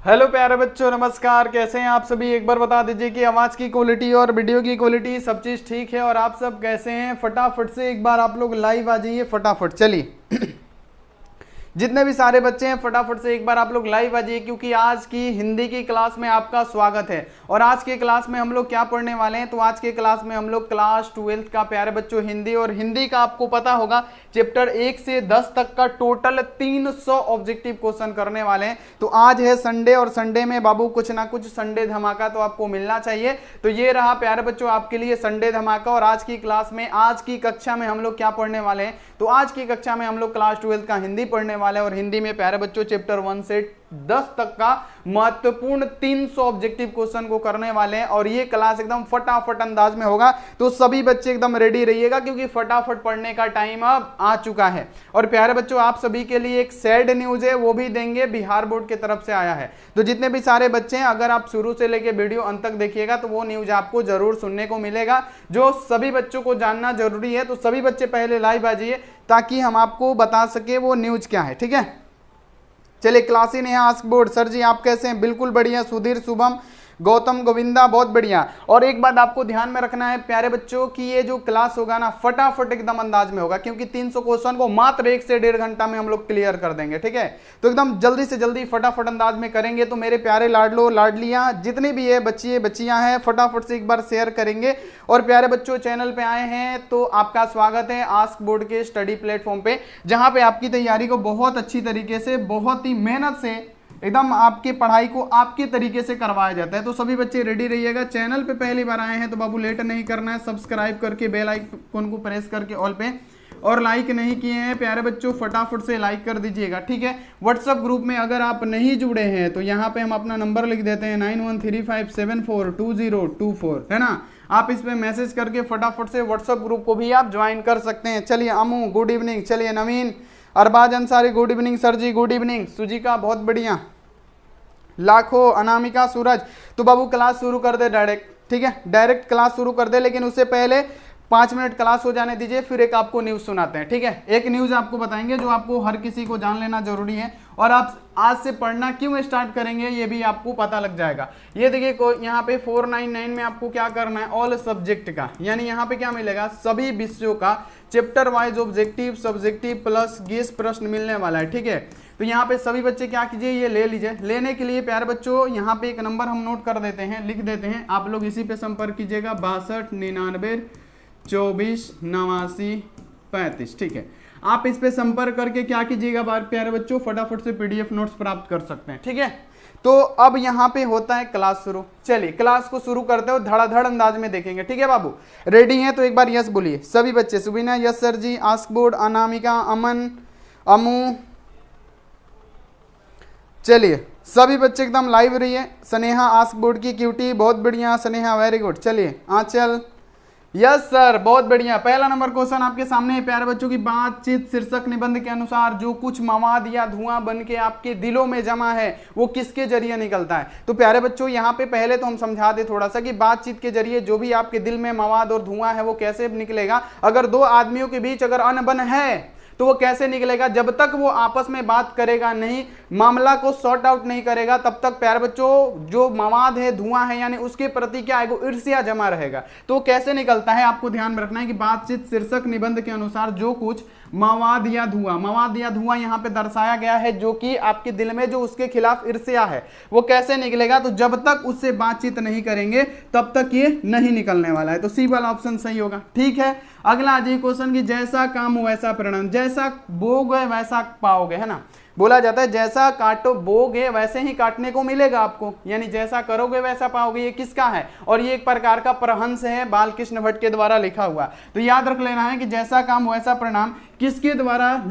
Hello प्यारे बच्चों, नमस्कार। कैसे हैं आप सभी? एक बार बता दीजिए कि आवाज़ की क्वालिटी और वीडियो की क्वालिटी सब चीज़ ठीक है और आप सब कैसे हैं? फटाफट से एक बार आप लोग लाइव आ जाइए, फटाफट। चलिए जितने भी सारे बच्चे हैं फटाफट से एक बार आप लोग लाइव आ जाइए, क्योंकि आज की हिंदी की क्लास में आपका स्वागत है। और आज के क्लास में हम लोग क्या पढ़ने वाले हैं? तो आज के क्लास में हम लोग क्लास 12th का प्यारे बच्चों हिंदी, और हिंदी का आपको पता होगा चैप्टर 1 से 10 तक का टोटल 300 ऑब्जेक्टिव क्वेश्चन करने वाले हैं। तो आज है संडे, और संडे में बाबू कुछ ना कुछ संडे धमाका तो आपको मिलना चाहिए। तो ये रहा प्यारे बच्चों आपके लिए संडे धमाका। और आज की क्लास में, आज की कक्षा में हम लोग क्या पढ़ने वाले हैं? तो आज की कक्षा में हम लोग क्लास 12 का हिंदी पढ़ने वाले हैं, और हिंदी में प्यारे बच्चों चैप्टर 1 से 10 तक का महत्वपूर्ण 300 ऑब्जेक्टिव क्वेश्चन को करने वाले हैं। और ये क्लास एकदम फटाफट अंदाज में होगा, तो सभी बच्चे एकदम रेडी रहिएगा, क्योंकि फटाफट पढ़ने का टाइम अब आ चुका है। और प्यारे बच्चों आप सभी के लिए एक सैड न्यूज है, वो भी देंगे, बिहार बोर्ड की तरफ से आया है। तो जितने भी सारे बच्चे हैं, अगर आप शुरू से लेकर वीडियो अंत तक देखिएगा तो वो न्यूज आपको जरूर सुनने को मिलेगा, जो सभी बच्चों को जानना जरूरी है। तो सभी बच्चे पहले लाइव आ जाइए, ताकि हम आपको बता सके वो न्यूज क्या है। ठीक है, चलिए। क्लास इन है आस्क बोर्ड। सर जी आप कैसे हैं? बिल्कुल बढ़िया। सुधीर, शुभम, गौतम, गोविंदा, बहुत बढ़िया। और एक बात आपको ध्यान में रखना है प्यारे बच्चों की, ये जो क्लास होगा ना फटाफट एकदम अंदाज में होगा, क्योंकि 300 क्वेश्चन को मात्र 1 से 1.5 घंटा में हम लोग क्लियर कर देंगे। ठीक है, तो एकदम जल्दी से जल्दी फटाफट अंदाज में करेंगे। तो मेरे प्यारे लाडलो लाडलियां जितनी भी है बच्चे बच्चियां हैं, फटाफट से एक बार शेयर करेंगे। और प्यारे बच्चों चैनल पे आए हैं तो आपका स्वागत है आस्क बोर्ड के स्टडी प्लेटफॉर्म पे, जहां पे आपकी तैयारी को बहुत अच्छी तरीके से, बहुत ही मेहनत से एकदम आपकी पढ़ाई को आपके तरीके से करवाया जाता है। तो सभी बच्चे रेडी रहिएगा। चैनल पे पहली बार आए हैं तो बाबू लेट नहीं करना है, सब्सक्राइब करके बेल आइकन को प्रेस करके ऑल पे, और लाइक नहीं किए हैं प्यारे बच्चों फटाफट से लाइक कर दीजिएगा। ठीक है, व्हाट्सएप ग्रुप में अगर आप नहीं जुड़े हैं तो यहाँ पे हम अपना नंबर लिख देते हैं 9135742024, है ना। आप इस पे मैसेज करके फटाफट से व्हाट्सएप ग्रुप को भी आप ज्वाइन कर सकते हैं। चलिए अमू गुड इवनिंग, चलिए Naveen, Arbaz Ansari good evening, sir ji good evening, Sujika बहुत बढ़िया, लाखों, अनामिका, सूरज। तो बाबू क्लास शुरू कर दे डायरेक्ट। ठीक है, डायरेक्ट क्लास शुरू कर दे, लेकिन उससे पहले 5 मिनट क्लास हो जाने दीजिए, फिर एक आपको न्यूज सुनाते हैं। ठीक है, एक न्यूज आपको बताएंगे जो आपको हर किसी को जान लेना जरूरी है, और आप आज से पढ़ना क्यों स्टार्ट करेंगे ये भी आपको पता लग जाएगा। ये देखिए यहाँ पे 499 में आपको क्या करना है, ऑल सब्जेक्ट का, यानी यहाँ पे क्या मिलेगा, सभी विषयों का chapter wise objective, subjective plus guess प्रश्न मिलने वाला है। ठीक है, तो यहाँ पे सभी बच्चे क्या कीजिए, ये ले लीजिए। लेने के लिए प्यारे बच्चों यहाँ पे एक नंबर हम नोट कर देते हैं, लिख देते हैं, आप लोग इसी पे संपर्क कीजिएगा, 6299248935। ठीक है, आप इस पे संपर्क करके क्या कीजिएगा प्यारे बच्चों, फटाफट से PDF नोट्स प्राप्त कर सकते हैं। ठीक है, तो अब यहाँ पे होता है क्लास शुरू। चलिए क्लास को शुरू करते हो, धड़ाधड़ अंदाज में देखेंगे। ठीक है बाबू, रेडी हैं तो एक बार यस बोलिए सभी बच्चे। सुबीना यस सर जी, आस्क बोर्ड, अनामिका, अमन, अमू, चलिए सभी बच्चे एकदम लाइव रहिए। स्नेहा आस्क बोर्ड की क्यूटी, बहुत बढ़िया स्नेहा, वेरी गुड। चलिए आंचल, यस सर, बहुत बढ़िया। पहला नंबर क्वेश्चन आपके सामने है प्यारे बच्चों की, बातचीत शीर्षक निबंध के अनुसार जो कुछ मवाद या धुआं बन के आपके दिलों में जमा है वो किसके जरिए निकलता है? तो प्यारे बच्चों यहाँ पे पहले तो हम समझा दे थोड़ा सा कि बातचीत के जरिए जो भी आपके दिल में मवाद और धुआं है वो कैसे निकलेगा। अगर दो आदमियों के बीच अगर अनबन है तो वो कैसे निकलेगा? जब तक वो आपस में बात करेगा नहीं, मामला को सॉर्ट आउट नहीं करेगा, तब तक प्यारे बच्चों जो मवाद है, धुआं है, यानी उसके प्रति क्या है, ईर्ष्या जमा रहेगा। तो कैसे निकलता है आपको ध्यान में रखना है कि बातचीत शीर्षक निबंध के अनुसार जो कुछ मवाद या धुआं यहाँ पे दर्शाया गया है, जो कि आपके दिल में जो उसके खिलाफ ईर्ष्या है, वो कैसे निकलेगा? तो जब तक उससे बातचीत नहीं करेंगे तब तक ये नहीं निकलने वाला है। तो सी वाला ऑप्शन सही होगा। ठीक है, अगला जी क्वेश्चन की, जैसा काम वैसा परिणाम, जैसा बोगे वैसा पाओगे, है ना। बोला जाता है जैसा काटो बोगे वैसे ही काटने को मिलेगा आपको, यानी जैसा करोगे वैसा पाओगे। ये किसका है? और ये एक प्रकार का प्रहंस है, बालकृष्ण भट्ट के द्वारा लिखा हुआ। तो याद रख लेना है कि जैसा काम वैसा परिणाम किसके द्वारा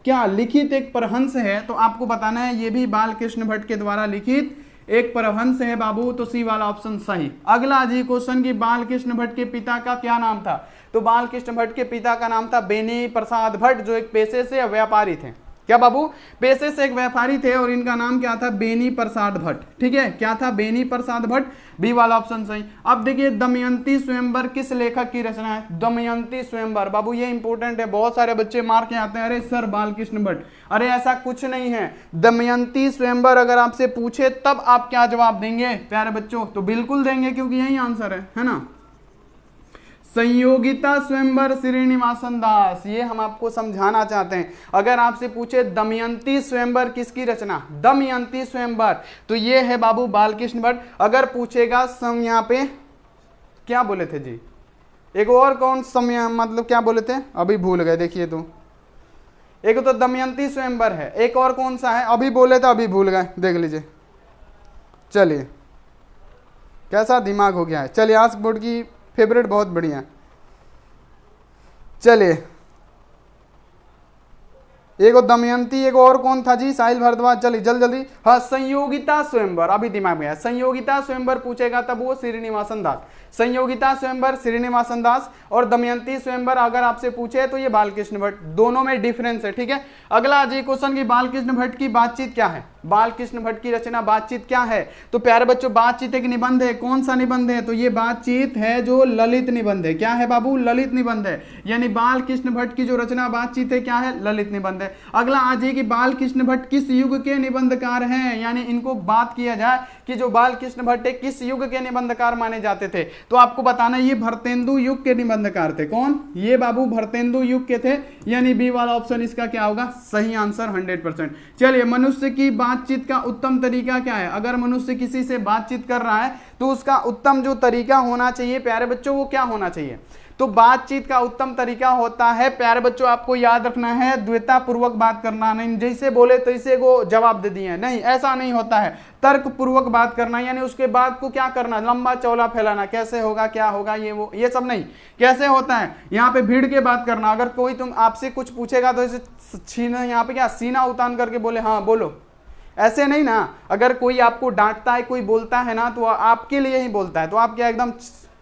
क्या लिखित एक प्रहंस है, तो आपको बताना है ये भी बालकृष्ण भट्ट के द्वारा लिखित एक प्रहंस है बाबू। तो सी वाला ऑप्शन सही। अगला जी क्वेश्चन की, बालकृष्ण भट्ट के पिता का क्या नाम था? तो बालकृष्ण भट्ट के पिता का नाम था बेनी प्रसाद भट्ट, जो एक पेशे से व्यापारी थे। क्या बाबू? पेशे से एक व्यापारी थे और इनका नाम क्या था? बेनी प्रसाद भट्ट। ठीक है, क्या था? बेनी प्रसाद भट्ट, बी वाला ऑप्शन सही। अब देखिए दमयंती स्वयंवर किस लेखक की रचना है? दमयंती स्वयंवर बाबू ये इंपॉर्टेंट है, बहुत सारे बच्चे मार के आते हैं अरे सर बालकृष्ण भट्ट, अरे ऐसा कुछ नहीं है। दमयंती स्वयंवर अगर आपसे पूछे तब आप क्या जवाब देंगे प्यारे बच्चों? तो बिल्कुल देंगे क्योंकि यही आंसर है ना। संयोगिता स्वयंवर श्रीनिवासन दास, ये हम आपको समझाना चाहते हैं। अगर आपसे पूछे दमयंती स्वयंवर किसकी रचना? दमयंती स्वयंवर, तो ये है बाबू बालकृष्ण भट्ट। अगर पूछेगा सम, यहाँ पे क्या बोले थे जी? एक और कौन समय मतलब क्या बोले थे? अभी भूल गए, देखिए तो एक तो दमयंती स्वयंवर है, एक और कौन सा है? अभी बोले तो अभी भूल गए, देख लीजिए। चलिए कैसा दिमाग हो गया है। चलिए आज बोर्ड की फेवरेट बहुत बढ़िया। चलिए एक दमयंती, एक और कौन था जी? साहिल भारद्वाज। चलिए जल्दी जल्दी। हाँ संयोगिता स्वयंवर, अभी दिमाग में आया। संयोगिता स्वयंवर पूछेगा तब वो श्रीनिवासन दास। संयोगिता स्वयंवर श्रीनिवासन दास और दमयंती स्वयंवर अगर आपसे पूछे तो ये बालकृष्ण भट्ट, दोनों में डिफरेंस है। ठीक है, अगला जी क्वेश्चन की बालकृष्ण भट्ट की बातचीत क्या है? बालकृष्ण भट्ट की रचना बातचीत क्या है? तो प्यारे बच्चों बातचीत एक निबंध है। कौन सा निबंध है? तो ये बातचीत है जो ललित निबंध है। क्या है बाबू? ललित निबंध है। यानी बालकृष्ण भट्ट की जो रचना बातचीत है क्या है? ललित निबंध है। अगला आ जाए कि बालकृष्ण भट्ट किस युग के निबंधकार हैं, यानी इनको बात किया जाए कि जो बालकृष्ण भट्ट है किस युग के निबंधकार माने जाते थे, तो आपको बताना ये भरतेंदु युग के निबंधकार थे। कौन? ये बाबू भरतेंदु युग के थे, यानी बी वाला ऑप्शन इसका क्या होगा? सही आंसर 100%। चलिए मनुष्य की बातचीत का उत्तम तरीका क्या है? अगर मनुष्य किसी से बातचीत कर रहा है तो उसका उत्तम जो तरीका होना चाहिए प्यारे बच्चों वो क्या होना चाहिए? तो बातचीत का उत्तम तरीका होता है प्यारे बच्चों, आपको याद रखना है, द्वैता पूर्वक बात करना नहीं, जैसे बोले तैसे को जवाब दे दिए, नहीं ऐसा नहीं होता है। तर्क पूर्वक बात करना, यानी उसके बाद को क्या करना? लंबा चौड़ा फैलाना, कैसे होगा, क्या होगा, ये वो, ये सब नहीं। कैसे होता है? यहाँ पे भीड़ के बात करना। अगर कोई तुम आपसे कुछ पूछेगा तो इसे छीना, यहाँ पे क्या सीना उतान करके बोले हाँ बोलो, ऐसे नहीं ना। अगर कोई आपको डांटता है, कोई बोलता है ना, तो आपके लिए ही बोलता है, तो आप क्या एकदम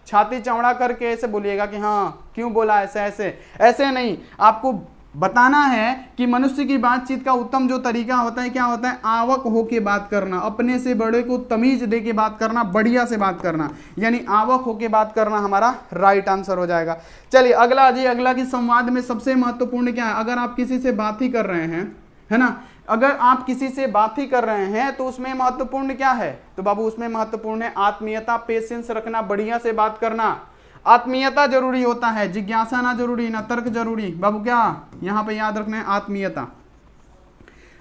छाती चौड़ा करके ऐसे बोलिएगा कि हाँ क्यों बोला ऐसे? ऐसे नहीं। आपको बताना है कि मनुष्य की बातचीत का उत्तम जो तरीका होता है क्या होता है? आवक होके बात करना, अपने से बड़े को तमीज दे के बात करना, बढ़िया से बात करना, यानी आवक होके बात करना हमारा राइट आंसर हो जाएगा। चलिए अगला जी, अगला की संवाद में सबसे महत्वपूर्ण क्या है? अगर आप किसी से बात ही कर रहे हैं, है ना, अगर आप किसी से बात ही कर रहे हैं तो उसमें महत्वपूर्ण क्या है? तो बाबू उसमें महत्वपूर्ण है आत्मीयता, पेशेंस रखना, बढ़िया से बात करना। आत्मीयता जरूरी होता है, जिज्ञासा ना जरूरी, ना तर्क जरूरी। बाबू क्या यहाँ पे याद रखना है? आत्मीयता।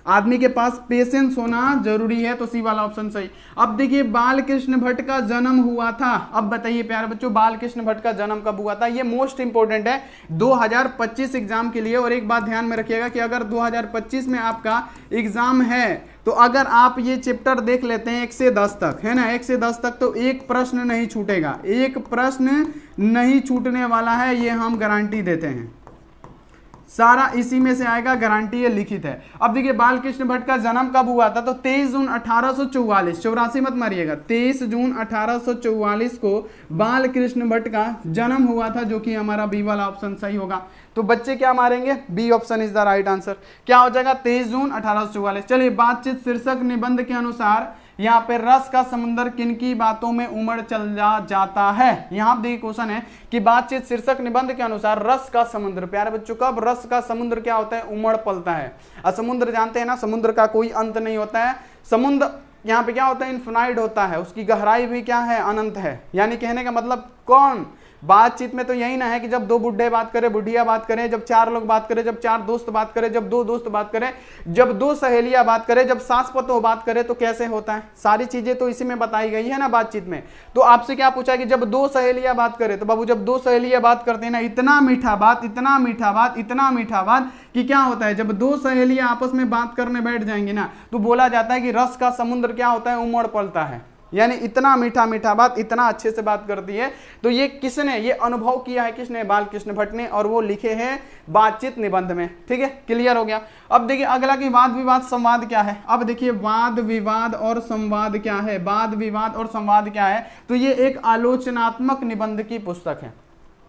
आदमी के पास पेशेंस होना जरूरी है, तो सी वाला ऑप्शन सही। अब देखिए बालकृष्ण भट्ट का जन्म हुआ था, अब बताइए प्यारे बच्चों बालकृष्ण भट्ट का जन्म कब हुआ था? ये मोस्ट इंपोर्टेंट है 2025 एग्जाम के लिए। और एक बात ध्यान में रखिएगा कि अगर 2025 में आपका एग्जाम है तो अगर आप ये चैप्टर देख लेते हैं 1 से 10 तक, है ना, 1 से 10 तक, तो एक प्रश्न नहीं छूटेगा, एक प्रश्न नहीं छूटने वाला है, ये हम गारंटी देते हैं। सारा इसी में से आएगा, गारंटी ये लिखित है। अब देखिए बालकृष्ण भट्ट का जन्म कब हुआ था? तो 23 जून 1844, 84 मत मारिएगा, 23 जून 1844 को बालकृष्ण भट्ट का जन्म हुआ था, जो कि हमारा बी वाला ऑप्शन सही होगा। तो बच्चे क्या मारेंगे? B option is the right answer. क्या हो जाएगा? 23 जून 1844। चलिए बातचीत शीर्षक निबंध के अनुसार यहाँ पे रस का समुद्र किनकी बातों में उमड़ चल जाता है? यहाँ देखिए क्वेश्चन है कि बातचीत शीर्षक निबंध के अनुसार रस का समुद्र, प्यारे बच्चों कब रस का समुद्र क्या होता है? उमड़ पलता है। और समुद्र जानते हैं ना, समुद्र का कोई अंत नहीं होता है। समुद्र यहाँ पे क्या होता है? इनफिनाइट होता है, उसकी गहराई भी क्या है? अनंत है। यानी कहने का मतलब कौन? बातचीत में तो यही ना है कि जब 2 बुढ़े बात करें, बुढ़िया बात करें, जब 4 लोग बात करें, जब 4 दोस्त बात करें, जब 2 दोस्त बात करें, जब 2 सहेलियां बात करें, जब सास पतोह बात करें, तो कैसे होता है? सारी चीजें तो इसी में बताई गई है ना बातचीत में। तो आपसे क्या पूछा कि जब 2 सहेलियां बात करें, तो बाबू जब 2 सहेलियां बात करते हैं ना, इतना मीठा बात, इतना मीठा बात, इतना मीठा बात कि क्या होता है? जब 2 सहेलियां आपस में बात करने बैठ जाएंगी ना, तो बोला जाता है कि रस का समुद्र क्या होता है? उमड़ पड़ता है। यानी इतना मीठा मीठा बात, इतना अच्छे से बात करती है। तो ये किसने ये अनुभव किया है? किसने? बालकृष्ण भट्ट ने, और वो लिखे हैं बातचीत निबंध में। ठीक है, क्लियर हो गया। अब देखिए अगला की वाद विवाद संवाद क्या है? अब देखिए वाद विवाद और संवाद क्या है? वाद विवाद और संवाद क्या है? तो ये एक आलोचनात्मक निबंध की पुस्तक है।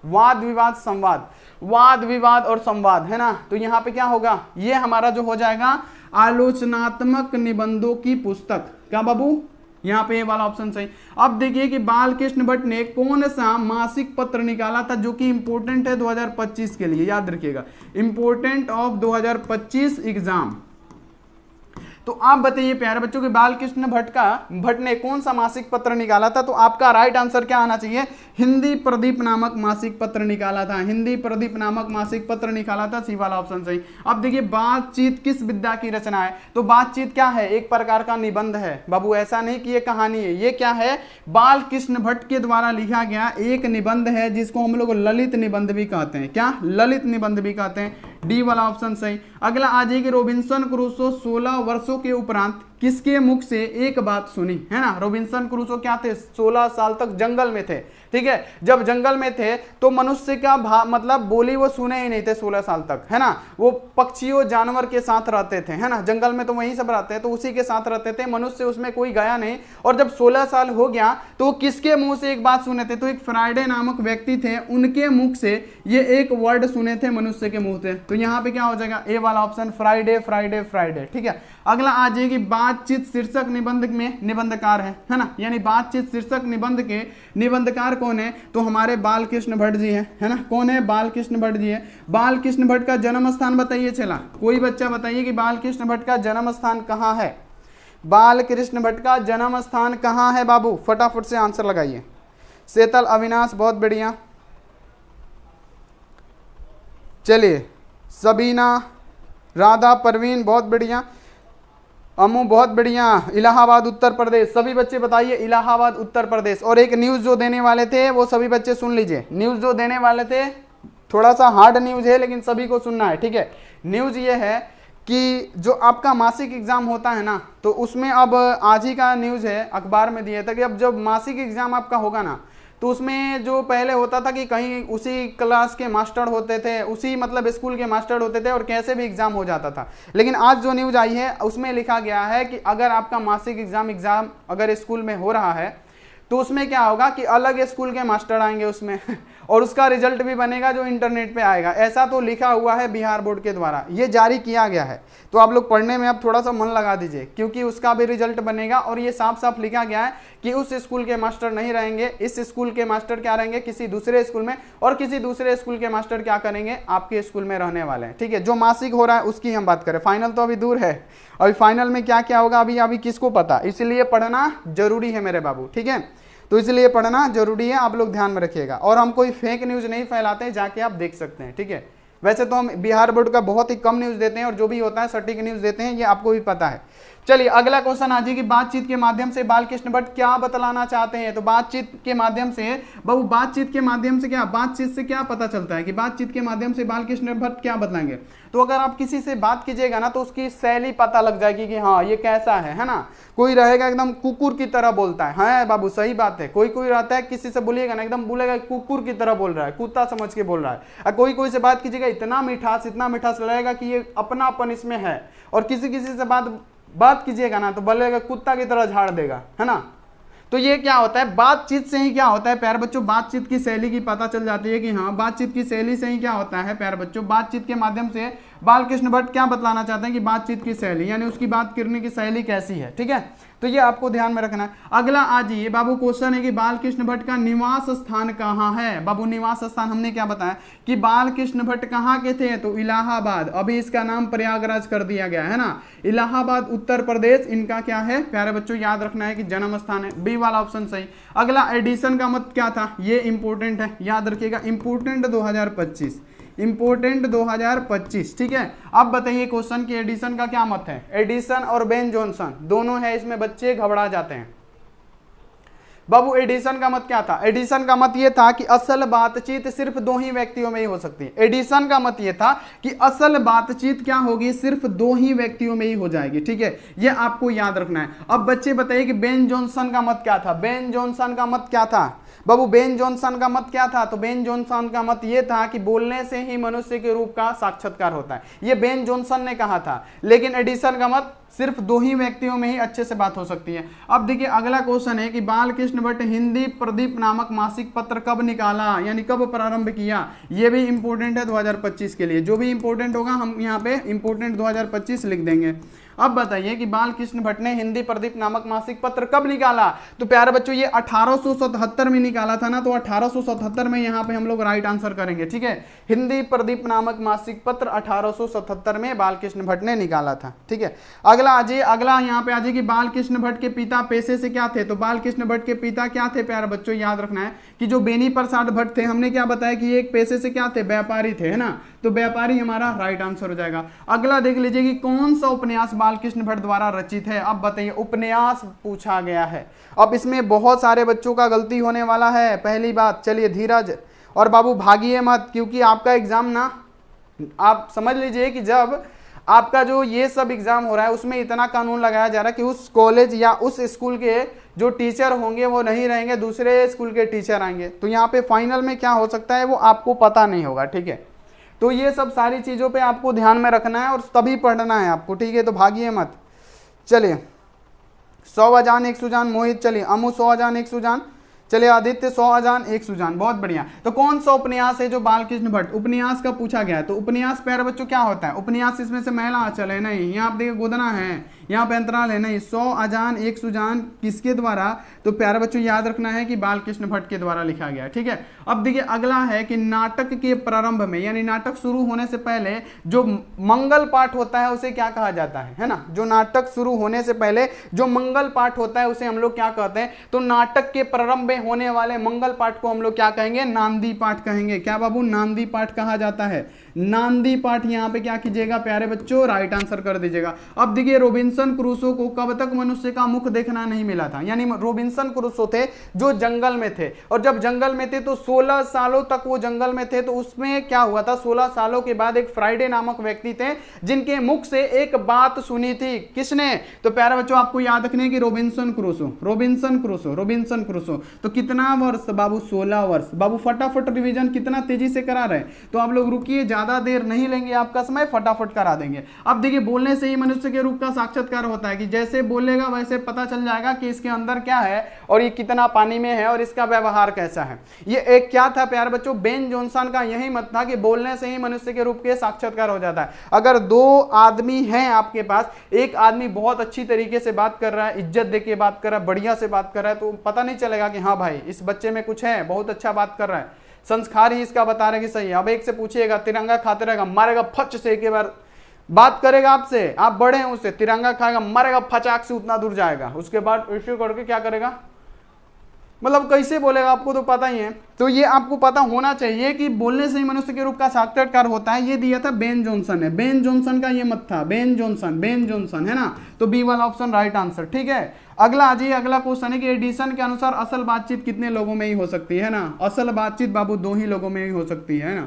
वाद विवाद संवाद, वाद विवाद और संवाद है ना। तो यहाँ पे क्या होगा, ये हमारा जो हो जाएगा आलोचनात्मक निबंधों की पुस्तक। क्या बाबू, यहाँ पे ये वाला ऑप्शन सही। अब देखिए कि बालकृष्ण भट्ट ने कौन सा मासिक पत्र निकाला था जो कि इंपॉर्टेंट है 2025 के लिए, याद रखिएगा, इंपॉर्टेंट ऑफ 2025 एग्जाम। तो आप बताइए प्यारे बच्चों कि बालकृष्ण भट्ट ने कौन सा मासिक पत्र निकाला था। तो आपका राइट आंसर क्या आना चाहिए, हिंदी प्रदीप नामक मासिक पत्र निकाला था, हिंदी प्रदीप नामक मासिक पत्र निकाला था, सी वाला ऑप्शन सही। अब देखिए बातचीत किस विद्या की रचना है। तो बातचीत क्या है, एक प्रकार का निबंध है बाबू, ऐसा नहीं कि ये कहानी है, ये क्या है, बालकृष्ण भट्ट के द्वारा लिखा गया एक निबंध है जिसको हम लोग ललित निबंध भी कहते हैं। क्या, ललित निबंध भी कहते हैं, डी वाला ऑप्शन सही। अगला आ जाएगी रॉबिन्सन क्रूसो 16 वर्षों के उपरांत किसके मुख से एक बात सुनी, है ना। रॉबिन्सन क्रूसो क्या थे, 16 साल तक जंगल में थे, ठीक है। जब जंगल में थे तो मनुष्य का मतलब बोली वो सुने ही नहीं थे 16 साल तक, है ना। वो पक्षियों जानवर के साथ रहते थे, है ना, जंगल में तो वही सब रहते हैं, तो उसी के साथ रहते थे, मनुष्य उसमें कोई गया नहीं। और जब 16 साल हो गया तो वो किसके मुंह से एक बात सुने थे, तो एक फ्राइडे नामक व्यक्ति थे, उनके मुख से ये एक वर्ड सुने थे मनुष्य के मुंह से। तो यहाँ पे क्या हो जाएगा, ए वाला ऑप्शन, फ्राइडे फ्राइडे फ्राइडे, ठीक है। अगला आ जाएगी बातचीत शीर्षक निबंध में निबंधकार है ना, यानी बातचीत शीर्षक निबंध के निबंधकार कौन है, तो हमारे बालकृष्ण भट्ट जी है ना। कौन है, बालकृष्ण भट्ट जी है। बालकृष्ण भट्ट का जन्म स्थान बताइए, चला कोई बच्चा बताइए कि बालकृष्ण भट्ट का जन्म स्थान कहाँ है, बालकृष्ण भट्ट का जन्म स्थान कहाँ है बाबू, फटाफट से आंसर लगाइए। सेतल, अविनाश बहुत बढ़िया, चलिए सबीना, राधा, परवीन बहुत बढ़िया, अमू बहुत बढ़िया, इलाहाबाद उत्तर प्रदेश, सभी बच्चे बताइए इलाहाबाद उत्तर प्रदेश। और एक न्यूज़ जो देने वाले थे वो सभी बच्चे सुन लीजिए, न्यूज़ जो देने वाले थे थोड़ा सा हार्ड न्यूज़ है लेकिन सभी को सुनना है, ठीक है। न्यूज़ ये है कि जो आपका मासिक एग्जाम होता है ना, तो उसमें अब आज ही का न्यूज़ है, अखबार में दिया था कि अब जब मासिक एग्जाम आपका होगा ना, तो उसमें जो पहले होता था कि कहीं उसी क्लास के मास्टर होते थे, उसी मतलब स्कूल के मास्टर होते थे और कैसे भी एग्जाम हो जाता था। लेकिन आज जो न्यूज़ आई है उसमें लिखा गया है कि अगर आपका मासिक एग्जाम अगर स्कूल में हो रहा है तो उसमें क्या होगा कि अलग स्कूल के मास्टर आएंगे उसमें और उसका रिजल्ट भी बनेगा जो इंटरनेट पे आएगा। ऐसा तो लिखा हुआ है बिहार बोर्ड के द्वारा, ये जारी किया गया है। तो आप लोग पढ़ने में अब थोड़ा सा मन लगा दीजिए क्योंकि उसका भी रिजल्ट बनेगा और ये साफ साफ लिखा गया है कि उस स्कूल के मास्टर नहीं रहेंगे, इस स्कूल के मास्टर क्या रहेंगे किसी दूसरे स्कूल में, और किसी दूसरे स्कूल के मास्टर क्या करेंगे आपके स्कूल में रहने वाले हैं, ठीक है। जो मासिक हो रहा है उसकी हम बात करें, फाइनल तो अभी दूर है, अभी फाइनल में क्या क्या होगा अभी किसको पता, इसलिए पढ़ना जरूरी है मेरे बाबू, ठीक है। तो इसलिए पढ़ना जरूरी है, आप लोग ध्यान में रखिएगा। और हम कोई फेक न्यूज़ नहीं फैलाते हैं, जाके आप देख सकते हैं, ठीक है। वैसे तो हम बिहार बोर्ड का बहुत ही कम न्यूज़ देते हैं और जो भी होता है सटीक न्यूज़ देते हैं, ये आपको भी पता है। चलिए अगला क्वेश्चन आ जाए कि बातचीत के माध्यम से बालकृष्ण भट्ट क्या बतलाना चाहते हैं। तो बातचीत के माध्यम से बाबू, बातचीत के माध्यम से क्या, बातचीत से क्या पता चलता है कि बातचीत के माध्यम से बालकृष्ण भट्ट क्या बतलाएंगे। तो अगर आप किसी से बात कीजिएगा ना तो उसकी शैली पता लग जाएगी कि हाँ ये कैसा है ना। कोई रहेगा एकदम कुकुर की तरह बोलता है बाबू, सही बात है। कोई कोई रहता है किसी से बोलिएगा ना एकदम बोलेगा कुकुर की तरह बोल रहा है, कुत्ता समझ के बोल रहा है। और कोई कोई से बात कीजिएगा इतना मिठास लगेगा कि ये अपनापन इसमें है, और किसी किसी से बात कीजिएगा ना तो बोलेगा कुत्ता की तरह झाड़ देगा, है ना। तो ये क्या होता है, बातचीत से ही क्या होता है प्यारे बच्चों, बातचीत की शैली की पता चल जाती है कि हाँ बातचीत की शैली से ही क्या होता है प्यारे बच्चों, बातचीत के माध्यम से बालकृष्ण भट्ट क्या बतलाना चाहते हैं कि बातचीत की शैली यानी उसकी बात करने की शैली कैसी है, ठीक है। तो ये आपको ध्यान में रखना है। अगला आ जाइए बाबू, क्वेश्चन है कि बालकृष्ण भट्ट का निवास स्थान कहाँ है। बाबू निवास स्थान हमने क्या बताया कि बालकृष्ण भट्ट कहाँ के थे, तो इलाहाबाद, अभी इसका नाम प्रयागराज कर दिया गया है ना, इलाहाबाद उत्तर प्रदेश इनका क्या है प्यारे बच्चों, याद रखना है कि जन्म स्थान है, बी वाला ऑप्शन सही। अगला एडिशन का मत क्या था, ये इंपोर्टेंट है, याद रखिएगा, इंपोर्टेंट 2025, इंपोर्टेंट 2025, ठीक है। अब बताइए क्वेश्चन की एडिशन का क्या मत है। एडिशन और बेन जॉनसन दोनों है, इसमें बच्चे घबरा जाते हैं बाबू। एडिशन का मत क्या था, एडिशन का मत ये था कि असल बातचीत सिर्फ दो ही व्यक्तियों में ही हो सकती है। एडिशन का मत ये था कि असल बातचीत क्या होगी, सिर्फ दो ही व्यक्तियों में ही हो जाएगी, ठीक है। ये आपको याद रखना है। अब बच्चे बताइए कि बेन जॉनसन का मत क्या था। बेन जॉनसन का मत क्या था बाबू बेन जॉनसन का मत क्या था? तो बेन जॉनसन का मत ये था कि बोलने से ही मनुष्य के रूप का साक्षात्कार होता है, ये बेन जॉनसन ने कहा था। लेकिन एडिसन का मत सिर्फ 2 ही व्यक्तियों में ही अच्छे से बात हो सकती है। अब देखिए अगला क्वेश्चन है कि बालकृष्ण भट्ट हिंदी प्रदीप नामक मासिक पत्र कब निकाला, यानी कब प्रारंभ किया? ये भी इंपॉर्टेंट है 2025 के लिए। जो भी इंपॉर्टेंट होगा हम यहाँ पे इंपॉर्टेंट 2025 लिख देंगे। अब बताइए कि बालकृष्ण भट्ट ने हिंदी प्रदीप नामक मासिक पत्र कब निकाला? तो प्यारे बच्चों ये 1877 में निकाला था ना, तो 1877 में यहाँ पे हम लोग राइट आंसर करेंगे। ठीक है, हिंदी प्रदीप नामक मासिक पत्र 1877 में बालकृष्ण भट्ट ने निकाला था। ठीक है, अगला यहाँ पे आ जाए कि बालकृष्ण भट्ट के पिता पेशे से क्या थे? तो बालकृष्ण भट्ट के पिता क्या थे प्यारे बच्चों? याद रखना है कि जो बेनी प्रसाद भट्ट थे, हमने क्या बताया कि एक पेशे से क्या थे? व्यापारी थे, है ना, तो व्यापारी हमारा राइट आंसर हो जाएगा। अगला देख लीजिए कि कौन सा उपन्यास बालकृष्ण भट्ट द्वारा रचित है? अब बताइए, उपन्यास पूछा गया है। अब इसमें बहुत सारे बच्चों का गलती होने वाला है। पहली बात, चलिए धीरज और बाबू भागिए मत, क्योंकि आपका एग्जाम ना, आप समझ लीजिए कि जब आपका जो ये सब एग्जाम हो रहा है उसमें इतना कानून लगाया जा रहा है कि उस कॉलेज या उस स्कूल के जो टीचर होंगे वो नहीं रहेंगे, दूसरे स्कूल के टीचर आएंगे। तो यहाँ पे फाइनल में क्या हो सकता है वो आपको पता नहीं होगा। ठीक है, तो ये सब सारी चीज़ों पे आपको ध्यान में रखना है और तभी पढ़ना है आपको। ठीक है, तो भागिए मत। चलिए 100 अजान 1 सुजान, मोहित चलिए, अमू 100 अजान 1 सुजान, चलिए आदित्य 100 अजान 1 सुजान, बहुत बढ़िया। तो कौन सा उपन्यास है जो बालकृष्ण भट्ट उपन्यास का पूछा गया है? तो उपन्यास प्यारे बच्चों क्या होता है? उपन्यास इसमें से महिला आंचल है नहीं, यहाँ आप देखिए गोदना है, यहाँ पे अंतराल है नहीं। 100 अजान 1 सुजान किसके द्वारा? तो प्यारे बच्चों याद रखना है कि बालकृष्ण भट्ट के द्वारा लिखा गया। ठीक है, अब देखिए अगला है कि नाटक के प्रारंभ में, यानी नाटक शुरू होने से पहले जो मंगल पाठ होता है उसे क्या कहा जाता है ना? जो नाटक शुरू होने से पहले जो मंगल पाठ होता है उसे हम लोग क्या कहते हैं? तो नाटक के प्रारंभ में होने वाले मंगल पाठ को हम लोग क्या कहेंगे? नांदी पाठ कहेंगे। क्या बाबू? नांदी पाठ कहा जाता है। नांदी पाठ यहाँ पे क्या कीजिएगा प्यारे बच्चों? राइट आंसर कर दीजिएगा। अब देखिए रोबिन्सन क्रूसो को कब तक मनुष्य का मुख देखना नहीं मिला था? यानी रोबिन्सन क्रूसो थे जो जंगल में थे, और जब जंगल में थे तो 16 सालों तक वो जंगल में थे। तो उसमें क्या हुआ था? 16 सालों के बाद एक फ्राइडे नामक व्यक्ति थे जिनके मुख से एक बात सुनी थी। किसने? तो प्यारे बच्चों आपको याद रखने की Robinson Crusoe, Robinson Crusoe, Robinson Crusoe. तो कितना वर्ष बाबू? 16 वर्ष। बाबू फटाफट रिवीजन कितना तेजी से करा रहे हैं, तो आप लोग रुकिए, ज्यादा देर नहीं लेंगे आपका समय, फटाफट करा देंगे। अब देखिए बोलने से ही मनुष्य के रूप का साक्षात्कार होता है कि जैसे बोलेगा वैसे पता चल जाएगा कि इसके अंदर क्या है और ये कितना पानी में है और इसका व्यवहार कैसा है। ये एक क्या था प्यारे बच्चों? बेन जॉनसन का यही मत था कि बोलने से ही मनुष्य के रूप के साक्षात्कार हो जाता है। अगर 2 आदमी हैं आपके पास, एक आदमी बहुत अच्छी तरीके से बात कर रहा है, इज्जत देके बात कर रहा है, बढ़िया से बात कर रहा है, तो पता नहीं चलेगा कि हाँ भाई इस बच्चे में कुछ है, बहुत अच्छा बात कर रहा है, संस्कार ही इसका बता रहे कि सही है। अब एक से पूछिएगा, तिरंगा खाते रहेगा, मारेगा फच से, एक बार बात करेगा आपसे, आप बड़े हैं उससे, तिरंगा खाएगा, मारेगा फचाक से उतना दूर जाएगा, उसके बाद इश्यू करके क्या करेगा, मतलब कैसे बोलेगा आपको तो पता ही है। तो ये आपको पता होना चाहिए कि बोलने से ही मनुष्य के रूप का साक्षात्कार होता है। ये दिया था बेन जॉनसन ने, बेन जॉनसन का ये मत था, बेन जॉनसन है ना, तो बी वाला ऑप्शन राइट आंसर। ठीक है, अगला आ जाइए, अगला क्वेश्चन है कि एडिसन के अनुसार असल बातचीत कितने लोगों में ही हो सकती है ना? असल बातचीत बाबू 2 ही लोगों में ही हो सकती है ना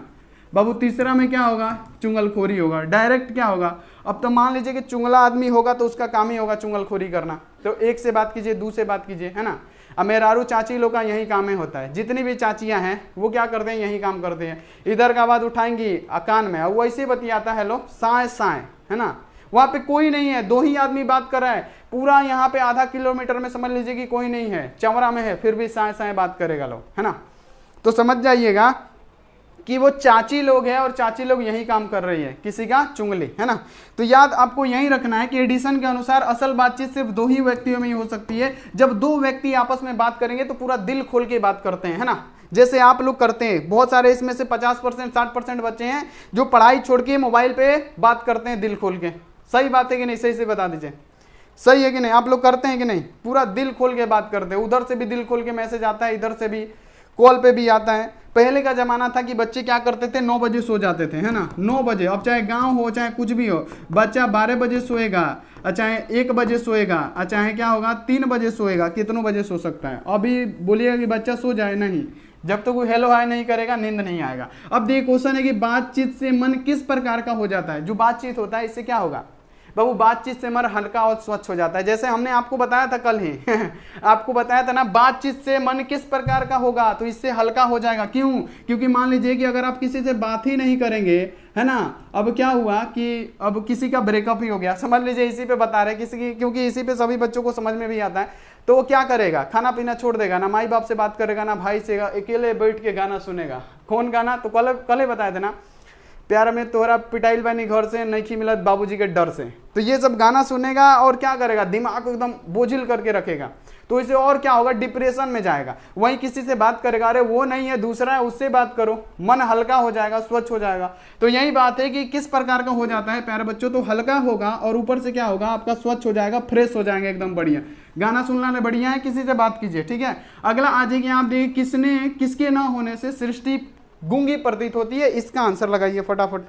बाबू। तीसरा में क्या होगा? चुंगलखोरी होगा। डायरेक्ट क्या होगा? अब तो मान लीजिए कि चुंगला आदमी होगा तो उसका काम ही होगा चुंगलखोरी करना, तो एक से बात कीजिए, 2 से बात कीजिए, है ना। अब मेहरारू चाची लोग का यही काम है होता है, जितनी भी चाचियां हैं वो क्या करते हैं? यही काम करते हैं। इधर का बात उठाएंगी कान में, अब वैसे बतियाता है लो साए साए, है ना, वहां पे कोई नहीं है, 2 ही आदमी बात कर रहा है, पूरा यहाँ पे आधा किलोमीटर में समझ लीजिए कि कोई नहीं है, चमरा में है, फिर भी साए साए बात करेगा लोग, है ना। तो समझ जाइएगा कि वो चाची लोग हैं और चाची लोग यही काम कर रही है, किसी का चुंगली, है ना। तो याद आपको यही रखना है कि एडिसन के अनुसार असल बातचीत सिर्फ 2 ही व्यक्तियों में ही हो सकती है। जब 2 व्यक्ति आपस में बात करेंगे तो पूरा दिल खोल के बात करते हैं, है ना, जैसे आप लोग करते हैं। बहुत सारे इसमें से 50% 60% बच्चे हैं जो पढ़ाई छोड़ के मोबाइल पे बात करते हैं दिल खोल के। सही बात है कि नहीं? सही से बता दीजिए, सही है कि नहीं? आप लोग करते हैं कि नहीं? पूरा दिल खोल के बात करते हैं, उधर से भी दिल खोल के मैसेज आता है, इधर से भी कॉल पे भी आता है। पहले का जमाना था कि बच्चे क्या करते थे? 9 बजे सो जाते थे, है ना, 9 बजे। अब चाहे गांव हो चाहे कुछ भी हो, बच्चा 12 बजे सोएगा, चाहे 1 बजे सोएगा, चाहे क्या होगा 3 बजे सोएगा, कितनों बजे सो सकता है। अभी बोलिएगा कि बच्चा सो जाए, नहीं, जब तक वो हेलो हाय नहीं करेगा नींद नहीं आएगा। अब देखिए क्वेश्चन है कि बातचीत से मन किस प्रकार का हो जाता है? जो बातचीत होता है इससे क्या होगा? बाबू बातचीत से मन हल्का और स्वच्छ हो जाता है। जैसे हमने आपको बताया था कल ही आपको बताया था ना, बातचीत से मन किस प्रकार का होगा, तो इससे हल्का हो जाएगा। क्यों? क्योंकि मान लीजिए कि अगर आप किसी से बात ही नहीं करेंगे, है ना, अब क्या हुआ कि अब किसी का ब्रेकअप ही हो गया, समझ लीजिए, इसी पे बता रहे किसी की, क्योंकि इसी पे सभी बच्चों को समझ में भी आता है। तो वो क्या करेगा? खाना पीना छोड़ देगा, ना माई बाप से बात करेगा, ना भाई से, अकेले बैठ के गाना सुनेगा। कौन गाना? तो कल ही बताया था ना, प्यार में तोहरा पिटाइल बानी घर से, नहीं मिलत बाबूजी के डर से। तो ये सब गाना सुनेगा और क्या करेगा? दिमाग को एकदम बोझिल करके रखेगा। तो इसे और क्या होगा? डिप्रेशन में जाएगा। वहीं किसी से बात करेगा, अरे वो नहीं है दूसरा है, उससे बात करो, मन हल्का हो जाएगा, स्वच्छ हो जाएगा। तो यही बात है कि किस प्रकार का हो जाता है प्यारे बच्चों, तो हल्का होगा और ऊपर से क्या होगा? आपका स्वच्छ हो जाएगा, फ्रेश हो जाएंगे एकदम बढ़िया। गाना सुनना बढ़िया है, किसी से बात कीजिए, ठीक है। अगला आ जाइए, आप देखिए, किसने किसके ना होने से सृष्टि गूंगी प्रतीत होती है? इसका आंसर लगाइए फटाफट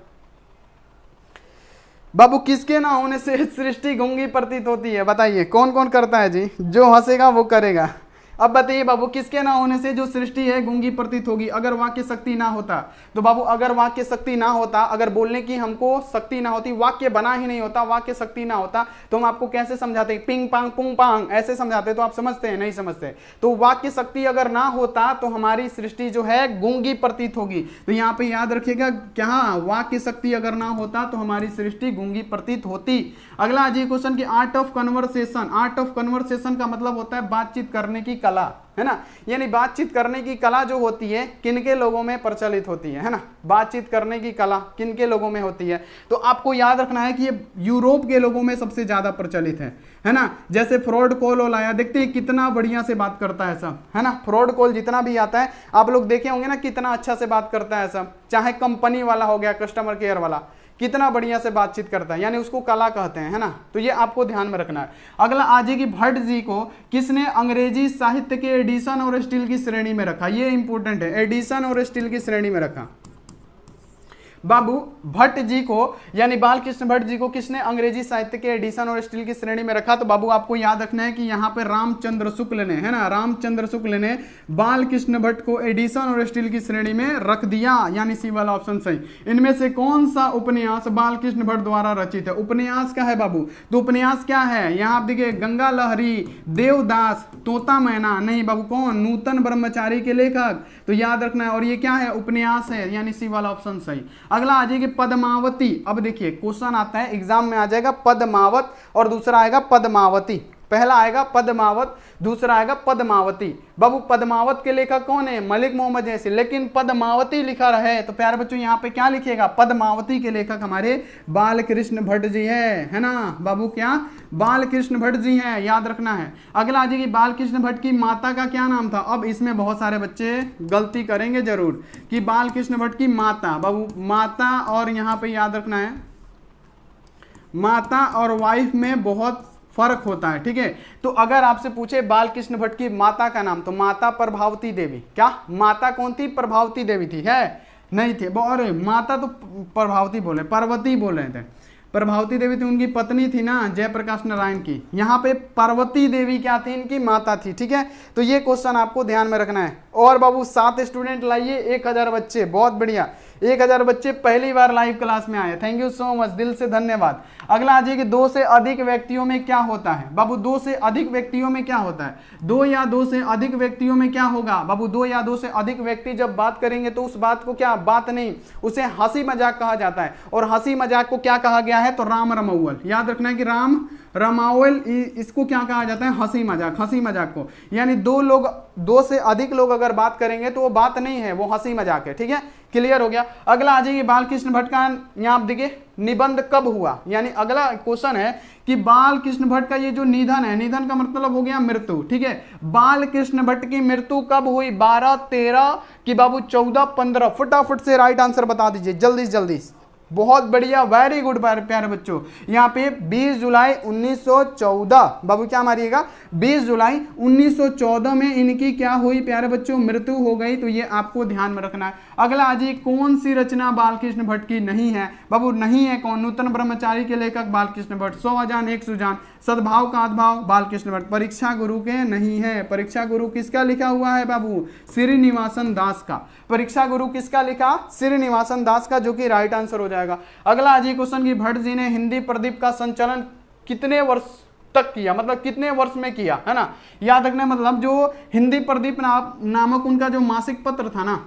बाबू। किसके ना होने से सृष्टि गूंगी प्रतीत होती है? बताइए कौन कौन करता है जी? जो हंसेगा वो करेगा। अब बताइए बाबू, किसके ना होने से जो सृष्टि है गूंगी प्रतीत होगी? अगर वाक्य शक्ति ना होता, तो बाबू अगर वाक्य शक्ति ना होता, अगर बोलने की हमको शक्ति ना होती, वाक्य बना ही नहीं होता, वाक्य शक्ति ना होता, तो हम आपको कैसे समझाते? पिंग पांग पुंग पांग ऐसे समझाते, तो आप समझते हैं? नहीं समझते। तो वाक्य शक्ति अगर ना होता तो हमारी सृष्टि जो है गूंगी प्रतीत होगी। तो यहाँ पे याद रखिएगा, क्या वाक्य शक्ति अगर ना होता तो हमारी सृष्टि गूंगी प्रतीत होती। अगला आज क्वेश्चन की art of conversation. Art of conversation का मतलब होता है बातचीत करने की कला, है ना। यानी बातचीत करने की कला जो होती है किनके लोगों में प्रचलित होती है ना। बातचीत करने की कला किनके लोगों में होती है? तो आपको याद रखना है कि ये यूरोप के लोगों में सबसे ज्यादा प्रचलित है ना। जैसे फ्रॉड कॉल आया, देखते हैं कितना बढ़िया से बात करता है सब, है ना। फ्रॉड कॉल जितना भी आता है आप लोग देखे होंगे ना, कितना अच्छा से बात करता है सब। चाहे कंपनी वाला हो गया, कस्टमर केयर वाला, कितना बढ़िया से बातचीत करता है, यानी उसको कला कहते हैं, है ना। तो ये आपको ध्यान में रखना है। अगला आ जाएगी, भट्ट जी को किसने अंग्रेजी साहित्य के एडिशन और स्टील की श्रेणी में रखा? ये इंपॉर्टेंट है, एडिशन और स्टील की श्रेणी में रखा। बाबू भट्ट जी को, यानी बालकृष्ण भट्ट जी को किसने अंग्रेजी साहित्य के एडिशन और स्टील की श्रेणी में रखा? तो बाबू आपको याद रखना है कि यहाँ पे रामचंद्र शुक्ल ने, है ना, रामचंद्र शुक्ल ने बालकृष्ण भट्ट को एडिशन और स्टील की श्रेणी में रख दिया, यानी सी वाला ऑप्शन सही। इनमें से कौन सा उपन्यास बालकृष्ण भट्ट द्वारा रचित है? उपन्यास का है बाबू, तो उपन्यास क्या है? यहाँ आप देखिए, गंगा लहरी, देवदास, तोता मैना, नहीं बाबू, कौन? नूतन ब्रह्मचारी के लेखक। तो याद रखना है, और ये क्या है? उपन्यास है, यानी सी वाला ऑप्शन सही। अगला आ जाएगी पद्मावती। अब देखिए क्वेश्चन आता है एग्जाम में आ जाएगा पद्मावत और दूसरा आएगा पद्मावती। पहला आएगा पद्मावत, दूसरा आएगा पद्मावती। बाबू पद्मावत के लेखक कौन है? मलिक मोहम्मद जैसी, लेकिन पद्मावती लिखा रहे तो प्यारे बच्चों यहाँ पे क्या लिखेगा? पद्मावती के लेखक हमारे बालकृष्ण भट्ट जी है ना बाबू। क्या? बालकृष्ण भट्ट जी हैं, याद रखना है। अगला आ जाएगी, बालकृष्ण भट्ट की माता का क्या नाम था? अब इसमें बहुत सारे बच्चे गलती करेंगे जरूर कि बालकृष्ण भट्ट की माता, बाबू माता, और यहाँ पे याद रखना है माता और वाइफ में बहुत फर्क होता है, ठीक है। तो अगर आपसे पूछे बालकृष्ण भट्ट की माता का नाम, तो माता प्रभावती देवी। क्या माता कौन थी? प्रभावती देवी थी, है नहीं थे? अरे माता तो प्रभावती बोले, पार्वती बोल रहे थे। प्रभावती देवी थी, उनकी पत्नी थी ना जयप्रकाश नारायण की। यहाँ पे पार्वती देवी क्या थी? इनकी माता थी, ठीक है। तो ये क्वेश्चन आपको ध्यान में रखना है। और बाबू 7 स्टूडेंट लाइए, 1000 बच्चे, बहुत बढ़िया, 1000 बच्चे पहली बार लाइव क्लास में आए, थैंक यू सो मच, दिल से धन्यवाद। अगला आ जाइए कि 2 से अधिक व्यक्तियों में क्या होता है? बाबू 2 से अधिक व्यक्तियों में क्या होता है? 2 या 2 से अधिक व्यक्तियों में क्या होगा? बाबू 2 या 2 से अधिक व्यक्ति जब बात करेंगे तो उस बात को क्या? बात नहीं, उसे हंसी मजाक कहा जाता है। और हंसी मजाक को क्या कहा गया है? तो राम रमावल। याद रखना है कि राम रमावल, इसको क्या कहा जाता है? हंसी मजाक, हंसी मजाक को। यानी 2 से अधिक लोग अगर बात करेंगे तो वो बात नहीं है, वो हंसी मजाक है, ठीक है। क्लियर हो गया। अगला आ जाइए, बालकृष्ण भट्ट का यहाँ आप देखिए निबंध कब हुआ? यानी अगला क्वेश्चन है कि बालकृष्ण भट्ट का ये जो निधन है, निधन का मतलब हो गया मृत्यु, ठीक है। बालकृष्ण भट्ट की मृत्यु कब हुई? 12, 13 की बाबू 14, 15? फटाफट से राइट आंसर बता दीजिए, जल्दी से जल्दी। बहुत बढ़िया, वेरी गुड प्यारे बच्चों। यहाँ पे 20 जुलाई 1914, बाबू क्या मारिएगा? 20 जुलाई 1914 में इनकी क्या हुई प्यारे बच्चों? मृत्यु हो गई। तो ये आपको ध्यान में रखना है। अगला आज कौन सी रचना बालकृष्ण भट्ट की नहीं है? बाबू नहीं है कौन? नूतन ब्रह्मचारी के लेखक बालकृष्ण भट्ट, 100 अजान 1 सुजान, सद्भाव का अद्भाव बालकृष्ण भट्ट, परीक्षा गुरु के नहीं है। परीक्षा गुरु किसका लिखा हुआ है बाबू? श्रीनिवासन दास का। परीक्षा गुरु किसका लिखा? श्रीनिवासन दास का, जो कि राइट आंसर हो जाएगा। जाएगा। अगला आज ये क्वेश्चन की भट्ट जी ने हिंदी प्रदीप का संचालन कितने वर्ष तक किया, मतलब कितने वर्ष में किया, है ना। याद रखना, मतलब जो हिंदी प्रदीप नामक उनका जो मासिक पत्र था ना,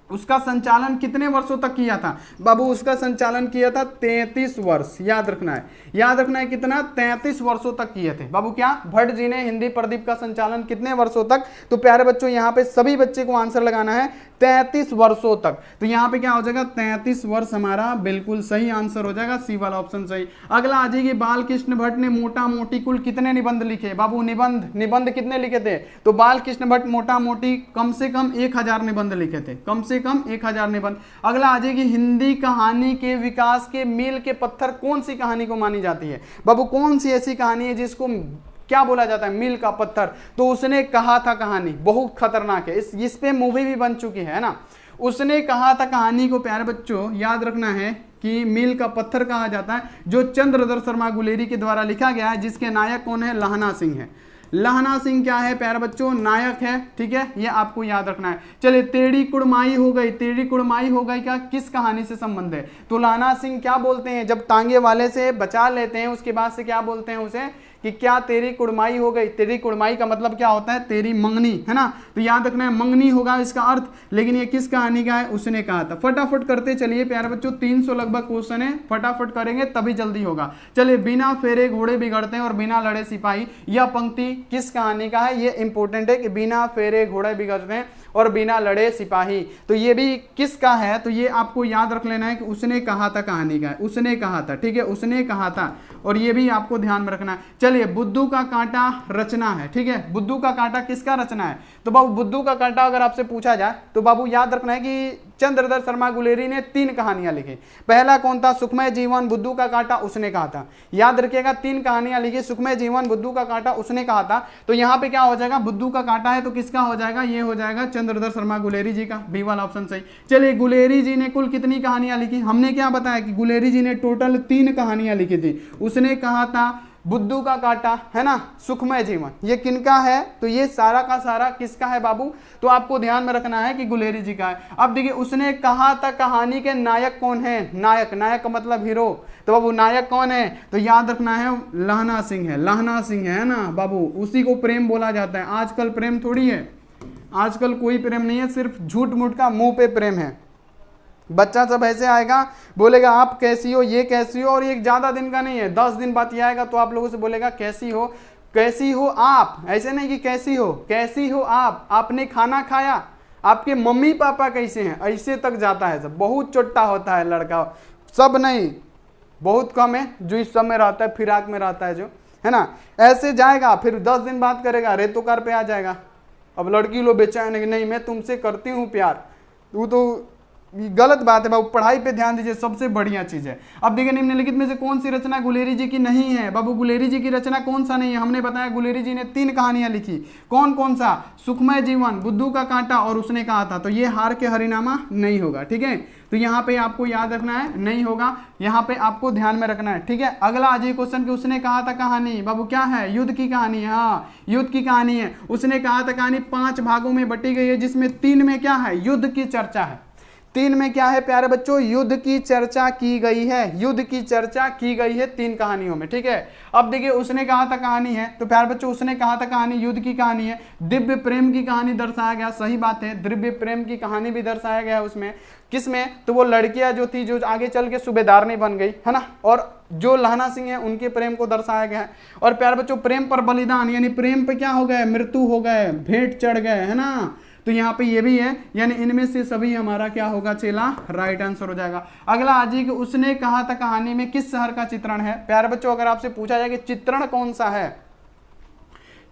उसका संचालन कितने वर्षों तक किया था बाबू, उसका संचालन किया था 33 वर्ष। याद रखना है, याद रखना है कितना, 33 वर्षों तक किए थे बाबू। क्या भट्ट जी ने हिंदी प्रदीप का संचालन कितने वर्षों तक, तो प्यारे बच्चों यहाँ पे सभी बच्चे को आंसर लगाना है 33 वर्षों तक। तो यहाँ पे क्या हो जाएगा, 33 वर्ष हमारा बिल्कुल सही आंसर हो जाएगा, सी वाला ऑप्शन सही। अगला आ जाएगी, बालकृष्ण भट्ट ने मोटा मोटी कुल कितने निबंध लिखे बाबू, निबंध कितने लिखे थे, तो बालकृष्ण भट्ट मोटा मोटी कम से कम 1000 निबंध लिखे थे, कम से कम 1000 निबंध। अगला आ जाएगी, हिंदी कहानी के विकास के मील के पत्थर कौन सी कहानी को मानी जाती है बाबू, कौन सी ऐसी कहानी है जिसको क्या बोला जाता है, मील का पत्थर, तो उसने कहा था कहानी, बहुत खतरनाक है, इस पे मूवी भी बन चुकी है ना। उसने कहा था कहानी को प्यारे बच्चों याद रखना है कि मील का पत्थर कहा जाता है, जो चंद्रधर शर्मा गुलेरी के द्वारा लिखा गया है, जिसके नायक कौन है, लहना सिंह है। लहना सिंह क्या है प्यारे बच्चों, नायक है, ठीक है, ये आपको याद रखना है। चलिए, टेढ़ी कुड़माई हो गई, टेढ़ी कुड़माई हो गई क्या, किस कहानी से संबंध है, तो लहना सिंह क्या बोलते हैं, जब टांगे वाले से बचा लेते हैं उसके बाद से क्या बोलते हैं उसे, कि क्या तेरी कुड़माई हो गई। तेरी कुड़माई का मतलब क्या होता है, तेरी मंगनी, है ना। तो याद रखना है मंगनी होगा इसका अर्थ, लेकिन ये किस कहानी का है, उसने कहा था। फटाफट करते चलिए प्यारे बच्चों, 300 लगभग क्वेश्चन है, फटाफट करेंगे तभी जल्दी होगा। चलिए, बिना फेरे घोड़े बिगड़ते हैं और बिना लड़े सिपाही, यह पंक्ति किस कहानी का है, ये इंपॉर्टेंट है कि बिना फेरे घोड़े बिगड़ते हैं और बिना लड़े सिपाही, तो ये भी किसका है, तो ये आपको याद रख लेना है कि उसने कहा था कहानी का है, उसने कहा था, ठीक है, उसने कहा था, और ये भी आपको ध्यान में रखना है। चलिए, बुद्धू का कांटा रचना है, ठीक है, बुद्धू का कांटा किसका रचना है, तो बाबू बुद्धू का कांटा अगर आपसे पूछा जाए तो बाबू याद रखना है कि चंद्रधर शर्मा गुलेरी ने 3 कहानियां लिखी। पहला कौन था, सुखमय जीवन बुद्धू का कांटा, उसने कहा था। याद रखिएगा 3 कहानियां लिखी, सुखमय जीवन बुद्धू का कांटा, उसने कहा था। तो यहाँ पे क्या हो जाएगा, बुद्धू का कांटा है तो किसका हो जाएगा, ये हो जाएगा चंद्रधर शर्मा गुलेरी जी का, बी वाला ऑप्शन सही। चलिए, गुलेरी जी ने कुल कितनी कहानियां लिखी, हमने क्या बताया कि गुलेरी जी ने टोटल 3 कहानियां लिखी थी। उसने कहा था, बुद्धू का कांटा, है ना, सुखमय जीवन, ये किनका है, तो ये सारा का सारा किसका है बाबू, तो आपको ध्यान में रखना है कि गुलेरी जी का है। अब देखिए, उसने कहा था कहानी के नायक कौन है, नायक का मतलब हीरो, तो बाबू नायक कौन है, तो याद रखना है लहना सिंह है, लहना सिंह है ना बाबू, उसी को प्रेम बोला जाता है। आजकल प्रेम थोड़ी है, आजकल कोई प्रेम नहीं है, सिर्फ झूठ मूठ का मुंह पे प्रेम है। बच्चा सब ऐसे आएगा, बोलेगा आप कैसी हो, ये कैसी हो, और ये ज्यादा दिन का नहीं है, 10 दिन बाद ये आएगा तो आप लोगों से बोलेगा कैसी हो आप, ऐसे नहीं कि कैसी हो आप, आपने खाना खाया, आपके मम्मी पापा कैसे हैं, ऐसे तक जाता है सब। बहुत चोट्टा होता है लड़का, सब नहीं, बहुत कम है जो इस सब में रहता है, फिराक में रहता है जो, है ना, ऐसे जाएगा, फिर 10 दिन बाद करेगा, रेतोकार पे आ जाएगा। अब लड़की लोग बेचैन है कि नहीं मैं तुमसे करती हूँ प्यार, वो तो गलत बात है बाबू, पढ़ाई पे ध्यान दीजिए, सबसे बढ़िया चीज है। अब देखिए, निम्नलिखित में से कौन सी रचना गुलेरी जी की नहीं है बाबू, गुलेरी जी की रचना कौन सा नहीं है, हमने बताया गुलेरी जी ने 3 कहानियां लिखी, कौन सा, सुखमय जीवन, बुद्धू का कांटा और उसने कहा था, तो ये हार के हरिनामा नहीं होगा, ठीक है। तो यहाँ पे आपको याद रखना है, नहीं होगा, यहाँ पे आपको ध्यान में रखना है, ठीक है। अगला आज ये क्वेश्चन कि उसने कहा था कहानी बाबू क्या है, युद्ध की कहानी है, हाँ युद्ध की कहानी है। उसने कहा था कहानी 5 भागों में बटी गई है, जिसमें 3 में क्या है, युद्ध की चर्चा है। 3 में क्या है प्यारे बच्चों, युद्ध की चर्चा की गई है, युद्ध की चर्चा की गई है 3 कहानियों में, ठीक है। अब देखिए, उसने कहा था कहानी है, तो प्यारे बच्चों उसने कहा था कहानी युद्ध की कहानी है। दिव्य प्रेम की कहानी दर्शाया गया, सही बात है, दिव्य प्रेम की कहानी भी दर्शाया गया है उसमें। किसमें, तो वो लड़कियां जो थी, जो आगे चल के सूबेदार नहीं बन गई, है ना, और जो लहना सिंह है उनके प्रेम को दर्शाया गया है। और प्यारे बच्चों, प्रेम पर बलिदान, यानी प्रेम पे क्या हो गए, मृत्यु हो गए, भेंट चढ़ गए, है ना, तो यहाँ पे ये भी है, यानी इनमें से सभी हमारा क्या होगा चेला, राइट आंसर हो जाएगा। अगला आज कि उसने कहा था कहानी में किस शहर का चित्रण है। प्यारे बच्चों, अगर आपसे पूछा जाए कि चित्रण कौन सा है,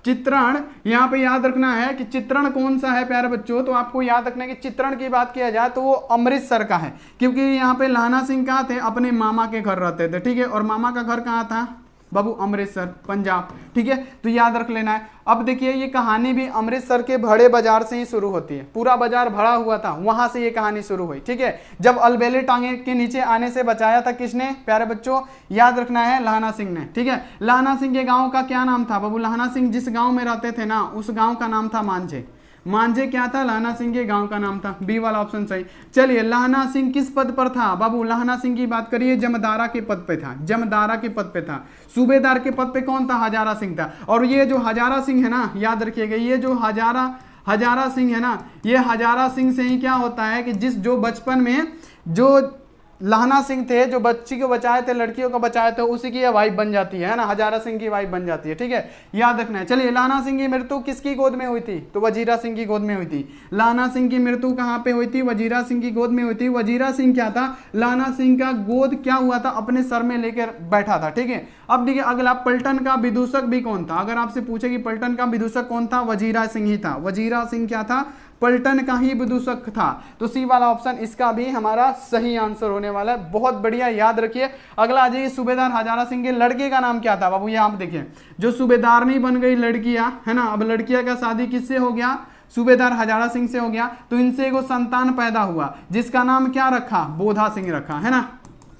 चित्रण यहाँ पे याद रखना है कि चित्रण कौन सा है प्यारे बच्चों, तो आपको याद रखना है कि चित्रण की बात किया जाए तो वो अमृतसर का है, क्योंकि यहाँ पे लहना सिंह कहाँ थे, अपने मामा के घर रहते थे, ठीक है, और मामा का घर कहाँ था बाबू, अमृतसर, पंजाब, ठीक है, तो याद रख लेना है। अब देखिए, ये कहानी भी अमृतसर के बड़े बाजार से ही शुरू होती है, पूरा बाजार भरा हुआ था, वहां से ये कहानी शुरू हुई, ठीक है। जब अलबेले टांगे के नीचे आने से बचाया था किसने प्यारे बच्चों, याद रखना है लहना सिंह ने, ठीक है। लहना सिंह के गांव का क्या नाम था बाबू, लहना सिंह जिस गांव में रहते थे ना, उस गांव का नाम था मांझे। मांझे क्या था? लहना सिंह के गांव का नाम था। बी वाला ऑप्शन सही। चलिए, लहना सिंह किस पद पर था? बाबू लहना सिंह की बात करिए, जमदारा के पद पे था, जमदारा के पद पे था। सूबेदार के पद पे कौन था? हजारा सिंह था। और ये जो हजारा सिंह है ना, याद रखिएगा, ये जो हजारा सिंह है ना, ये हजारा सिंह से ही क्या होता है कि जो बचपन में जो लहना सिंह थे, जो बच्ची को बचाए थे, लड़कियों को बचाए थे, उसी की वाइफ बन जाती है ना, हजारा सिंह की वाइफ बन जाती है। ठीक है, याद रखना है। चलिए, लहना सिंह की मृत्यु किसकी गोद में हुई थी? तो वजीरा सिंह की गोद में हुई थी। लहना सिंह की मृत्यु कहाँ पे हुई थी? वजीरा सिंह की गोद में हुई थी। वजीरा सिंह क्या था? लहना सिंह का गोद क्या हुआ था? अपने सर में लेकर बैठा था। ठीक है, अब देखिए अगला, पलटन का विदूषक भी कौन था? अगर आपसे पूछे कि पलटन का विदूषक कौन था? वजीरा सिंह ही था। वजीरा सिंह क्या था? पलटन का ही विदूषक था। तो सी वाला ऑप्शन इसका भी हमारा सही आंसर होने वाला है। बहुत बढ़िया, याद रखिए। अगला आ जाइए, सूबेदार हजारा सिंह के लड़के का नाम क्या था? बाबू ये आप देखिए, जो सूबेदारनी बन गई लड़कियां, है ना, अब लड़कियां का शादी किससे हो गया? सूबेदार हजारा सिंह से हो गया। तो इनसे एगो संतान पैदा हुआ, जिसका नाम क्या रखा? बोधा सिंह रखा, है ना।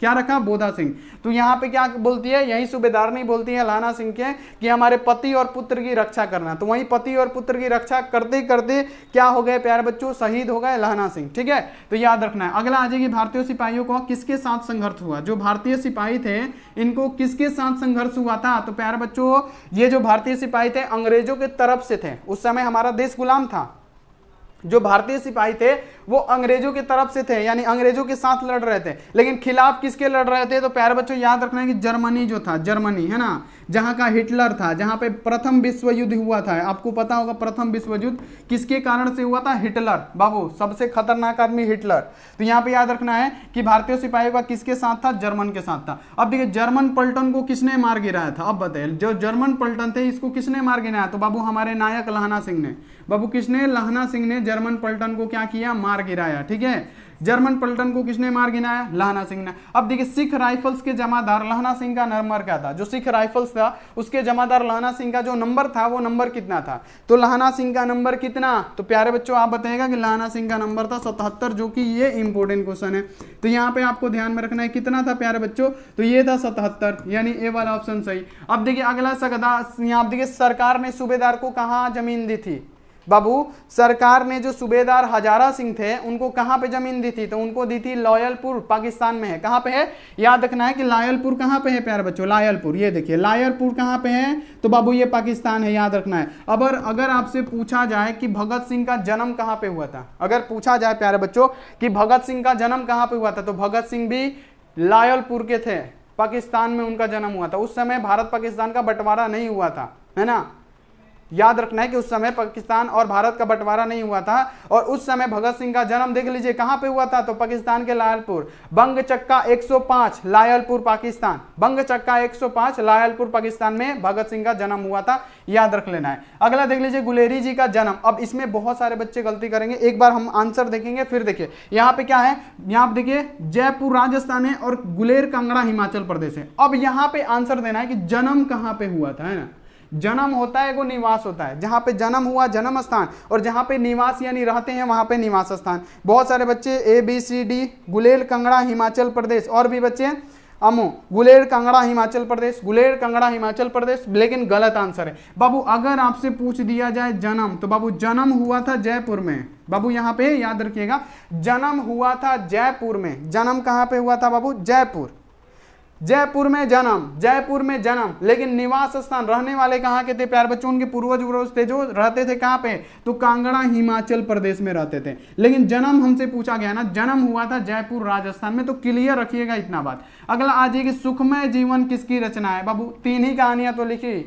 क्या रखा? बोधा सिंह। तो यहाँ पे क्या बोलती है? यही सूबेदारनी बोलती है लहना सिंह के कि हमारे पति और पुत्र की रक्षा करना। तो वही पति और पुत्र की रक्षा करते करते क्या हो गए प्यारे बच्चों? शहीद हो गए लहना सिंह। ठीक है, तो याद रखना है। अगला आ जाएगी, भारतीय सिपाहियों को किसके साथ संघर्ष हुआ? जो भारतीय सिपाही थे, इनको किसके साथ संघर्ष हुआ था? तो प्यारे बच्चों, ये जो भारतीय सिपाही थे अंग्रेजों के तरफ से थे। उस समय हमारा देश गुलाम था। जो भारतीय सिपाही थे वो अंग्रेजों की तरफ से थे, यानी अंग्रेजों के साथ लड़ रहे थे। लेकिन खिलाफ किसके लड़ रहे थे? तो प्यारे बच्चों याद रखना है कि जर्मनी जो था, जर्मनी, है ना, जहां का हिटलर था, जहां पे प्रथम विश्व युद्ध हुआ था। आपको पता होगा प्रथम विश्व युद्ध किसके कारण से हुआ था? हिटलर। बाबू सबसे खतरनाक आदमी हिटलर। तो यहाँ पे याद रखना है कि भारतीय सिपाहियों का किसके साथ था? जर्मन के साथ था। अब देखिए, जर्मन पलटन को किसने मार गिराया था? अब बताइए, जो जर्मन पलटन थे इसको किसने मार गिराया? तो बाबू हमारे नायक लहना सिंह ने। बाबू किसने? लहना सिंह ने जर्मन पलटन को क्या किया? मार गिराया। ठीक है, जर्मन पलटन को किसने मार गिराया? लहना सिंह ने। अब देखिए, सिख राइफल्स के जमादार लहना सिंह का नंबर क्या था? जो सिख राइफल्स था उसके जमादार लहना सिंह का जो नंबर था वो नंबर कितना था? तो लहना सिंह का नंबर कितना? तो प्यारे बच्चों आप बताइएगा कि लहना सिंह का नंबर था 77, जो कि ये इंपॉर्टेंट क्वेश्चन है। तो यहाँ पे आपको ध्यान में रखना है कितना था प्यारे बच्चों? तो ये था 77, यानी ए वाला ऑप्शन सही। अब देखिए अगला सगदा, यहाँ देखिए सरकार ने सूबेदार को कहाँ जमीन दी थी? बाबू सरकार ने जो सूबेदार हजारा सिंह थे उनको कहां पे जमीन दी थी? तो उनको दी थी लायलपुर, पाकिस्तान में है। कहां पे है? याद रखना है कि लायलपुर कहां पे है प्यारे बच्चों? लायलपुर, ये देखिए लायलपुर कहां पे है? तो बाबू ये पाकिस्तान है, याद रखना है। अगर आपसे पूछा जाए कि भगत सिंह का जन्म कहां पे हुआ था, अगर पूछा जाए प्यारे बच्चों कि भगत सिंह का जन्म कहां पे हुआ था, तो भगत सिंह भी लायलपुर के थे, पाकिस्तान में उनका जन्म हुआ था। उस समय भारत पाकिस्तान का बंटवारा नहीं हुआ था, है ना। याद रखना है कि उस समय पाकिस्तान और भारत का बंटवारा नहीं हुआ था। और उस समय भगत सिंह का जन्म देख लीजिए कहां पे हुआ था? तो पाकिस्तान के लायलपुर, बंग चक्का 105 लायलपुर पाकिस्तान, बंग चक्का 105 लायलपुर पाकिस्तान में भगत सिंह का जन्म हुआ था, याद रख लेना है। अगला देख लीजिए, गुलेरी जी का जन्म। अब इसमें बहुत सारे बच्चे गलती करेंगे, एक बार हम आंसर देखेंगे फिर देखिए यहाँ पे क्या है। यहाँ पे देखिए जयपुर राजस्थान है और गुलेर कांगड़ा हिमाचल प्रदेश है। अब यहाँ पे आंसर देना है कि जन्म कहां पे हुआ था, है ना। जन्म होता है वो निवास होता है, जहां पे जन्म हुआ जन्म स्थान, और जहां पे निवास यानी रहते हैं वहां पे निवास स्थान। बहुत सारे बच्चे ABCD गुलेर कांगड़ा हिमाचल प्रदेश, और भी बच्चे अमो गुलेर कांगड़ा हिमाचल प्रदेश, गुलेर कांगड़ा हिमाचल प्रदेश, लेकिन गलत आंसर है। बाबू अगर आपसे पूछ दिया जाए जन्म, तो बाबू जन्म हुआ था जयपुर में। बाबू यहाँ पे याद रखिएगा, जन्म हुआ था जयपुर में। जन्म कहाँ पे हुआ था बाबू? जयपुर, जयपुर में जन्म, जयपुर में जन्म। लेकिन निवास स्थान रहने वाले कहाँ के थे प्यारे बच्चों? उनके पूर्वज थे जो रहते थे कहाँ पे? तो कांगड़ा हिमाचल प्रदेश में रहते थे। लेकिन जन्म हमसे पूछा गया ना, जन्म हुआ था जयपुर राजस्थान में। तो क्लियर रखिएगा इतना बात। अगला आ जाएगी, सुखमय जीवन किसकी रचना है? बाबू तीन ही कहानियां तो लिखी,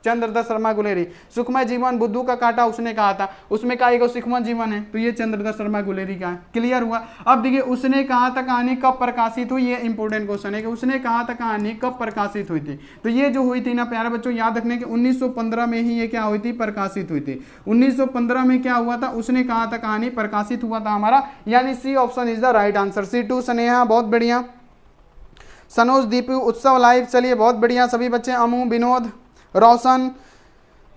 चंद्रदत्त शर्मा गुलेरी। सुखमय जीवन बुद्धू का काटा उसने कहा था, उसमें का एक सुखमय जीवन है, तो ये चंद्रदत्त शर्मा गुलेरी का है। क्लियर हुआ। अब देखिए उसने कहा था कहानी कब प्रकाशित हुई, ये इंपॉर्टेंट क्वेश्चन है कि उसने कहा था कहानी कब प्रकाशित हुई थी। तो ये जो हुई थी ना प्यारे बच्चों, याद रखने के 1915 में ही ये क्या हुई थी? प्रकाशित हुई थी। 1915 में क्या हुआ था? उसने कहा था कहानी प्रकाशित हुआ था हमारा, यानी C option is the right answer. C2 Sneha बहुत बढ़िया, सनोज दीपू उत्सव लाइव, चलिए बहुत बढ़िया सभी बच्चे। अमू, विनोद, रोशन,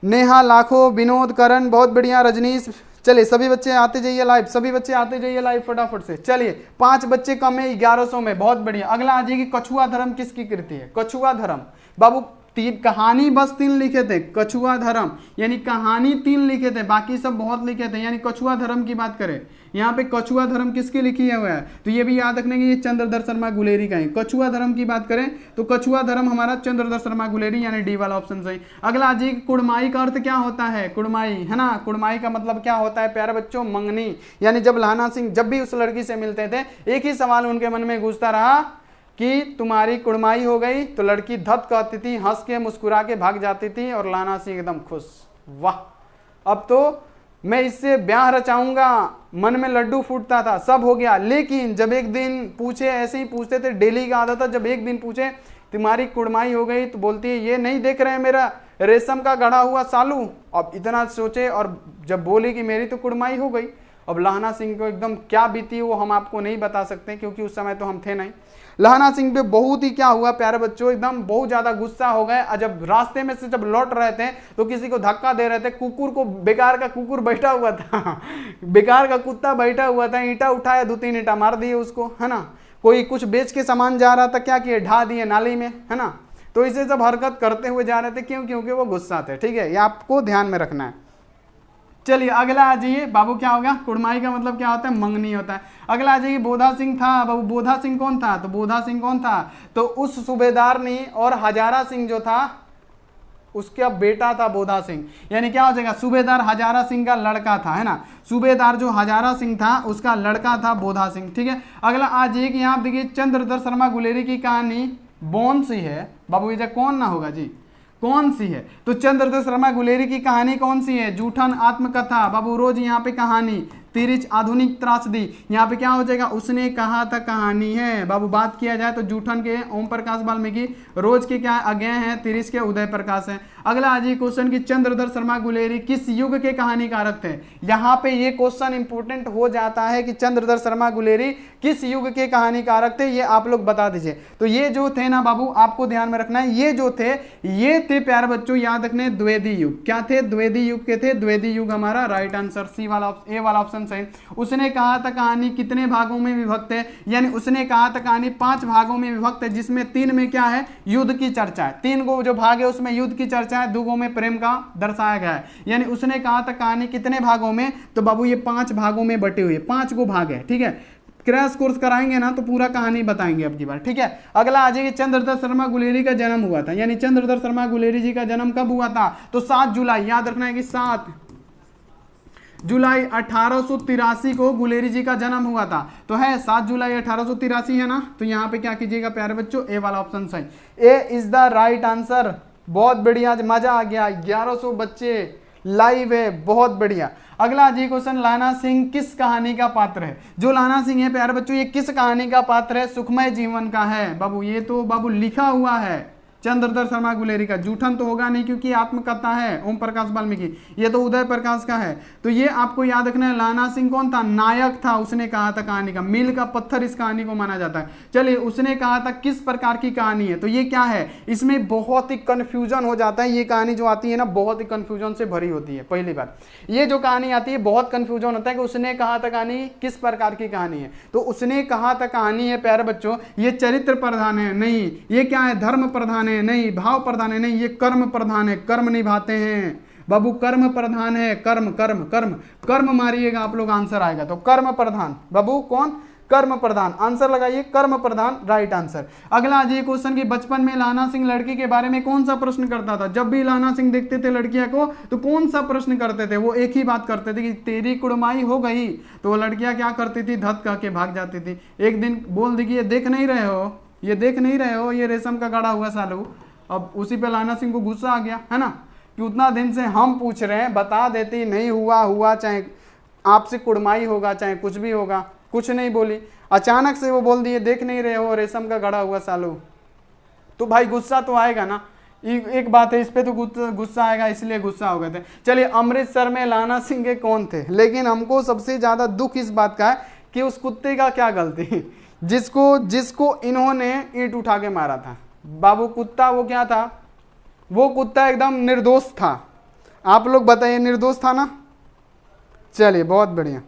नेहा, लाखो, विनोद, करण बहुत बढ़िया, रजनीश। चलिए सभी बच्चे आते जाइए लाइव, सभी बच्चे आते जाइए लाइव फटाफट से। चलिए 5 बच्चे कम है 1100 में, बहुत बढ़िया। अगला आ जाएगी, कछुआ धर्म किसकी कृति है? कछुआ धर्म बाबू तीन कहानी बस 3 लिखे थे, कछुआ धर्म, यानी कहानी 3 लिखे थे, बाकी सब बहुत लिखे थे। यानी कछुआ धर्म की बात करें, यहाँ पे कछुआ धर्म किसकी लिखी हुआ है, तो ये भी याद रखने की ये चंद्रधर शर्मा गुलेरी का है। कछुआ धर्म की बात करें तो कछुआ धर्म हमारा चंद्रधर शर्मा गुलेरी, यानी डी वाला ऑप्शन सही। अगला जी, कुड़माई का अर्थ क्या होता है, कुड़माई है ना, कुड़माई का मतलब क्या होता है प्यारे बच्चों, मंगनी। यानी जब लहाना सिंह जब भी उस लड़की से मिलते थे, एक ही सवाल उनके मन में गूंजता रहा कि तुम्हारी कुड़माई हो गई, तो लड़की धत कहती थी, हंस के मुस्कुरा के भाग जाती थी और लहाना सिंह एकदम खुश, वाह अब तो मैं इससे ब्याह रचाऊंगा, मन में लड्डू फूटता था, सब हो गया। लेकिन जब एक दिन पूछे, ऐसे ही पूछते थे, डेली का आदत था, जब एक दिन पूछे तुम्हारी कुड़माई हो गई, तो बोलती है ये नहीं देख रहे हैं मेरा रेशम का गढ़ा हुआ सालू। अब इतना सोचे और जब बोली कि मेरी तो कुड़माई हो गई, अब लहाना सिंह को एकदम क्या बीती वो हम आपको नहीं बता सकते, क्योंकि उस समय तो हम थे नहीं। लहाना सिंह पे बहुत ही क्या हुआ प्यारे बच्चों, एकदम बहुत ज्यादा गुस्सा हो गए। जब रास्ते में से जब लौट रहे थे तो किसी को धक्का दे रहे थे, कुकुर को, बेकार का कुकुर बैठा हुआ था बेकार का कुत्ता बैठा हुआ था, ईंटा उठाया, 2-3 ईंटा मार दिए उसको, है ना। कोई कुछ बेच के सामान जा रहा था, क्या किए, ढा दिए नाली में, है ना। तो इसे सब हरकत करते हुए जा रहे थे, क्यों, क्योंकि वो गुस्सा थे, ठीक है, ये आपको ध्यान में रखना है। चलिए अगला आ जाइए बाबू, क्या होगा, कुड़माई का मतलब क्या होता है, मंगनी होता है। अगला आ जाइए, बोधा सिंह था बाबू, बोधा सिंह कौन था, तो बोधा सिंह कौन था, तो उस सूबेदार ने और हजारा सिंह जो था उसका बेटा था बोधा सिंह, यानी क्या हो जाएगा, सूबेदार हजारा सिंह का लड़का था, है ना, सूबेदार जो हजारा सिंह था उसका लड़का था बोधा सिंह, ठीक है। अगला आ जाइए कि यहाँ देखिए चंद्रधर शर्मा गुलेरी की कहानी कौन सी है बाबू, ये कौन ना होगा जी, कौन सी है, तो चंद्रधर शर्मा गुलेरी की कहानी कौन सी है, जूठन आत्मकथा बाबू, रोज यहाँ पे कहानी, तिरिच आधुनिक त्रासदी, यहाँ पे क्या हो जाएगा, उसने कहा था कहानी है बाबू। बात किया जाए तो जूठन के ओम प्रकाश वाल्मीकि, रोज के क्या अज्ञे हैं, तिरिच के उदय प्रकाश हैं। अगला आज ये क्वेश्चन की चंद्रधर शर्मा गुलेरी किस युग के कहानीकारक थे, यहाँ पे ये क्वेश्चन इंपोर्टेंट हो जाता है कि चंद्रधर शर्मा गुलेरी किस युग के कहानीकारक थे, ये आप लोग बता दीजिए। तो ये जो थे ना बाबू, आपको ध्यान में रखना है, ये जो थे ये थे प्यारे बच्चों, याद रखने, द्विवेदी युग। क्या थे, द्विवेदी युग के थे, द्विवेदी युग हमारा राइट आंसर, सी वाला, ए वाला ऑप्शन सही। उसने कहा था कहानी कितने भागों में विभक्त है, यानी उसने कहा था कहानी 5 भागों में विभक्त है, जिसमें 3 में क्या है, युद्ध की चर्चा है, 3 को जो भाग है उसमें युद्ध की चर्चा है, 2 में प्रेम का दर्शाया गया है। यानी उसने कहा था कहानी कितने भागों में, तो बाबू ये 5 भागों में बटी हुई है, 5 को भाग है, ठीक है। क्रैश कोर्स कराएंगे ना तो पूरा कहानी बताएंगे अब की बार, ठीक है। अगला आ जाइए, चंद्रधर शर्मा गुलेरी का जन्म हुआ था, यानी चंद्रधर शर्मा गुलेरी जी का जन्म कब हुआ था, तो 7 जुलाई, याद रखना है कि 7 जुलाई 1883 को गुलेरी जी का जन्म हुआ था। तो है 7 जुलाई 1883 है ना, तो यहाँ पे क्या कीजिएगा प्यारे बच्चों, ए वाला ऑप्शन सही, ए इज द राइट आंसर। बहुत बढ़िया, मजा आ गया, 1100 बच्चे लाइव है, बहुत बढ़िया। अगला जी क्वेश्चन, लहाना सिंह किस कहानी का पात्र है, जो लहाना सिंह है प्यारे बच्चों ये किस कहानी का पात्र है, सुखमय जीवन का है बाबू, ये तो बाबू लिखा हुआ है चंद्रधर शर्मा गुलेरी का। जूठन तो होगा नहीं क्योंकि आत्मकथा है ओम प्रकाश वाल्मीकि, ये तो उदय प्रकाश का है। तो ये आपको याद रखना है, लहाना सिंह कौन था, नायक था, उसने कहा था कहानी का, मील का पत्थर इस कहानी को माना जाता है। चलिए उसने कहा था किस प्रकार की कहानी है, तो ये क्या है, इसमें बहुत ही कंफ्यूजन हो जाता है, ये कहानी जो आती है ना बहुत ही कंफ्यूजन से भरी होती है। पहली बात ये जो कहानी आती है बहुत कंफ्यूजन होता है कि उसने कहा था कहानी किस प्रकार की कहानी है, तो उसने कहा था कहानी है प्यारे बच्चों ये चरित्र प्रधान है नहीं, ये क्या है धर्म प्रधान है नहीं, भाव प्रधान है नहीं, ये कर्म प्रधान है, कर्म निभाते हैं बाबू, कर्म प्रधान है, कर्म कर्म कर्म कर्म मारिएगा आप लोग आंसर आएगा, तो कर्म प्रधान बाबू कौन, कर्म प्रधान, आंसर लगाइए कर्म प्रधान, राइट आंसर। अगला आज ये क्वेश्चन की बचपन में लहाना सिंह लड़की के बारे में कौन सा प्रश्न करता था, जब भी लहाना सिंह देखते थे लड़कियां को तो कौन सा प्रश्न करते थे, वो एक ही बात करते थे कि तेरी कुड़माई हो गई, तो वो लड़कियां क्या करती थी, धत कह के भाग जाती थी। एक दिन बोल दी कि ये देख नहीं रहे हो, ये देख नहीं रहे हो, ये रेशम का गढ़ा हुआ सालू। अब उसी पे लहाना सिंह को गुस्सा आ गया, है ना, कि उतना दिन से हम पूछ रहे हैं, बता देती, नहीं हुआ हुआ, चाहे आपसे कुड़माई होगा चाहे कुछ भी होगा, कुछ नहीं बोली, अचानक से वो बोल दिए देख नहीं रहे हो रेशम का गढ़ा हुआ सालू, तो भाई गुस्सा तो आएगा ना, एक बात है इस पे तो गुस्सा आएगा, इसलिए गुस्सा हो गए थे। चलिए अमृतसर में लहाना सिंह के कौन थे, लेकिन हमको सबसे ज्यादा दुख इस बात का है कि उस कुत्ते का क्या गलती, जिसको इन्होंने ईंट उठा के मारा था बाबू, कुत्ता वो क्या था, वो कुत्ता एकदम निर्दोष था, आप लोग बताइए निर्दोष था ना। चलिए बहुत बढ़िया,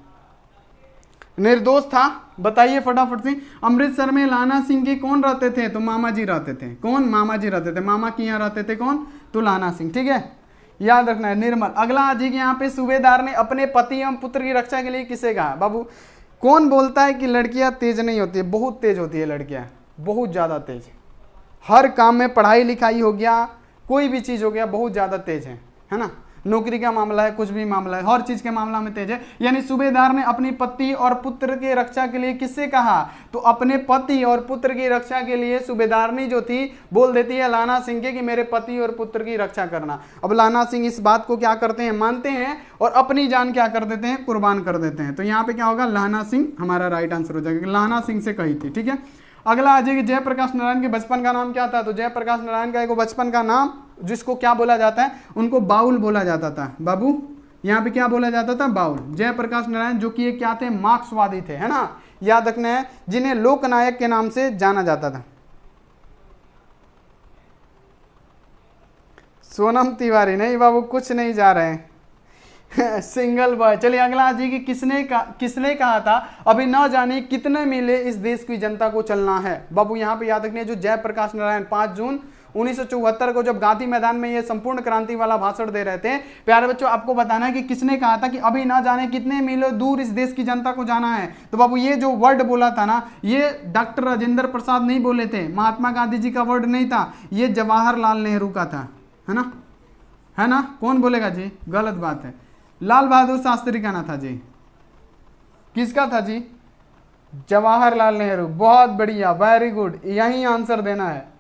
निर्दोष था। बताइए फटाफट से। अमृतसर में लाना सिंह के कौन रहते थे? तो मामा जी रहते थे। कौन? मामा जी रहते थे। मामा के यहाँ रहते थे कौन? तो लाना सिंह। ठीक है, याद रखना है। निर्मल। अगला जी के यहाँ पे सूबेदार ने अपने पति एवं पुत्र की रक्षा के लिए किसे कहा? बाबू कौन बोलता है कि लड़कियां तेज नहीं होती है? बहुत तेज होती है लड़कियां, बहुत ज्यादा तेज। हर काम में, पढ़ाई लिखाई हो गया, कोई भी चीज हो गया, बहुत ज्यादा तेज है ना। नौकरी का मामला है, कुछ भी मामला है, हर चीज के मामला में तेज है। यानी सूबेदार ने अपनी पति और पुत्र की रक्षा के लिए किससे कहा? तो अपने पति और पुत्र की रक्षा के लिए सूबेदारनी जो थी बोल देती है लाना सिंह के कि मेरे पति और पुत्र की रक्षा करना। अब लाना सिंह इस बात को क्या करते हैं? मानते हैं और अपनी जान क्या कर देते हैं? कुर्बान कर देते हैं। तो यहाँ पे क्या होगा? लाना सिंह हमारा राइट आंसर हो जाएगा। लाना सिंह से कही थी। ठीक है, अगला आ जाएगी जयप्रकाश नारायण के बचपन का नाम क्या था? तो जयप्रकाश नारायण का एक बचपन का नाम जिसको क्या बोला जाता है? उनको बाउल बोला जाता था। बाबू यहाँ पे क्या बोला जाता था? बाउल। जयप्रकाश नारायण जो कि क्या थे? मार्क्सवादी थे, है ना। याद रखना है, जिन्हें लोकनायक के नाम से जाना जाता था। सोनम तिवारी नहीं बाबू, कुछ नहीं जा रहे हैं सिंगल बॉय। चलिए अगला जी कि किसने कहा था अभी न जाने कितने मीले इस देश की जनता को चलना है? बाबू यहाँ पे याद रखिए, जो जयप्रकाश नारायण 5 जून 1974 को जब गांधी मैदान में ये संपूर्ण क्रांति वाला भाषण दे रहे थे, प्यारे बच्चों आपको बताना है कि किसने कहा था कि अभी ना जाने कितने मीलों दूर इस देश की जनता को जाना है। तो बाबू ये जो वर्ड बोला था ना, ये डॉक्टर राजेंद्र प्रसाद नहीं बोले थे, महात्मा गांधी जी का वर्ड नहीं था, ये जवाहरलाल नेहरू का था, है ना, है ना। कौन बोलेगा जी? गलत बात है, लाल बहादुर शास्त्री का ना था जी। किसका था जी? जवाहरलाल नेहरू। बहुत बढ़िया, वेरी गुड, यही आंसर देना है।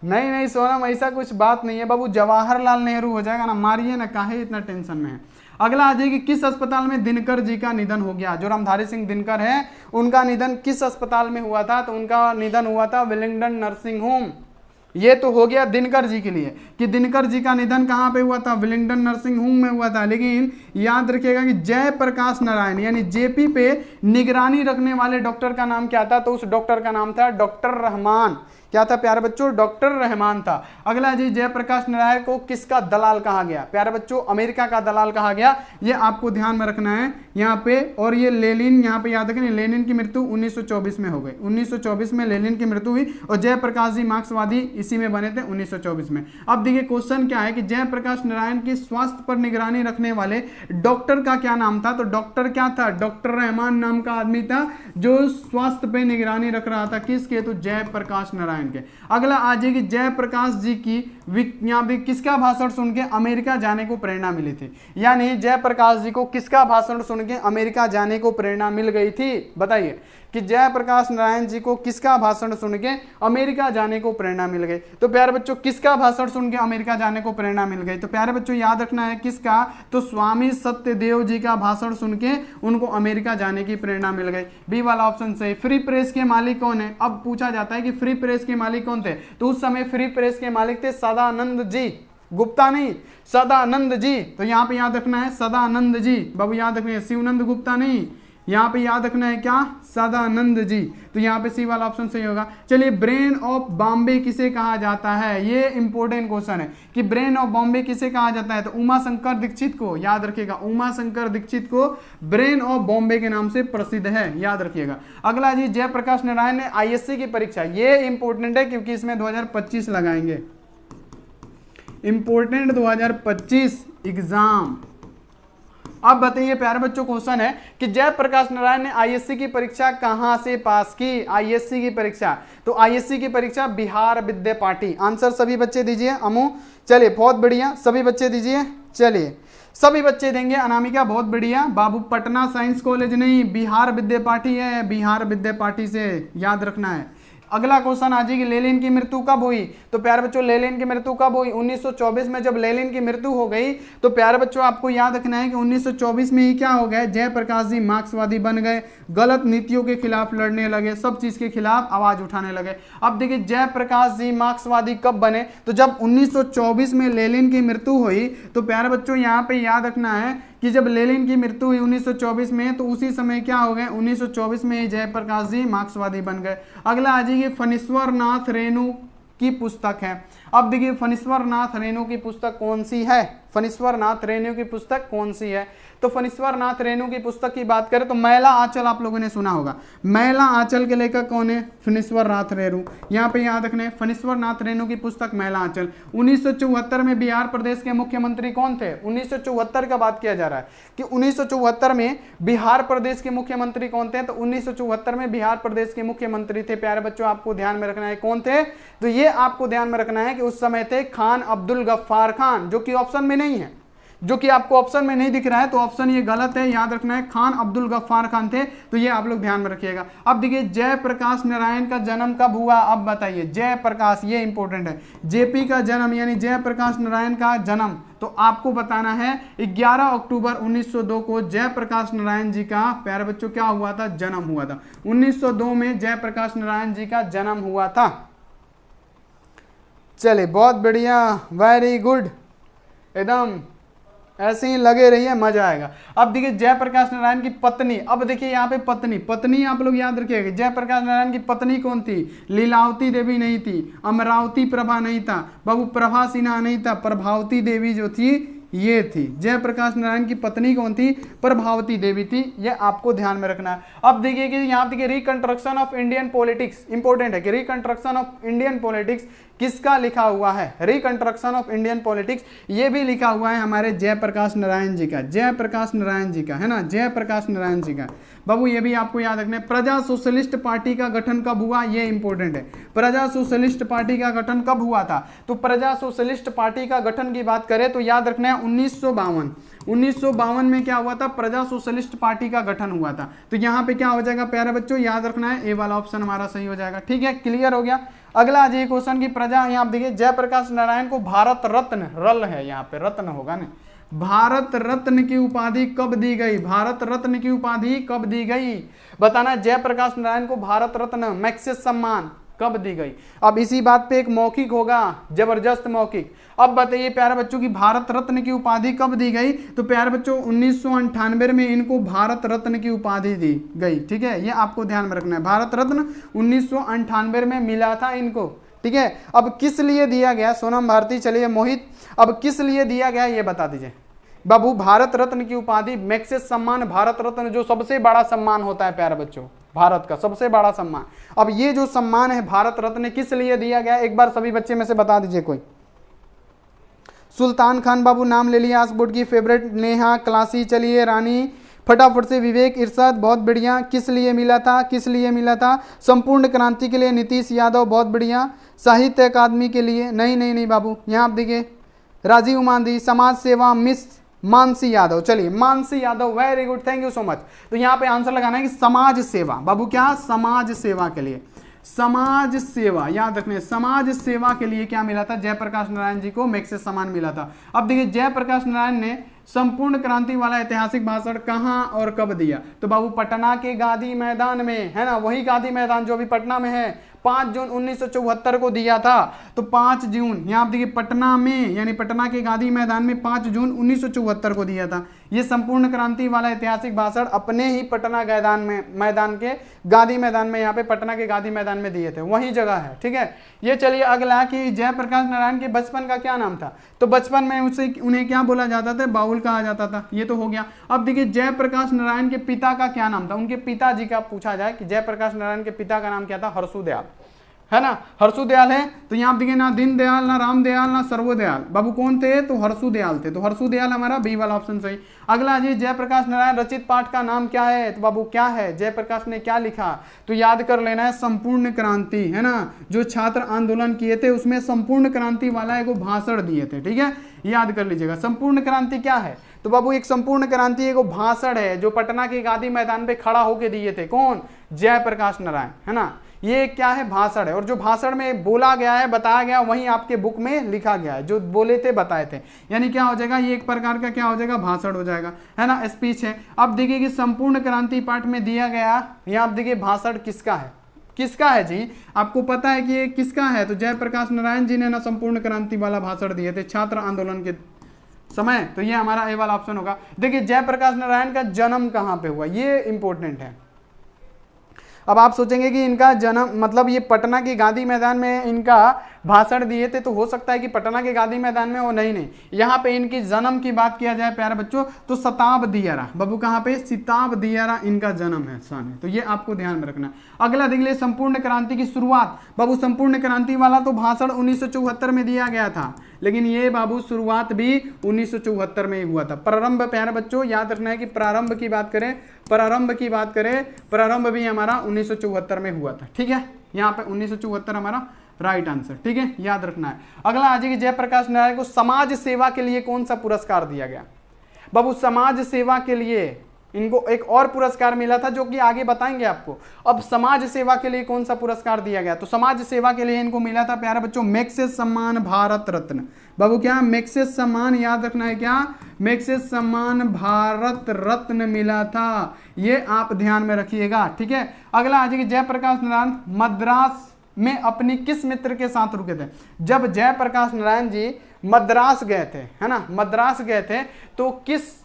नहीं नहीं सोनम, ऐसा कुछ बात नहीं है बाबू, जवाहरलाल नेहरू हो जाएगा ना। मारिए ना, काहे इतना टेंशन में है। अगला आ जाएगी किस अस्पताल में दिनकर जी का निधन हो गया? जो रामधारी सिंह दिनकर है उनका निधन किस अस्पताल में हुआ था? तो उनका निधन हुआ था विलिंगडन नर्सिंग होम। ये तो हो गया दिनकर जी के लिए कि दिनकर जी का निधन कहाँ पे हुआ था? विलिंगडन नर्सिंग होम में हुआ था। लेकिन याद रखिएगा कि जयप्रकाश नारायण यानी जेपी पे निगरानी रखने वाले डॉक्टर का नाम क्या था? तो उस डॉक्टर का नाम था डॉक्टर रहमान। क्या था प्यारे बच्चों? डॉक्टर रहमान था। अगला जी जयप्रकाश नारायण को किसका दलाल कहा गया? प्यारे बच्चों अमेरिका का दलाल कहा गया, ये आपको ध्यान में रखना है यहाँ पे। और ये लेनिन, यहाँ पे याद रखें, लेनिन की मृत्यु 1924 में हो गई। 1924 में लेनिन की मृत्यु हुई और जयप्रकाश जी मार्क्सवादी इसी में बने थे 1924 में। अब देखिए क्वेश्चन क्या है कि जयप्रकाश नारायण की स्वास्थ्य पर निगरानी रखने वाले डॉक्टर का क्या नाम था? तो डॉक्टर क्या था? डॉक्टर रहमान नाम का आदमी था जो स्वास्थ्य पे निगरानी रख रहा था। किसके? तो जयप्रकाश नारायण के। अगला आ जाएगी जयप्रकाश जी की यहाँ भी किसका भाषण सुन के अमेरिका जाने को प्रेरणा मिली थी? यानी जयप्रकाश जी को किसका भाषण सुन के अमेरिका जाने को प्रेरणा मिल गई थी? बताइए कि जयप्रकाश नारायण जी को किसका भाषण सुन के अमेरिका जाने को प्रेरणा मिल गई? तो प्यारे बच्चों किसका भाषण सुन के अमेरिका जाने को प्रेरणा मिल गई? तो प्यारे बच्चों याद रखना है किसका? तो स्वामी सत्यदेव जी का भाषण सुन के उनको अमेरिका जाने की प्रेरणा मिल गई। बी वाला ऑप्शन सही। फ्री प्रेस के मालिक कौन है? अब पूछा जाता है कि फ्री प्रेस के मालिक कौन थे? तो उस समय फ्री प्रेस के मालिक थे सदानंद जी, गुप्ता नहीं, सदानंद जी। तो यहाँ पे याद रखना है सदानंद जी। बाबू याद रखना है शिवनंद गुप्ता नहीं, यहाँ पे याद रखना है क्या? सदानंद जी। तो यहाँ पे सी वाला ऑप्शन सही होगा। चलिए ब्रेन ऑफ बॉम्बे किसे कहा जाता है? ये इंपॉर्टेंट क्वेश्चन है कि ब्रेन ऑफ बॉम्बे किसे कहा जाता है? तो उमा शंकर दीक्षित को, याद रखिएगा, उमा शंकर दीक्षित को ब्रेन ऑफ बॉम्बे के नाम से प्रसिद्ध है, याद रखिएगा। अगला जी जयप्रकाश नारायण ने आईएससी की परीक्षा, ये इंपॉर्टेंट है क्योंकि इसमें 2025 लगाएंगे, इंपॉर्टेंट 2025 एग्जाम। अब बताइए प्यारे बच्चों क्वेश्चन है कि जयप्रकाश नारायण ने आईएससी की परीक्षा कहां से पास की? आईएससी की परीक्षा, तो आईएससी की परीक्षा बिहार विद्यापीठ। आंसर सभी बच्चे दीजिए। अमू चलिए बहुत बढ़िया, सभी बच्चे दीजिए। चलिए सभी बच्चे देंगे। अनामिका बहुत बढ़िया। बाबू पटना साइंस कॉलेज नहीं, बिहार विद्यापीठ है, बिहार विद्यापीठ से याद रखना है। अगला क्वेश्चन आ जाएगी लेनिन की मृत्यु कब हुई? तो प्यारे बच्चों लेनिन की मृत्यु कब हुई? 1924 में जब लेनिन की मृत्यु हो गई तो प्यारे बच्चों आपको याद रखना है कि 1924 में ही क्या हो गए? जयप्रकाश जी मार्क्सवादी बन गए, गलत नीतियों के खिलाफ लड़ने लगे, सब चीज के खिलाफ आवाज उठाने लगे। अब देखिए जयप्रकाश जी मार्क्सवादी कब बने? तो जब 1924 में लेनिन की मृत्यु हुई तो प्यारे बच्चों यहाँ पे याद रखना है कि जब लेनिन की मृत्यु हुई 1924 में तो उसी समय क्या हो गए? 1924 में ही जयप्रकाश जी मार्क्सवादी बन गए। अगला आ जाइए फणीश्वर नाथ रेणु की पुस्तक है। अब देखिए फणीश्वर नाथ रेणु की पुस्तक कौन सी है? फणीश्वर नाथ रेणु की पुस्तक कौन सी है? तो फणीश्वर नाथ रेणु की पुस्तक की बात करें तो मैला आंचल आप लोगों ने सुना होगा। मैला आंचल के लेखक कौन है? फणीश्वर नाथ रेणु। यहाँ पे याद रखने, फणीश्वर नाथ रेणु की पुस्तक मैला आंचल। 1974 में बिहार प्रदेश के मुख्यमंत्री कौन थे? 1974 का बात किया जा रहा है कि 1974 में बिहार प्रदेश के मुख्यमंत्री कौन थे? तो 1974 में बिहार प्रदेश के मुख्यमंत्री थे प्यारे बच्चों, आपको ध्यान में रखना है कौन थे। तो ये आपको ध्यान में रखना है कि उस समय थे खान अब्दुल गफ्फार खान, जो कि ऑप्शन में नहीं है, जो कि आपको ऑप्शन में नहीं दिख रहा है, तो ऑप्शन ये गलत है, याद रखना है खान अब्दुल गफ्फार खान थे। तो ये आप लोग ध्यान में रखिएगा। अब देखिए जयप्रकाश नारायण का जन्म कब हुआ? अब बताइए जयप्रकाश, ये इंपॉर्टेंट है, जेपी का जन्म यानी जयप्रकाश नारायण का जन्म तो आपको बताना है 11 अक्टूबर 1902 को जयप्रकाश नारायण जी का प्यारे बच्चों क्या हुआ था? जन्म हुआ था। 1902 में जयप्रकाश नारायण जी का जन्म हुआ था। चलिए बहुत बढ़िया, वेरी गुड, एकदम ऐसे ही लगे रहिए, मजा आएगा। अब देखिए जयप्रकाश नारायण की पत्नी, अब देखिए यहाँ पे पत्नी आप लोग याद रखिएगा, जयप्रकाश नारायण की पत्नी कौन थी? लीलावती देवी नहीं थी, अमरावती प्रभा नहीं था, बाबू प्रभा सिन्हा नहीं था, प्रभावती देवी जो थी ये थी। जयप्रकाश नारायण की पत्नी कौन थी? प्रभावती देवी थी, ये आपको ध्यान में रखना है। अब देखिए कि यहाँ देखिए reconstruction of Indian politics, important है कि रिकंस्ट्रक्शन ऑफ इंडियन पॉलिटिक्स किसका लिखा हुआ है? रिकंस्ट्रक्शन ऑफ इंडियन पॉलिटिक्स ये भी लिखा हुआ है हमारे जयप्रकाश नारायण जी का, जयप्रकाश नारायण जी का है ना, जयप्रकाश नारायण जी का। बाबू ये भी आपको याद रखना है। प्रजा सोशलिस्ट पार्टी का गठन कब हुआ? ये इंपॉर्टेंट है, प्रजा सोशलिस्ट पार्टी का गठन कब हुआ था? तो प्रजा सोशलिस्ट पार्टी का गठन की बात करें तो याद रखना है 1952 में क्या हुआ था? प्रजा सोशलिस्ट पार्टी का गठन हुआ था। तो यहाँ पे क्या हो जाएगा प्यारे बच्चों? याद रखना है ए वाला ऑप्शन हमारा सही हो जाएगा। ठीक है, क्लियर हो गया। अगला आज ये क्वेश्चन की प्रजा, यहाँ आप देखिए जयप्रकाश नारायण को भारत रत्न, रल है यहाँ पे, रत्न होगा ना, भारत रत्न की उपाधि कब दी गई? भारत रत्न की उपाधि कब दी गई? बताना। जयप्रकाश नारायण को भारत रत्न मैग्सेसे सम्मान कब दी गई? अब इसी बात पे एक मौखिक होगा, जबरदस्त मौखिक। अब बताइए प्यारे बच्चों की भारत रत्न की उपाधि कब दी गई? तो प्यारे बच्चों 1998 में इनको भारत रत्न की उपाधि दी गई। ठीक है, ये आपको ध्यान में रखना है, भारत रत्न 1998 में मिला था इनको। ठीक है, अब किस लिए दिया गया? सोनम भारती, चलिए मोहित, अब किस लिए दिया गया ये बता दीजिए बाबू। भारत रत्न की उपाधि, मैग्सेसे सम्मान, भारत रत्न जो सबसे बड़ा सम्मान होता है प्यारे बच्चों, भारत का सबसे बड़ा सम्मान। अब ये जो सम्मान है भारत रत्न किस लिए दिया गया? एक बार सभी बच्चे में से बता दीजिए कोई। सुल्तान खान बाबू नाम ले लिया, आसबोर्ड की फेवरेट, नेहा, क्लासी, चलिए रानी, फटाफट से विवेक, इरशाद, बहुत बढ़िया। किस लिए मिला था? किस लिए मिला था? संपूर्ण क्रांति के लिए, नीतीश यादव, बहुत बढ़िया। साहित्य अकादमी के लिए, नहीं नहीं नहीं बाबू, यहाँ आप देखिए राजीव मांझी, समाज सेवा, मिस मानसी यादव, चलिए Mansi Yadav, very good, thank you so much. तो यहाँ पे आंसर लगाना है कि समाज सेवा, बाबू क्या? समाज सेवा के लिए, समाज सेवा याद रखने, समाज सेवा के लिए क्या मिला था? जयप्रकाश नारायण जी को मैग्सेसे सम्मान मिला था। अब देखिए जयप्रकाश नारायण ने संपूर्ण क्रांति वाला ऐतिहासिक भाषण कहां और कब दिया? तो बाबू पटना के गांधी मैदान में, है ना, वही गांधी मैदान जो अभी पटना में है, 5 जून 1974 को दिया था। तो 5 जून यहाँ आप देखिए पटना में, यानी पटना के गांधी मैदान में 5 जून 1974 को दिया था। ये संपूर्ण क्रांति वाला ऐतिहासिक भाषण अपने ही पटना मैदान के गांधी मैदान में, यहाँ पे पटना के गांधी मैदान में दिए थे, वही जगह है। ठीक है, ये चलिए अगला कि जयप्रकाश नारायण के बचपन का क्या नाम था? तो बचपन में उन्हें क्या बोला जाता था? बाउल कहा जाता था, ये तो हो गया। अब देखिए जयप्रकाश नारायण के पिता का क्या नाम था? उनके पिताजी का पूछा जाए कि जयप्रकाश नारायण के पिता का नाम क्या था? हर्षुदयाल, है ना, हर्षुदयाल है। तो यहाँ देखिए ना दीनदयाल, ना रामदयाल, ना सर्वदयाल, बाबू कौन थे? तो हर्षुदयाल थे। तो हर्षुदयाल हमारा बी वाला ऑप्शन सही। अगला जी जयप्रकाश नारायण रचित पाठ का नाम क्या है? तो बाबू क्या है? जयप्रकाश ने क्या लिखा? तो याद कर लेना है संपूर्ण क्रांति, है ना, जो छात्र आंदोलन किए थे उसमें संपूर्ण क्रांति वाला एक भाषण दिए थे। ठीक है, याद कर लीजिएगा। संपूर्ण क्रांति क्या है? तो बाबू एक संपूर्ण क्रांति एक भाषण है जो पटना के गांधी मैदान पे खड़ा होकर दिए थे। कौन? जयप्रकाश नारायण, है ना। ये क्या है? भाषण है, और जो भाषण में बोला गया है, बताया गया, वही आपके बुक में लिखा गया है, जो बोले थे बताए थे, यानी क्या हो जाएगा? ये एक प्रकार का क्या हो जाएगा? भाषण हो जाएगा, है ना, स्पीच है। अब देखिए कि संपूर्ण क्रांति पाठ में दिया गया, यहाँ आप देखिए भाषण किसका है? किसका है जी? आपको पता है कि ये किसका है? तो जयप्रकाश नारायण जी ने ना संपूर्ण क्रांति वाला भाषण दिए थे छात्र आंदोलन के समय। तो ये हमारा ए वाला ऑप्शन होगा। देखिए जयप्रकाश नारायण का जन्म कहाँ पे हुआ, ये इंपॉर्टेंट है। अब आप सोचेंगे कि इनका जन्म मतलब ये पटना के गांधी मैदान में इनका भाषण दिए थे, तो हो सकता है कि पटना के गांधी मैदान में हो, नहीं, यहाँ पे इनकी जन्म की बात किया जाए प्यारे बच्चों तो शताब्दियारा, बाबू कहाँ पे, शताब्दियारा इनका जन्म है सन है, तो ये आपको ध्यान में रखना। अगला देख ले, संपूर्ण क्रांति की शुरुआत। बाबू संपूर्ण क्रांति वाला तो भाषण 1974 में दिया गया था, लेकिन ये बाबू शुरुआत भी 1974 में ही हुआ था। प्रारंभ प्यारे बच्चों याद रखना है कि प्रारंभ की बात करें, प्रारंभ भी हमारा 1974 में हुआ था। ठीक है, यहाँ पे 1974 हमारा राइट आंसर। ठीक है, याद रखना है। अगला आज की जयप्रकाश नारायण को समाज सेवा के लिए कौन सा पुरस्कार दिया गया? बाबू समाज सेवा के लिए इनको एक और पुरस्कार मिला था जो कि आगे बताएंगे आपको। अब समाज सेवा के लिए कौन सा पुरस्कार दिया गया? तो समाज सेवा के लिए इनको मिला था प्यारे बच्चों मैग्सेसे सम्मान भारत रत्न। बाबू क्या, मैग्सेसे सम्मान, याद रखना है क्या, मैग्सेसे सम्मान भारत रत्न मिला था, ये आप ध्यान में रखिएगा। ठीक है, अगला आज की जयप्रकाश नारायण मद्रास में अपनी किस मित्र के साथ रुके थे? जब जयप्रकाश नारायण जी मद्रास गए थे, है ना, मद्रास गए थे तो किस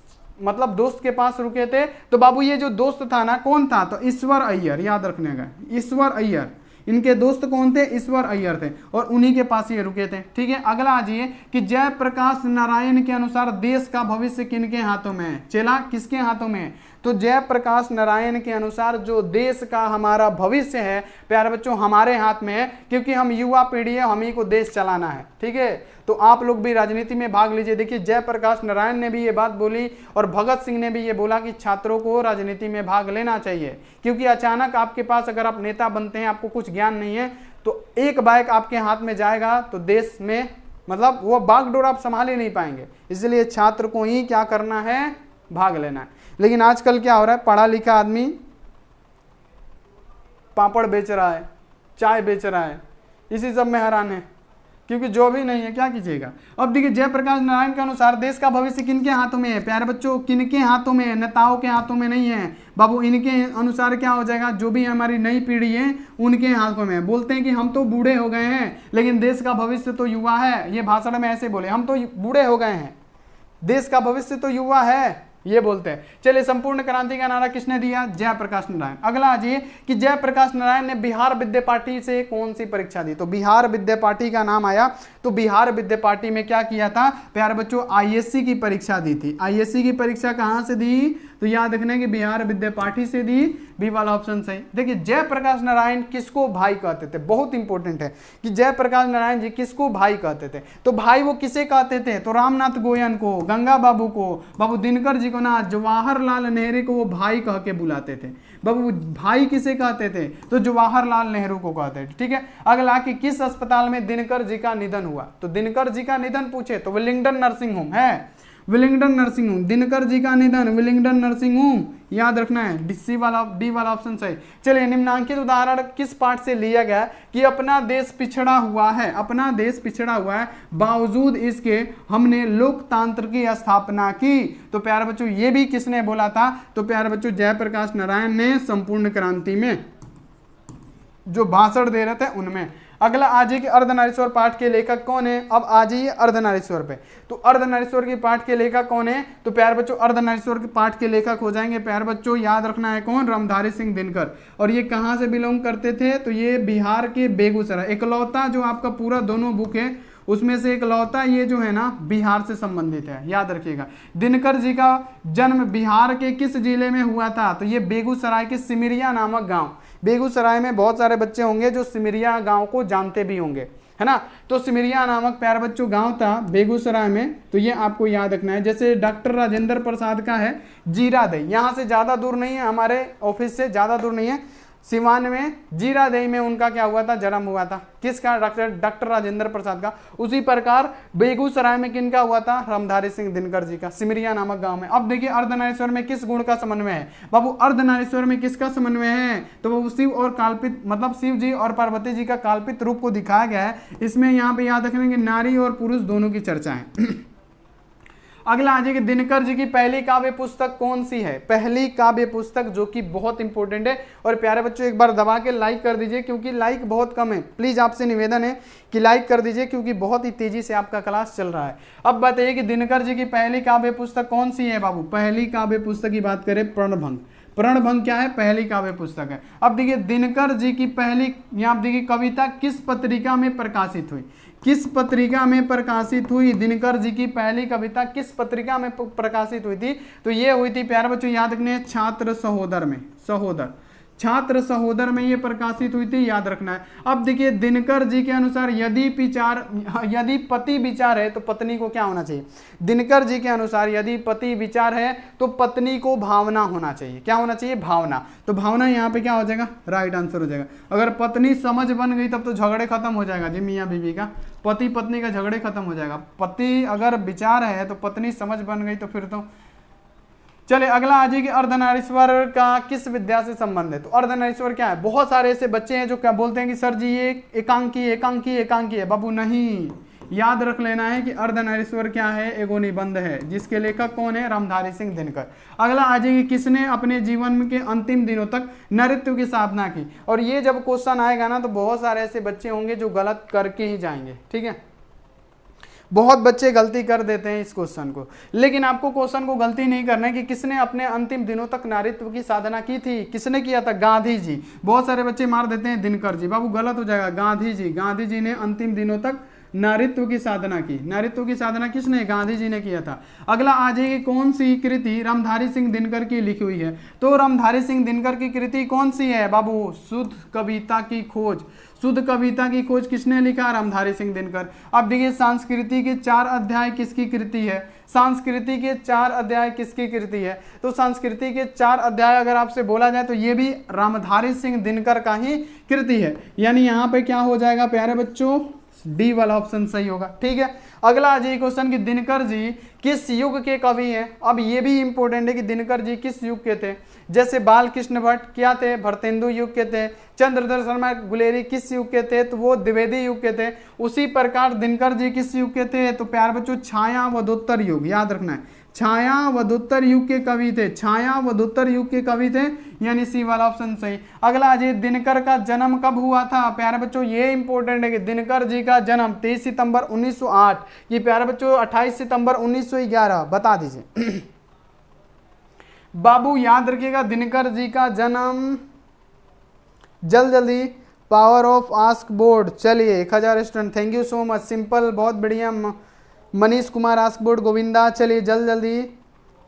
मतलब दोस्त के पास रुके थे? तो बाबू ये जो दोस्त था ना, कौन था? तो ईश्वर अय्यर, याद रखने का, ईश्वर अय्यर। इनके दोस्त कौन थे? ईश्वर अय्यर थे, और उन्हीं के पास ये रुके थे। ठीक है, अगला आज ये कि जयप्रकाश नारायण के अनुसार देश का भविष्य किनके हाथों में है? चेला किसके हाथों में है? तो जयप्रकाश नारायण के अनुसार जो देश का हमारा भविष्य है प्यारे बच्चों हमारे हाथ में है, क्योंकि हम युवा पीढ़ी है, हम ही को देश चलाना है। ठीक है, तो आप लोग भी राजनीति में भाग लीजिए। देखिए जयप्रकाश नारायण ने भी ये बात बोली और भगत सिंह ने भी ये बोला कि छात्रों को राजनीति में भाग लेना चाहिए, क्योंकि अचानक आपके पास अगर आप नेता बनते हैं, आपको कुछ ज्ञान नहीं है, तो एक बाइक आपके हाथ में जाएगा तो देश में मतलब वो बागडोर आप संभाल ही नहीं पाएंगे। इसलिए छात्र को ही क्या करना है? भाग लेना है। लेकिन आजकल क्या हो रहा है, पढ़ा लिखा आदमी पापड़ बेच रहा है, चाय बेच रहा है, इसी सब में हैरान है, क्योंकि जो भी नहीं है क्या कीजिएगा। अब देखिए जयप्रकाश नारायण के अनुसार देश का भविष्य किनके हाथों में है प्यारे बच्चों? किनके हाथों में है? नेताओं के हाथों में नहीं है बाबू। इनके अनुसार क्या हो जाएगा? जो भी हमारी नई पीढ़ी है उनके हाथों में है। बोलते हैं कि हम तो बूढ़े हो गए हैं लेकिन देश का भविष्य तो युवा है, ये भाषण में ऐसे बोले, हम तो बूढ़े हो गए हैं, देश का भविष्य तो युवा है, ये बोलते हैं। चलिए संपूर्ण क्रांति का नारा किसने दिया? जयप्रकाश नारायण। अगला आज ये कि जयप्रकाश नारायण ने बिहार विद्यापीठ से कौन सी परीक्षा दी? तो बिहार विद्यापीठ का नाम आया, तो बिहार विद्यापीठ में क्या किया था प्यारे बच्चों? आईएससी की परीक्षा दी थी। आईएससी की परीक्षा कहां से दी? तो याद रखना कि बिहार विद्यापीठ से दी, बी वाला ऑप्शन सही। देखिए जयप्रकाश नारायण किसको भाई कहते थे? बहुत इंपॉर्टेंट है कि जयप्रकाश नारायण जी किसको भाई कहते थे। तो भाई वो किसे कहते थे? तो रामनाथ गोयन को, गंगा बाबू को, बाबू दिनकर जी को ना, जवाहरलाल नेहरू को वो भाई कह के बुलाते थे। बाबू भाई किसे कहते थे? तो जवाहरलाल नेहरू को कहते थे। ठीक है, अगला कि किस अस्पताल में दिनकर जी का निधन हुआ? तो दिनकर जी का निधन पूछे तो विलिंगडन नर्सिंग होम है, Willingdon nursing home, Dinkar ji का निधन विलिंगडन नर्सिंग होम, याद रखना है। डी वाला ऑप्शन सही। चलिए निम्नांकित उदाहरण किस पाठ से लिया गया कि अपना देश पिछड़ा हुआ है, अपना देश पिछड़ा हुआ है, बावजूद इसके हमने लोकतंत्र की स्थापना की? तो प्यारे बच्चों ये भी किसने बोला था? तो प्यारे बच्चों जयप्रकाश नारायण ने संपूर्ण क्रांति में जो भाषण दे रहे थे उनमें। अगला आज के अर्धनारीश्वर पाठ के लेखक कौन है? अब आ जाइए अर्धनारीश्वर पे। तो अर्धनारीश्वर के पाठ के लेखक कौन है? तो प्यारे बच्चों अर्धनारीश्वर के पाठ के लेखक हो जाएंगे प्यारे बच्चों, याद रखना है कौन? रामधारी सिंह दिनकर। और ये कहाँ से बिलोंग करते थे? तो ये बिहार के बेगूसराय। इकलौता जो आपका पूरा दोनों बुक है उसमें से इकलौता ये जो है ना बिहार से संबंधित है, याद रखिएगा। दिनकर जी का जन्म बिहार के किस जिले में हुआ था? तो ये बेगूसराय के सिमरिया नामक गांव। बेगूसराय में बहुत सारे बच्चे होंगे जो सिमरिया गांव को जानते भी होंगे, है ना। तो सिमरिया नामक प्यारे बच्चों गांव था बेगूसराय में, तो ये आपको याद रखना है। जैसे डॉक्टर राजेंद्र प्रसाद का है जीरादेई, यहाँ से ज़्यादा दूर नहीं है, हमारे ऑफिस से ज़्यादा दूर नहीं है, सिवान में जीरादेई में उनका क्या हुआ था? जन्म हुआ था। किसका? डॉक्टर राजेंद्र प्रसाद का। उसी प्रकार बेगूसराय में किनका हुआ था? रामधारी सिंह दिनकर जी का, सिमरिया नामक गांव में। अब देखिए अर्धनारीश्वर में किस गुण का समन्वय है? बाबू अर्धनारीश्वर में किसका समन्वय है? तो वो शिव और काल्पित मतलब शिव जी और पार्वती जी का काल्पित रूप को दिखाया गया है। इसमें यहाँ पे याद रखेंगे नारी और पुरुष दोनों की चर्चा है। अगला आ जाएगी दिनकर जी की पहली काव्य पुस्तक कौन सी है? पहली काव्य पुस्तक जो कि बहुत इंपॉर्टेंट है। और प्यारे बच्चों एक बार दबा के लाइक कर दीजिए, क्योंकि लाइक बहुत कम है। प्लीज आपसे निवेदन है कि लाइक कर दीजिए, क्योंकि बहुत ही तेजी से आपका क्लास चल रहा है। अब बताइए कि दिनकर जी की पहली काव्य पुस्तक कौन सी है बाबू? पहली काव्य पुस्तक की बात करें प्रणभंग। प्रणभंग क्या है, पहली काव्य पुस्तक है। अब देखिए दिनकर जी की पहली, यहाँ देखिए कविता किस पत्रिका में प्रकाशित हुई, किस पत्रिका में प्रकाशित हुई, दिनकर जी की पहली कविता किस पत्रिका में प्रकाशित हुई थी, तो ये हुई थी प्यारे बच्चों याद रखने, छात्र सहोदर में, सहोदर, छात्र सहोदर में ये प्रकाशित हुई थी, याद रखना है। अब देखिए दिनकर जी के अनुसार यदि पति विचार है तो पत्नी को क्या होना चाहिए, दिनकर जी के अनुसार यदि पति विचार है तो पत्नी को भावना होना चाहिए, क्या होना चाहिए, भावना। तो भावना यहाँ पे क्या हो जाएगा, राइट आंसर हो जाएगा। अगर पत्नी समझ बन गई तब तो झगड़े खत्म हो जाएगा जी, मियाँ बीवी का, पति पत्नी का झगड़े खत्म हो जाएगा। पति अगर विचार है तो पत्नी समझ बन गई तो फिर तो। चलिए अगला आ जाइए, अर्धनारीश्वर का किस विद्या से संबंध है। तो अर्धनारीश्वर क्या है, बहुत सारे ऐसे बच्चे हैं जो क्या बोलते हैं कि सर जी ये एकांकी एकांकी एकांकी है। बाबू नहीं, याद रख लेना है कि अर्धनारीश्वर क्या है, एगो निबंध है जिसके लेखक कौन है, रामधारी सिंह दिनकर। अगला आ जाइए, किसने अपने जीवन के अंतिम दिनों तक नृत्य की साधना की। और ये जब क्वेश्चन आएगा ना तो बहुत सारे ऐसे बच्चे होंगे जो गलत करके ही जाएंगे, ठीक है, बहुत बच्चे गलती कर देते हैं इस क्वेश्चन को, लेकिन आपको क्वेश्चन को गलती नहीं करना है कि किसने अपने अंतिम दिनों तक नारीत्व की साधना की थी, किसने किया था, गांधी जी। बहुत सारे बच्चे मार देते हैं दिनकर जी, बाबू गलत हो जाएगा, गांधी जी, गांधी जी ने अंतिम दिनों तक नारीत्व की साधना की। नारीत्व की साधना किसने, गांधी जी ने किया था। अगला आ जाएगी, कौन सी कृति रामधारी सिंह दिनकर की लिखी हुई है। तो रामधारी सिंह दिनकर की कृति कौन सी है बाबू, शुद्ध कविता की खोज। शुद्ध कविता की खोज किसने लिखा, रामधारी सिंह दिनकर। अब देखिए संस्कृति के 4 अध्याय किसकी कृति है, संस्कृति के 4 अध्याय किसकी कृति है। तो संस्कृति के 4 अध्याय अगर आपसे बोला जाए तो ये भी रामधारी सिंह दिनकर का ही कृति है। यानी यहाँ पे क्या हो जाएगा प्यारे बच्चों, डी वाला ऑप्शन सही होगा, ठीक है। अगला आ जाइए क्वेश्चन कि दिनकर जी किस युग के कवि हैं। अब ये भी इंपॉर्टेंट है कि दिनकर जी किस युग के थे। जैसे बाल कृष्ण भट्ट क्या थे, भरतेंदु युग के थे। चंद्रधर शर्मा गुलेरी किस युग के थे, तो वो द्विवेदी युग के थे। उसी प्रकार दिनकर जी किस युग के थे, तो प्यार बच्चों छायावधोत्तर युग, याद रखना है, छायावधोत्तर युग के कवि थे, छायावधोत्तर युग के कवि थे, यानी सी वाला ऑप्शन सही। अगला आ जाइए, दिनकर का जन्म कब हुआ था। प्यारे बच्चों ये इंपॉर्टेंट है कि दिनकर जी का जन्म 23 सितंबर 1908, ये प्यारे बच्चों 28 सितंबर 1911, बता दीजिए। बाबू याद रखिएगा दिनकर जी का जन्म, जल्दी पावर ऑफ आस्क बोर्ड। चलिए 1000 student, thank you so much, simple बहुत बढ़िया। मनीष कुमार आस्क बोर्ड, गोविंदा, चलिए जल्दी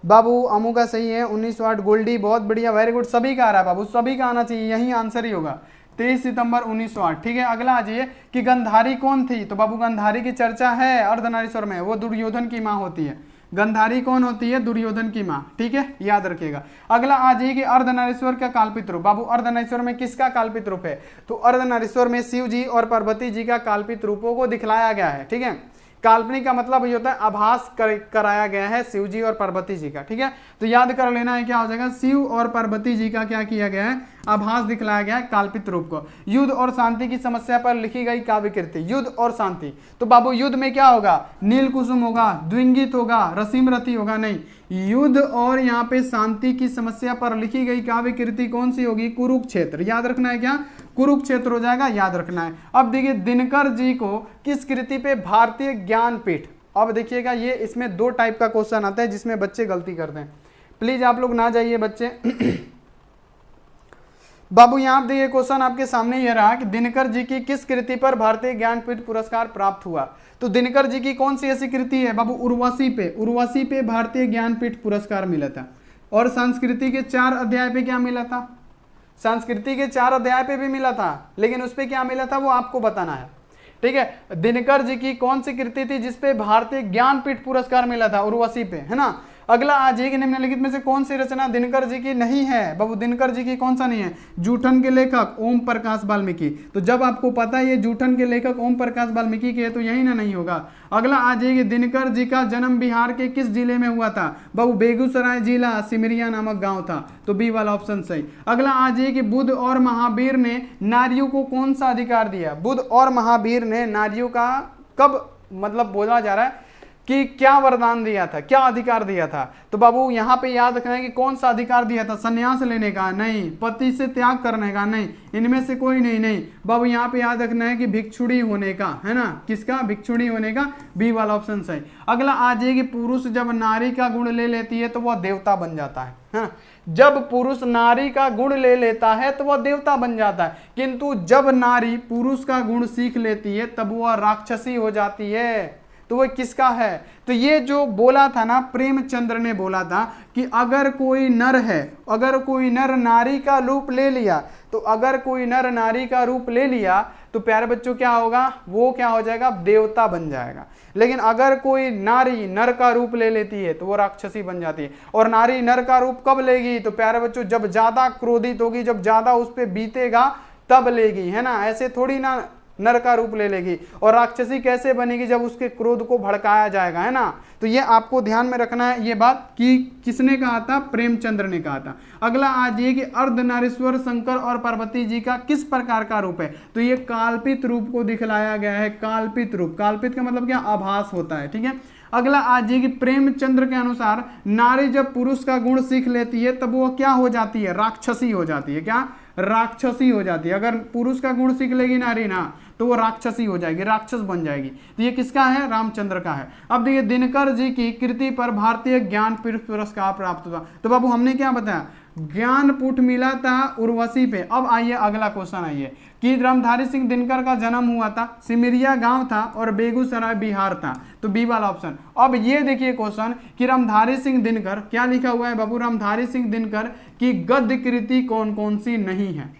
बाबू, अमू का सही है 1908, गोल्डी बहुत बढ़िया, वेरी गुड, सभी का आ रहा है बाबू, सभी का आना चाहिए, यही आंसर ही होगा 23 सितंबर 1908, ठीक है। अगला आ जाइए कि गंधारी कौन थी। तो बाबू गंधारी की चर्चा है अर्धनारीश्वर में, वो दुर्योधन की माँ होती है। गंधारी कौन होती है, दुर्योधन की माँ, ठीक है, याद रखिएगा। अगला आ जाइए कि अर्धनारीश्वर का काल्पित रूप। बाबू अर्धनारीश्वर में किसका काल्पित रूप है, तो अर्धनारीश्वर में शिव जी और पार्वती जी का काल्पित रूपों को दिखलाया गया है, ठीक है। काल्पनिक का मतलब ये होता है आभास कराया गया है शिव जी और पार्वती जी का, ठीक है। तो याद कर लेना है क्या हो जाएगा, शिव और पार्वती जी का क्या किया गया है, आभास दिखलाया गया है काल्पित रूप को। युद्ध और शांति की समस्या पर लिखी गई काव्य कृति, युद्ध और शांति। तो बाबू युद्ध में क्या होगा, नील कुसुम होगा, द्विंगित होगा, रसीमरती होगा, नहीं, युद्ध और यहाँ पे शांति की समस्या पर लिखी गई काव्य कृति कौन सी होगी, कुरुक्षेत्र। याद रखना है क्या, कुरुक्षेत्र हो जाएगा, याद रखना है। अब देखिए दिनकर जी को किस कृति पे भारतीय ज्ञानपीठ। अब देखिएगा ये इसमें 2 टाइप का क्वेश्चन आता है जिसमें बच्चे गलती करते हैं, प्लीज आप लोग ना जाइए बच्चे। बाबू यहाँ देखिए क्वेश्चन आपके सामने ये रहा कि दिनकर जी की किस कृति पर भारतीय ज्ञानपीठ पुरस्कार प्राप्त हुआ। तो दिनकर जी की कौन सी ऐसी कृति है बाबू, उर्वशी पे भारतीय ज्ञानपीठ पुरस्कार मिला था। और संस्कृति के 4 अध्याय पे क्या मिला था, संस्कृति के 4 अध्याय पे भी मिला था, लेकिन उस पे क्या मिला था वो आपको बताना है, ठीक है। दिनकर जी की कौन सी कृति थी जिसपे भारतीय ज्ञानपीठ पुरस्कार मिला था, उर्वशी पे, है ना। अगला आ जाइए निम्नलिखित में से कौन सी रचना दिनकर जी की नहीं है। बाबू दिनकर जी की कौन सा नहीं है, जूठन के लेखक ओम प्रकाश वाल्मीकि। तो जब आपको पता है ये जूठन के लेखक ओम प्रकाश वाल्मीकि के है तो यही ना नहीं होगा। अगला आ जाइए दिनकर जी का जन्म बिहार के किस जिले में हुआ था। बाबू बेगूसराय जिला, सिमरिया नामक गांव था, तो बी वाला ऑप्शन सही। अगला आ जाइए कि बुद्ध और महावीर ने नारियों को कौन सा अधिकार दिया। बुद्ध और महावीर ने नारियों का कब मतलब बोला जा रहा है, कि क्या वरदान दिया था, क्या अधिकार दिया था। तो बाबू यहाँ पे याद रखना है कि कौन सा अधिकार दिया था, संन्यास लेने का नहीं, पति से त्याग करने का नहीं, इनमें से कोई नहीं बाबू यहाँ पे याद रखना है कि भिक्षुड़ी होने का, है ना, किसका, भिक्षुड़ी होने का, बी वाला ऑप्शन सही। अगला आ जाएगी पुरुष जब नारी का गुण ले लेती है तो वह देवता बन जाता है, हाँ? जब पुरुष नारी का गुण ले लेता है तो वह देवता बन जाता है, किंतु जब नारी पुरुष का गुण सीख लेती है तब वह राक्षसी हो जाती है। तो वह किसका है, तो ये जो बोला था ना, प्रेमचंद्र ने बोला था कि अगर कोई नर है, अगर कोई नर नारी का रूप ले लिया, तो अगर कोई नर नारी का रूप ले लिया तो प्यारे बच्चों क्या होगा, वो क्या हो जाएगा, देवता बन जाएगा। लेकिन अगर कोई नारी नर का रूप ले लेती है तो वो राक्षसी बन जाती है। और नारी नर का रूप कब लेगी, तो प्यारे बच्चों जब ज्यादा क्रोधित होगी, जब ज्यादा उस पर बीतेगा तब लेगी, है ना, ऐसे थोड़ी ना नर का रूप ले लेगी। और राक्षसी कैसे बनेगी, जब उसके क्रोध को भड़काया जाएगा, है ना। तो ये आपको ध्यान में रखना है ये बात कि किसने कहा था, प्रेमचंद्र ने कहा था। अगला आज ये कि अर्धनारीश्वर शंकर और पार्वती जी का किस प्रकार का रूप है, तो ये काल्पित रूप को दिखलाया गया है, काल्पित रूप। काल्पित का मतलब क्या, आभास होता है, ठीक है। अगला आज ये कि प्रेमचंद्र के अनुसार नारी जब पुरुष का गुण सीख लेती है तब वो क्या हो जाती है, राक्षसी हो जाती है। क्या, राक्षसी हो जाती है। अगर पुरुष का गुण सीख लेगी नारी ना तो वो राक्षसी हो जाएगी, राक्षस बन जाएगी। तो ये किसका है, रामचंद्र का है। अब देखिए दिनकर जी की कृति पर भारतीय ज्ञानपीठ पुरस्कार प्राप्त हुआ। तो बाबू हमने क्या बताया, ज्ञानपीठ मिला था उर्वशी पे। अब आइए अगला क्वेश्चन आइए कि रामधारी सिंह दिनकर का जन्म हुआ था, सिमरिया गांव था और बेगूसराय बिहार था। तो बी वाला ऑप्शन। अब ये देखिए क्वेश्चन कि रामधारी सिंह दिनकर, क्या लिखा हुआ है बाबू, रामधारी सिंह दिनकर की गद्य कृति कौन कौन सी नहीं है,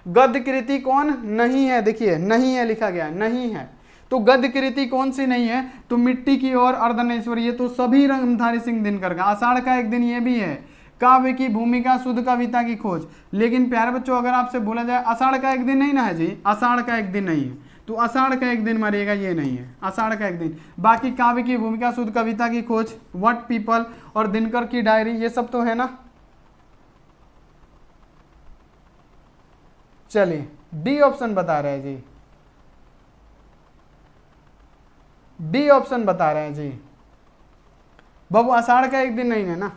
गद्य कृति कौन नहीं है, देखिए नहीं है लिखा गया, नहीं है। तो गद्य कृति कौन सी नहीं है, तो मिट्टी की ओर, अर्धनेश्वर, ये तो सभी रामधारी सिंह दिनकर का। आषाढ़ का एक दिन ये भी है, काव्य की भूमिका, शुद्ध कविता की खोज। लेकिन प्यारे बच्चों अगर आपसे बोला जाए आषाढ़ का एक दिन नहीं ना है जी, आषाढ़ का एक दिन नहीं है, तो आषाढ़ का एक दिन मारिएगा, ये नहीं है आषाढ़ का एक दिन। बाकी काव्य की भूमिका, शुद्ध कविता की खोज, व्हाट पीपल और दिनकर की डायरी, ये सब तो है ना। चलिए डी ऑप्शन बता रहे हैं जी, डी ऑप्शन बता रहे हैं जी बाबू, आषाढ़ का एक दिन नहीं है ना।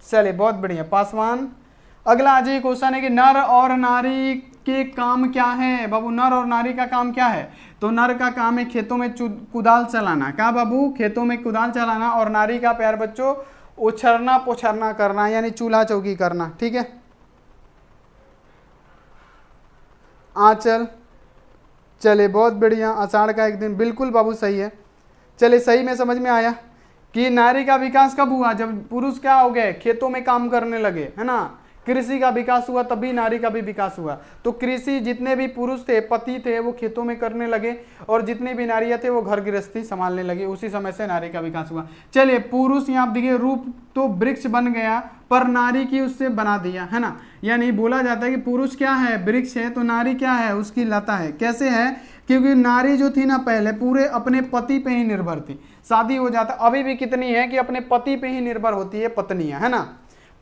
चलिए बहुत बढ़िया, पासवान। अगला आज ये क्वेश्चन है कि नर और नारी के काम क्या है बाबू, नर और नारी का काम क्या है। तो नर का काम है खेतों में कुदाल चलाना, क्या बाबू, खेतों में कुदाल चलाना। और नारी का प्यार बच्चों उछरना पोछरना करना, यानी चूल्हा चौकी करना, ठीक है। आंचल, चले बहुत बढ़िया, आषाढ़ का एक दिन, बिल्कुल बाबू सही है। चले सही में समझ में आया कि नारी का विकास कब हुआ, जब पुरुष क्या हो गए, खेतों में काम करने लगे, है ना। कृषि का विकास हुआ तभी नारी का भी विकास हुआ। तो कृषि, जितने भी पुरुष थे, पति थे, वो खेतों में करने लगे और जितनी भी नारियां थे वो घर गृहस्थी संभालने लगी, उसी समय से नारी का विकास हुआ। चलिए पुरुष यहाँ देखिए रूप तो वृक्ष बन गया पर नारी की उससे बना दिया, है ना। यानी बोला जाता है कि पुरुष क्या है, वृक्ष है, तो नारी क्या है, उसकी लता है। कैसे है, क्योंकि नारी जो थी ना पहले पूरे अपने पति पे ही निर्भर थी, शादी हो जाता, अभी भी कितनी है कि अपने पति पे ही निर्भर होती है पत्नियां, है ना।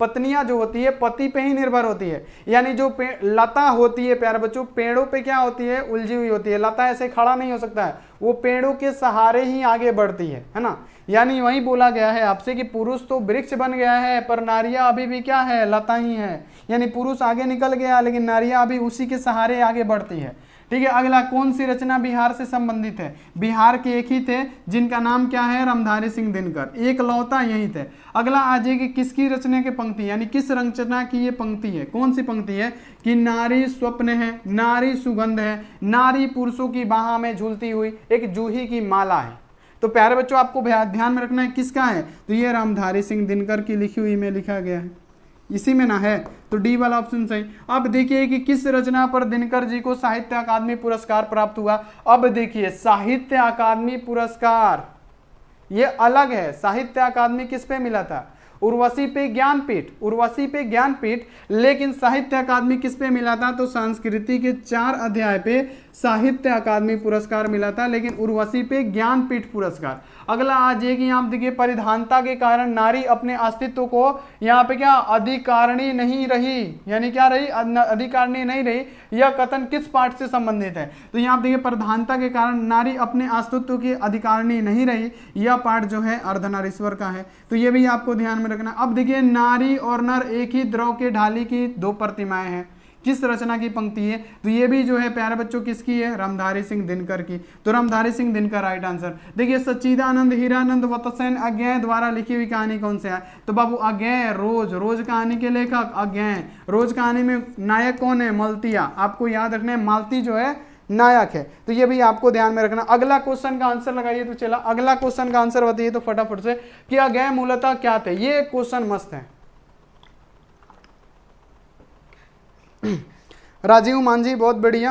पत्नियां जो होती है पति पे ही निर्भर होती है। यानी जो लता होती है प्यारे बच्चों, पेड़ों पे क्या होती है, उलझी हुई होती है। लता ऐसे खड़ा नहीं हो सकता है, वो पेड़ों के सहारे ही आगे बढ़ती है ना। यानी वही बोला गया है आपसे कि पुरुष तो वृक्ष बन गया है पर नारियां अभी भी क्या है, लता ही है। यानी पुरुष आगे निकल गया लेकिन नारियां अभी उसी के सहारे आगे बढ़ती है, ठीक है। अगला, कौन सी रचना बिहार से संबंधित है। बिहार के एक ही थे जिनका नाम क्या है, रामधारी सिंह दिनकर, एक लौता यही थे। अगला आज है कि किसकी रचना की पंक्ति, यानी किस रचना की ये पंक्ति है, कौन सी पंक्ति है कि नारी स्वप्न है, नारी सुगंध है, नारी पुरुषों की बाह में झूलती हुई एक जूही की माला है। तो प्यारे बच्चों आपको ध्यान में रखना है किसका है, तो ये रामधारी सिंह दिनकर की लिखी हुई में लिखा गया है, इसी में ना है, तो डी वाला ऑप्शन सही। अब देखिए कि किस रचना पर दिनकर जी को साहित्य अकादमी पुरस्कार प्राप्त हुआ। अब देखिए साहित्य अकादमी पुरस्कार ये अलग है, साहित्य अकादमी किस पे मिला था, उर्वशी पे ज्ञानपीठ, उर्वशी पे ज्ञानपीठ। लेकिन साहित्य अकादमी किस पे मिला था, तो संस्कृति के 4 अध्याय पे साहित्य अकादमी पुरस्कार मिला था, लेकिन उर्वशी पे ज्ञानपीठ पुरस्कार। अगला आज एक यहाँ देखिए, परिधानता के कारण नारी अपने अस्तित्व को यहाँ पे क्या अधिकारिणी नहीं रही, यानी क्या रही, अधिकारिणी नहीं रही, यह कथन किस पाठ से संबंधित है? तो यहाँ देखिए परिधानता के कारण नारी अपने अस्तित्व की अधिकारिणी नहीं रही, यह पाठ जो है अर्धनारीश्वर का है, तो ये भी आपको ध्यान में रखना। अब देखिए नारी और नर एक ही द्रव के ढाली की दो प्रतिमाएं हैं, किस रचना की पंक्ति है? तो ये भी जो है प्यारे बच्चों किसकी है? रामधारी सिंह दिनकर की। तो रामधारी सिंह दिनकर राइट आंसर। देखिए सच्चिदानंद हीरानंद वत्ससेन अज्ञेय द्वारा लिखी हुई कहानी कौन से है? तो बाबू अज्ञेय, रोज कहानी के लेखक अज्ञेय। रोज कहानी में नायक कौन है? मलतिया। आपको याद रखना है मालती जो है नायक है, तो ये भी आपको ध्यान में रखना। अगला क्वेश्चन का आंसर लगाइए। तो चला अगला क्वेश्चन का आंसर बताइए तो फटाफट से कि अज्ञेय मूलतः क्या थे? ये क्वेश्चन मस्त है। राजीव मांझी बहुत बढ़िया।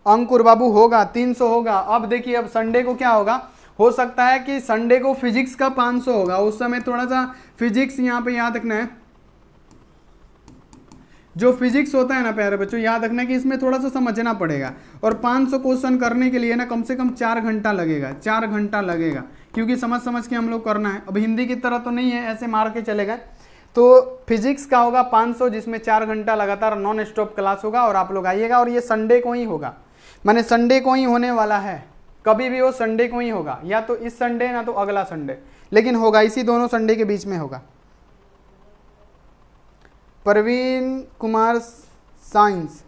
अंकुर बाबू होगा 300 होगा। अब देखिए अब संडे को क्या होगा, हो सकता है कि संडे को फिजिक्स का 500 होगा, उस समय थोड़ा सा फिजिक्स यहाँ पे याद रखना है। जो फिजिक्स होता है ना प्यारे बच्चों, याद रखना कि इसमें थोड़ा सा समझना पड़ेगा, और 500 क्वेश्चन करने के लिए ना कम से कम 4 घंटा लगेगा, 4 घंटा लगेगा, क्योंकि समझ के हम लोग करना है। अब हिंदी की तरह तो नहीं है ऐसे मार के चलेगा। तो फिजिक्स का होगा 500, जिसमें 4 घंटा लगातार नॉन स्टॉप क्लास होगा, और आप लोग आइएगा, और ये संडे को ही होगा, माने संडे को ही होने वाला है, कभी भी हो संडे को ही होगा, या तो इस संडे ना तो अगला संडे, लेकिन होगा इसी दोनों संडे के बीच में होगा। प्रवीण कुमार साइंस,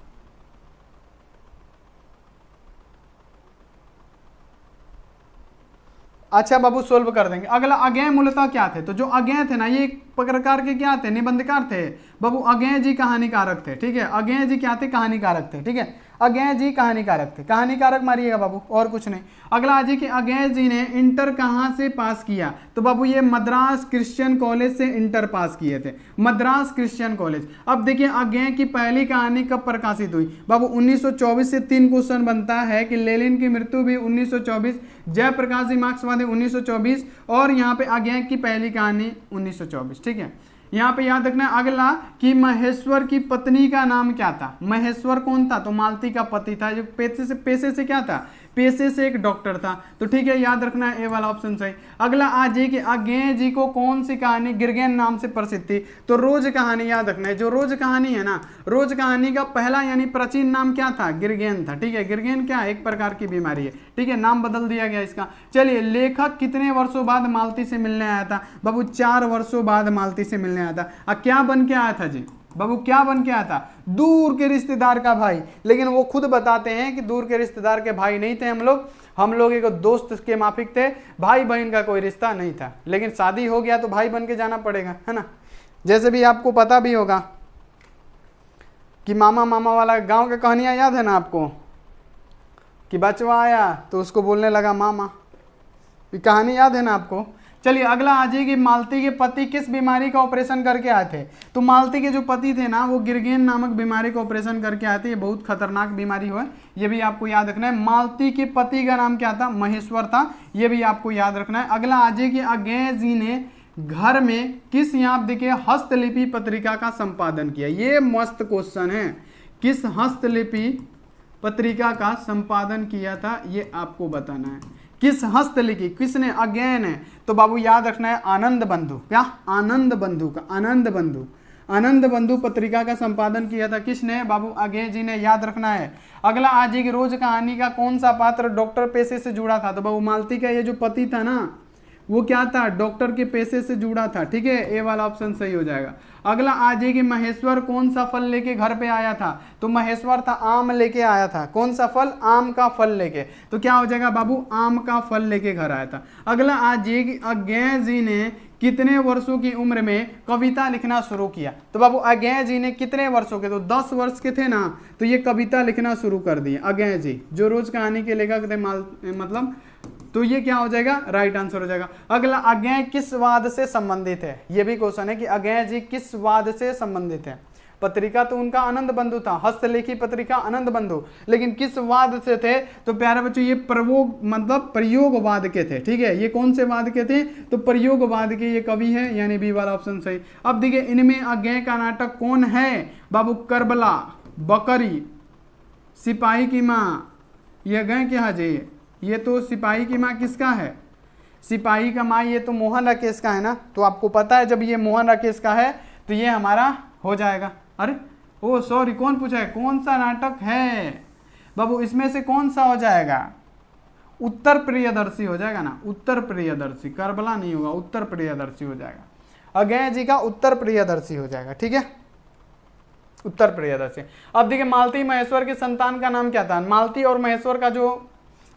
अच्छा बाबू सोल्व कर देंगे। अगला अज्ञेय मूलतः क्या थे? तो जो अज्ञेय थे ना, ये एक प्रकार के क्या थे? निबंधकार थे बाबू। अज्ञेय जी कहानीकारक थे, ठीक है। अज्ञेय जी क्या थे? कहानीकारक थे, ठीक है। अज्ञेय जी कहानीकारक थे, कहानीकारक मारिएगा बाबू, और कुछ नहीं। अगला आज कि अज्ञेय जी ने इंटर कहाँ से पास किया? तो बाबू ये मद्रास क्रिश्चियन कॉलेज से इंटर पास किए थे, मद्रास क्रिश्चियन कॉलेज। अब देखिए अज्ञेय की पहली कहानी कब प्रकाशित हुई? बाबू 1924 से 3 क्वेश्चन बनता है कि लेनिन की मृत्यु भी 1924, जयप्रकाश जी मार्क्सवादी 1924, और यहाँ पे अज्ञेय की पहली कहानी 1924, ठीक है। यहाँ पे याद रखना अगला कि महेश्वर की पत्नी का नाम क्या था? महेश्वर कौन था? तो मालती का पति था, जो पेशे से क्या था? पेशे से एक डॉक्टर था, तो ठीक है याद रखना है ए वाला ऑप्शन सही। अगला आज कि अज्ञेय जी को कौन सी कहानी गिरगेन नाम से प्रसिद्ध थी? तो रोज कहानी याद रखना है। जो रोज कहानी है ना, रोज कहानी का पहला यानी प्राचीन नाम क्या था? गिरगेन था, ठीक है। गिरगेन क्या है? एक प्रकार की बीमारी है, ठीक है, नाम बदल दिया गया इसका। चलिए लेखक कितने वर्षों बाद मालती से मिलने आया था? बाबू 4 वर्षों बाद मालती से मिलने आया था। क्या बन के आया था जी? बाबू क्या बन के आया था? दूर के रिश्तेदार का भाई, लेकिन वो खुद बताते हैं कि दूर के रिश्तेदार के भाई नहीं थे हम लोग एक दोस्त के माफिक थे, भाई बहन का कोई रिश्ता नहीं था, लेकिन शादी हो गया तो भाई बन के जाना पड़ेगा, है ना। जैसे भी आपको पता भी होगा कि मामा वाला गांव की कहानियां याद है ना आपको, कि बचवा आया तो उसको बोलने लगा मामा, ये कहानी याद है ना आपको। चलिए अगला आ जाइए कि मालती के पति किस बीमारी का ऑपरेशन करके आए थे? तो मालती के जो पति थे ना, वो गिरगेन नामक बीमारी का ऑपरेशन करके आए थे। ये बहुत खतरनाक बीमारी है, ये भी आपको याद रखना है। मालती के पति का नाम क्या था? महेश्वर था, ये भी आपको याद रखना है। अगला आ जाइए कि अज्ञेय जी ने घर में किस, यहाँ आप देखिए, हस्तलिपि पत्रिका का संपादन किया। ये मस्त क्वेश्चन है, किस हस्तलिपि पत्रिका का संपादन किया था, ये आपको बताना है। किस हस्तलिपि, किसने? अज्ञेय ने। तो बाबू याद रखना है आनंद बंधु, क्या? आनंद बंधु का, आनंद बंधु पत्रिका का संपादन किया था किसने? बाबू अज्ञेय जी ने, याद रखना है। अगला आज की रोज कहानी का कौन सा पात्र डॉक्टर पेशे से जुड़ा था? तो बाबू मालती का ये जो पति था ना, वो क्या था? डॉक्टर के पेशे से जुड़ा था, ठीक है, ए वाला ऑप्शन सही हो जाएगा। अगला आज कि महेश्वर कौन सा फल लेके घर पे आया था? तो महेश्वर था आम लेके आया था। कौन सा फल? आम का फल लेके। तो क्या हो जाएगा बाबू? आम का फल लेके घर आया था। अगला आज कि अज्ञेय जी ने कितने वर्षों की उम्र में कविता लिखना शुरू किया? तो बाबू अज्ञेय जी ने कितने वर्षों के? तो 10 वर्ष के थे ना, तो ये कविता लिखना शुरू कर दिए अज्ञेय जी, जो रोज कहानी के लेखक थे, मतलब, तो ये क्या हो जाएगा? राइट आंसर हो जाएगा। अगला अज्ञेय किस वाद से संबंधित है? ये भी क्वेश्चन है कि अज्ञेय जी किस वाद से संबंधित है। पत्रिका तो उनका आनंद बंधु था, हस्तलेखी पत्रिका आनंद बंधु, लेकिन किस वाद से थे? तो प्यारे बच्चों ये मतलब प्रयोगवाद के थे। ठीक है, ये कौन से वाद के थे? तो प्रयोगवाद के ये कवि है, यानी बी वाला ऑप्शन सही। अब देखिए इनमें अज्ञेय का नाटक कौन है? बाबू करबला, बकरी, सिपाही की माँ, ये गए क्या जी? ये तो सिपाही की माँ किसका है? सिपाही का माँ ये तो मोहन राकेश का है ना, तो आपको पता है जब ये मोहन राकेश का है तो ये हमारा हो जाएगा। अरे ओ सॉरी, कौन पूछा है कौन सा नाटक है? बाबू इसमें से कौन सा हो जाएगा? उत्तर प्रियदर्शी हो जाएगा ना, उत्तर प्रियदर्शी, करबला नहीं होगा, उत्तर प्रियदर्शी हो जाएगा। अज्ञेय जी का उत्तर प्रियदर्शी हो जाएगा। ठीक है, उत्तर प्रियदर्शी। अब देखिए मालती महेश्वर के संतान का नाम क्या था? मालती और महेश्वर का जो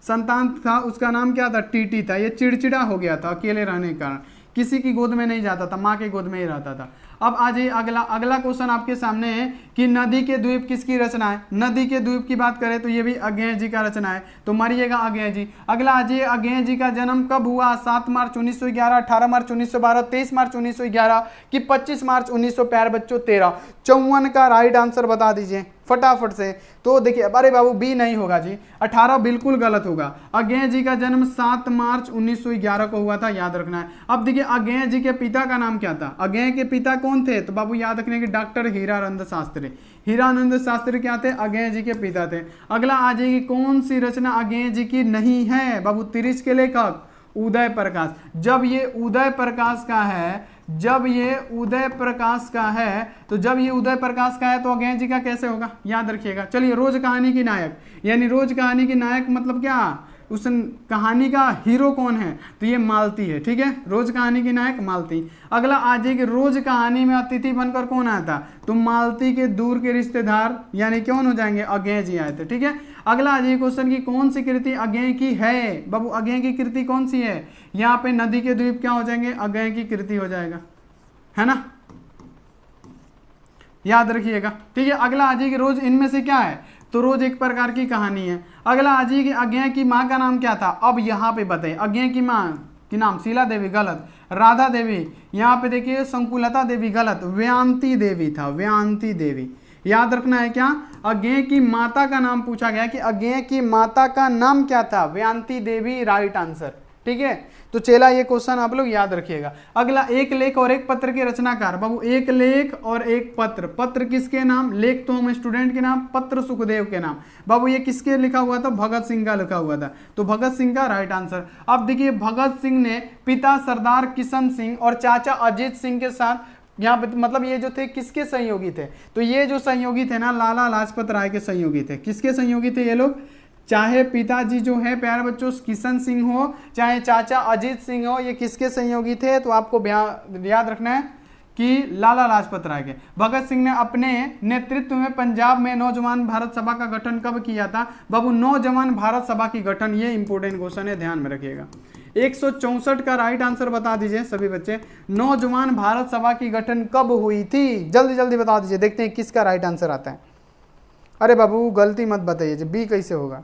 संतान था उसका नाम क्या था? टीटी था। ये चिड़चिड़ा हो गया था अकेले रहने के कारण, किसी की गोद में नहीं जाता था, माँ के गोद में ही रहता था। अब आ जाइए अगला क्वेश्चन आपके सामने है कि नदी के द्वीप किसकी रचना है? नदी के द्वीप की बात करें तो ये भी अज्ञेय जी का रचना है, तो मारिएगा अज्ञेय जी। अगला आ जाइए अज्ञेय जी का जन्म कब हुआ? 7 मार्च 1911, 18 मार्च 1912, 23 मार्च 1911 कि 25 मार्च 1900? प्यारे बच्चों 13। 54 का राइट आंसर बता दीजिए फटाफट से। तो देखिए अरे बाबू बी नहीं होगा जी, 18 बिल्कुल गलत होगा। अज्ञेय जी का जन्म 7 मार्च 1911 को हुआ था, याद रखना है। अब देखिए अज्ञेय जी के पिता का नाम क्या था? अज्ञेय के पिता कौन थे? तो बाबू याद रखने के डॉक्टर हीरानंद शास्त्री। हीरानंद शास्त्री क्या थे? अज्ञेय जी के पिता थे। अगला आ जाएगी कौन सी रचना अज्ञेय जी की नहीं है? बाबू तिरिच के लेखक उदय प्रकाश। जब ये उदय प्रकाश का है, जब ये उदय प्रकाश का है, तो जब ये उदय प्रकाश का है तो अज्ञेय जी का कैसे होगा? याद रखिएगा। चलिए रोज कहानी की नायक, यानी रोज कहानी की नायक मतलब क्या? उस कहानी का हीरो कौन है? तो ये मालती है। ठीक है, रोज कहानी की नायक मालती। अगला आ जाएगी रोज कहानी में अतिथि बनकर कौन आया था? तो मालती के दूर के रिश्तेदार यानी कौन हो जाएंगे? अज्ञेय जी आए थे। ठीक है, अगला आ जाइए क्वेश्चन की कौन सी कृति अज्ञेय की है? बाबू अज्ञेय की कृति कौन सी है? यहाँ पे नदी के द्वीप क्या हो जाएंगे? अज्ञेय की कृति हो जाएगा, है ना, याद रखिएगा। ठीक है, अगला आ जाइए रोज इनमें से क्या है? तो रोज एक प्रकार की कहानी है। अगला आ जाइए अज्ञेय की माँ का नाम क्या था? अब यहाँ पे बताइए अज्ञेय की माँ की नाम शीला देवी गलत, राधा देवी, यहाँ पे देखिए संकुलता देवी गलत, व्यांति देवी था, व्यांति देवी। याद रखना है क्या? अज्ञेय की माता का नाम पूछा गया कि अज्ञेय की माता का नाम क्या था? व्यांति देवी राइट आंसर। ठीक है, तो चला ये क्वेश्चन आप लोग याद रखिएगा। अगला एक लेख और एक पत्र के रचनाकार। बाबू एक लेख और एक पत्र, पत्र किसके नाम? लेख तो हम स्टूडेंट के नाम, पत्र सुखदेव के नाम। बाबू ये किसके लिखा हुआ था? भगत सिंह का लिखा हुआ था, तो भगत सिंह का राइट आंसर। अब देखिए भगत सिंह ने पिता सरदार किशन सिंह और चाचा अजीत सिंह के साथ यहाँ पे मतलब ये जो थे किसके सहयोगी थे? तो ये जो सहयोगी थे ना लाला लाजपत राय के सहयोगी थे। किसके सहयोगी थे ये लोग? चाहे पिताजी जो है प्यारे बच्चों किशन सिंह हो, चाहे चाचा अजीत सिंह हो, ये किसके सहयोगी थे? तो आपको याद रखना है कि लाला लाजपत राय के। भगत सिंह ने अपने नेतृत्व में पंजाब में नौजवान भारत सभा का गठन कब किया था? बाबू नौजवान भारत सभा की गठन, ये इंपोर्टेंट क्वेश्चन है, ध्यान में रखिएगा। 164 का राइट आंसर बता दीजिए सभी बच्चे। नौजवान भारत सभा की गठन कब हुई थी? जल्दी जल्दी बता दीजिए, देखते हैं किसका राइट आंसर आता है। अरे बाबू गलती मत बताइए, बी कैसे होगा?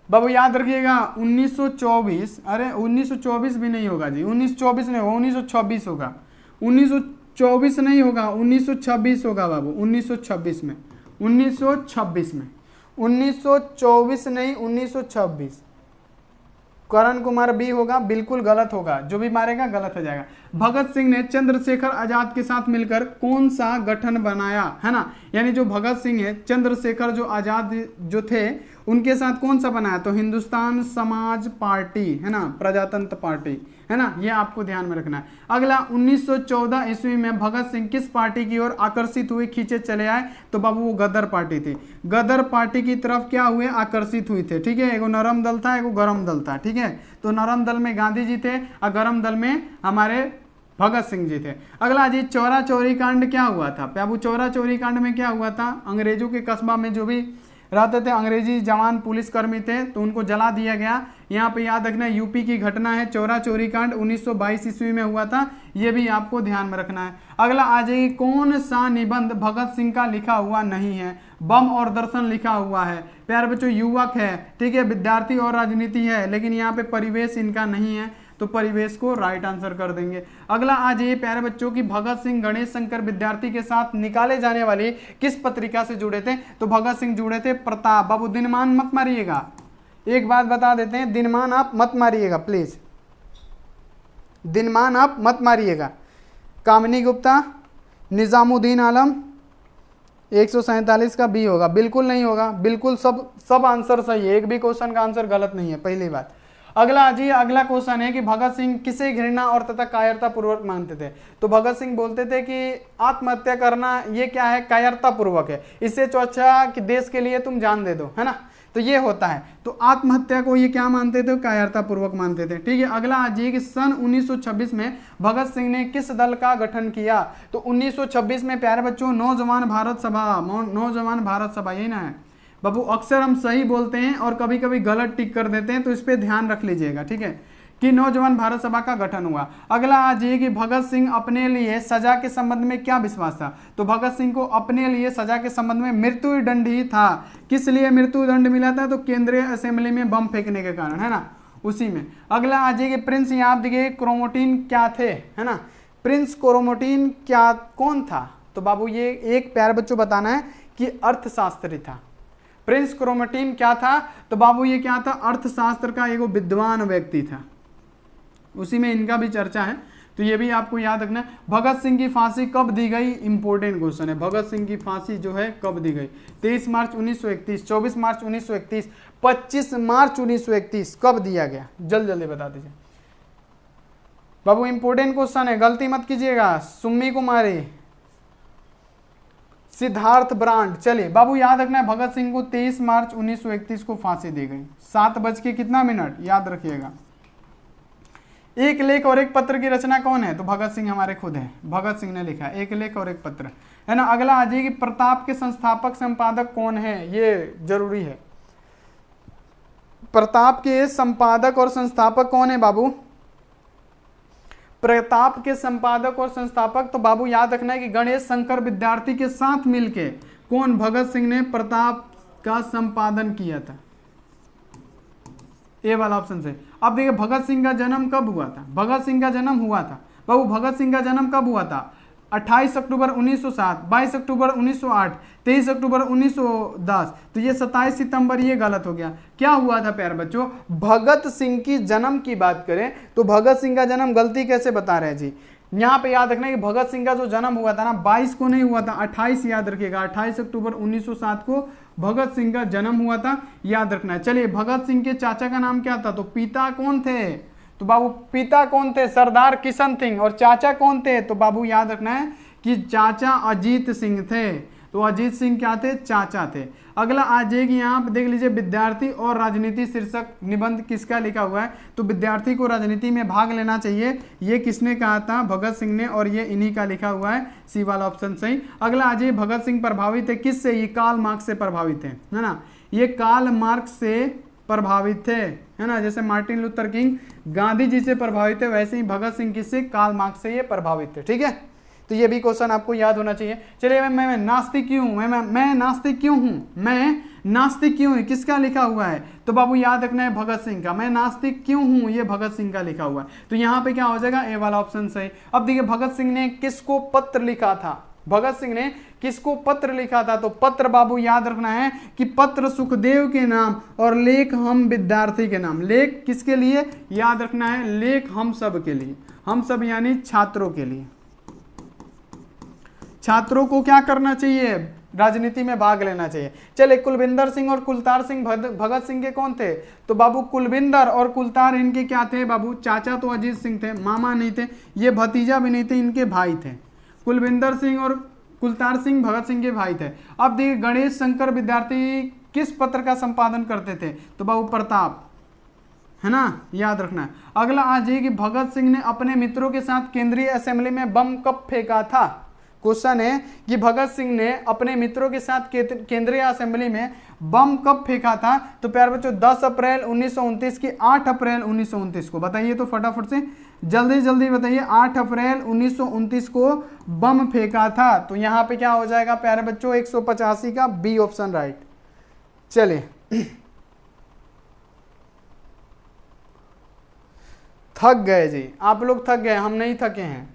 बाबू याद रखिएगा 1924, अरे 1924 भी नहीं होगा जी, 1924 नहीं होगा, 1926 होगा। 1924 नहीं होगा, 1926 होगा बाबू, 1926 में, 1926 में, 1924 नहीं 1926। करण कुमार बी होगा, बिल्कुल गलत होगा, जो भी मारेगा गलत हो जाएगा। भगत सिंह ने चंद्रशेखर आजाद के साथ मिलकर कौन सा गठन बनाया? है ना, यानी जो भगत सिंह है चंद्रशेखर जो आजाद जो थे उनके साथ कौन सा बनाया? तो हिंदुस्तान समाज पार्टी, है ना, प्रजातंत्र पार्टी, है ना, ये आपको ध्यान में रखना है। अगला 1914 ईस्वी में भगत सिंह किस पार्टी की ओर आकर्षित हुए, खींचे चले आए? तो बाबू वो गदर पार्टी थी। गदर पार्टी की तरफ क्या हुए? आकर्षित हुए थे। ठीक है, एगो नरम दल था, एगो गरम दल था। ठीक है, तो नरम दल में गांधी जी थे और गरम दल में हमारे भगत सिंह जी थे। अगला जी चौरा चौरी कांड क्या हुआ था? बाबू चौरा चौरी कांड में क्या हुआ था? अंग्रेजों के कस्बा में जो भी रहते थे अंग्रेजी जवान पुलिसकर्मी थे तो उनको जला दिया गया। यहाँ पे याद रखना यूपी की घटना है, चौरा चौरी कांड 1922 ईस्वी में हुआ था, ये भी आपको ध्यान में रखना है। अगला आ जाएगी कौन सा निबंध भगत सिंह का लिखा हुआ नहीं है? बम और दर्शन लिखा हुआ है। प्यारे बच्चों युवक है, ठीक है, विद्यार्थी और राजनीति है, लेकिन यहाँ पे परिवेश इनका नहीं है। तो परिवेश को राइट आंसर कर देंगे। अगला आज ये प्यारे बच्चों की भगत सिंह गणेश शंकर विद्यार्थी के साथ निकाले जाने वाली किस पत्रिका से जुड़े थे? तो भगत सिंह जुड़े थे प्रताप। बाबू दिनमान मत मारिएगा, एक बात बता देते हैं, दिनमान आप मत मारिएगा प्लीज, दिनमान आप मत मारिएगा। कामिनी गुप्ता, निजामुद्दीन आलम, 147 का बी होगा, बिल्कुल नहीं होगा, बिल्कुल सब आंसर सही है, एक भी क्वेश्चन का आंसर गलत नहीं है, पहली बात। अगला जी, अगला क्वेश्चन है कि भगत सिंह किसे घृणा और तथा कायरता पूर्वक मानते थे? तो भगत सिंह बोलते थे कि आत्महत्या करना ये क्या है, कायरता पूर्वक है, इससे तो अच्छा कि देश के लिए तुम जान दे दो, है ना, तो ये होता है। तो आत्महत्या को ये क्या मानते थे, कायरता पूर्वक मानते थे। ठीक है, अगला आज ये कि सन 1926 में भगत सिंह ने किस दल का गठन किया? तो 1926 में प्यारे बच्चों नौजवान भारत सभा, नौजवान भारत सभा, यही ना है बाबू। अक्सर हम सही बोलते हैं और कभी कभी गलत टिक कर देते हैं, तो इस पे ध्यान रख लीजिएगा, ठीक है, कि नौजवान भारत सभा का गठन हुआ। अगला आज ये कि भगत सिंह अपने लिए सजा के संबंध में क्या विश्वास था? तो भगत सिंह को अपने लिए सजा के संबंध में मृत्यु दंड ही था। किस लिए मृत्यु दंड मिला था? तो केंद्रीय असेंबली में बम फेंकने के कारण, है ना, उसी में। अगला आज ये कि प्रिंस यहाँ देखिए क्रोमोटीन क्या थे, है ना, प्रिंस क्रोमोटीन क्या कौन था? तो बाबू ये एक प्यारे बच्चों बताना है कि अर्थशास्त्री था। प्रिंस क्रोमोटीन क्या था? तो बाबू ये क्या था, अर्थशास्त्र का एक विद्वान व्यक्ति था, उसी में इनका भी चर्चा है, तो ये भी आपको याद रखना है। भगत सिंह की फांसी कब दी गई? इंपॉर्टेंट क्वेश्चन है। भगत सिंह की फांसी जो है कब दी गई? 23 मार्च 1931, 24 मार्च 1931, 25 मार्च 1931, कब दिया गया? जल्द जल्दी बता दीजिए बाबू, इंपॉर्टेंट क्वेश्चन है, गलती मत कीजिएगा। सुम्मी कुमारी, सिद्धार्थ ब्रांड। चलिए बाबू याद रखना है, भगत सिंह को 23 मार्च 1931 को फांसी दी गई, 7:00 याद रखिएगा। एक लेख और एक पत्र की रचना कौन है? तो भगत सिंह हमारे खुद है, भगत सिंह ने लिखा है, एक लेख और एक पत्र, है ना। अगला आ जाइए कि प्रताप के संस्थापक संपादक कौन है? ये जरूरी है, प्रताप के संपादक और संस्थापक कौन है बाबू? प्रताप के संपादक और संस्थापक तो बाबू याद रखना है कि गणेश शंकर विद्यार्थी के साथ मिलके कौन, भगत सिंह ने प्रताप का संपादन किया था, ए वाला ऑप्शन से। अब देखिए भगत सिंह का जन्म कब हुआ था? भगत सिंह का जन्म हुआ था बाबू, भगत सिंह का जन्म कब हुआ था? 28 अक्टूबर 1907, 22 अक्टूबर 1908, 23 अक्टूबर 1910, तो ये 27 सितंबर, ये गलत हो गया। क्या हुआ था प्यारे बच्चों? भगत सिंह की जन्म की बात करें तो भगत सिंह का जन्म गलती कैसे बता रहे हैं जी? यहाँ पे याद रखना है कि भगत सिंह का जो जन्म हुआ था ना 22 को नहीं हुआ था, 28 याद रखिएगा, 28 अक्टूबर 1907 को भगत सिंह का जन्म हुआ था, याद रखना है। चलिए भगत सिंह के चाचा का नाम क्या था? तो पिता कौन थे? तो बाबू पिता कौन थे? सरदार किशन सिंह। और चाचा कौन थे? तो बाबू याद रखना है कि चाचा अजीत सिंह थे। तो अजीत सिंह क्या थे? चाचा थे। अगला आ जाएगी यहाँ पे देख लीजिए, विद्यार्थी और राजनीति शीर्षक निबंध किसका लिखा हुआ है? तो विद्यार्थी को राजनीति में भाग लेना चाहिए, ये किसने कहा था? भगत सिंह ने, और ये इन्हीं का लिखा हुआ है, सी वाला ऑप्शन सही। अगला आ जाइए, भगत सिंह प्रभावित थे किससे? ये कार्ल मार्क्स से प्रभावित थे, है ना, ये कार्ल मार्क्स से प्रभावित थे, है ना। जैसे Martin Luther king Gandhi ji से प्रभावित थे, वैसे ही भगत सिंह किससे? कार्ल मार्क्स से ये प्रभावित थे, ठीक है। तो ये भी क्वेश्चन आपको याद होना चाहिए। चलिए मैं नास्तिक क्यों हूं? मैं नास्तिक क्यों हूं? मैं नास्तिक क्यों हूं? किसका लिखा हुआ है? तो बाबू याद रखना है भगत सिंह का। मैं नास्तिक क्यों हूं? ये भगत सिंह का लिखा हुआ है। तो यहाँ पे क्या हो जाएगा? ए वाला ऑप्शन सही। अब देखिए भगत सिंह ने किसको पत्र लिखा था? भगत सिंह ने किसको पत्र लिखा था? तो पत्र बाबू याद रखना है कि पत्र सुखदेव के नाम और लेख हम विद्यार्थी के नाम। लेख किसके लिए? याद रखना है, लेख हम सब के लिए, हम सब यानी छात्रों के लिए। छात्रों को क्या करना चाहिए? राजनीति में भाग लेना चाहिए। चले कुलविंदर सिंह और कुलतार सिंह भगत सिंह के कौन थे? तो बाबू कुलविंदर और कुलतार इनके क्या थे बाबू? चाचा तो अजीत सिंह थे, मामा नहीं थे, ये भतीजा भी नहीं थे, इनके भाई थे। कुलविंदर सिंह और कुलतार सिंह भगत सिंह के भाई थे। अब देखिए गणेश शंकर विद्यार्थी किस पत्र का संपादन करते थे? तो बाबू प्रताप, है ना, याद रखना है। अगला आ जाइए कि भगत सिंह ने अपने मित्रों के साथ केंद्रीय असेंबली में बम कब फेंका था? क्वेश्चन है कि भगत सिंह ने अपने मित्रों के साथ केंद्रीय असेंबली में बम कब फेंका था? तो प्यारे बच्चों 10 अप्रैल 1929 की 8 अप्रैल 1929 को। बताइए तो फटाफट से, जल्दी जल्दी बताइए। 8 अप्रैल 1929 को बम फेंका था। तो यहाँ पे क्या हो जाएगा प्यारे बच्चों? 185 का बी ऑप्शन राइट। चलिए थक गए जी, आप लोग थक गए, हम नहीं थके हैं,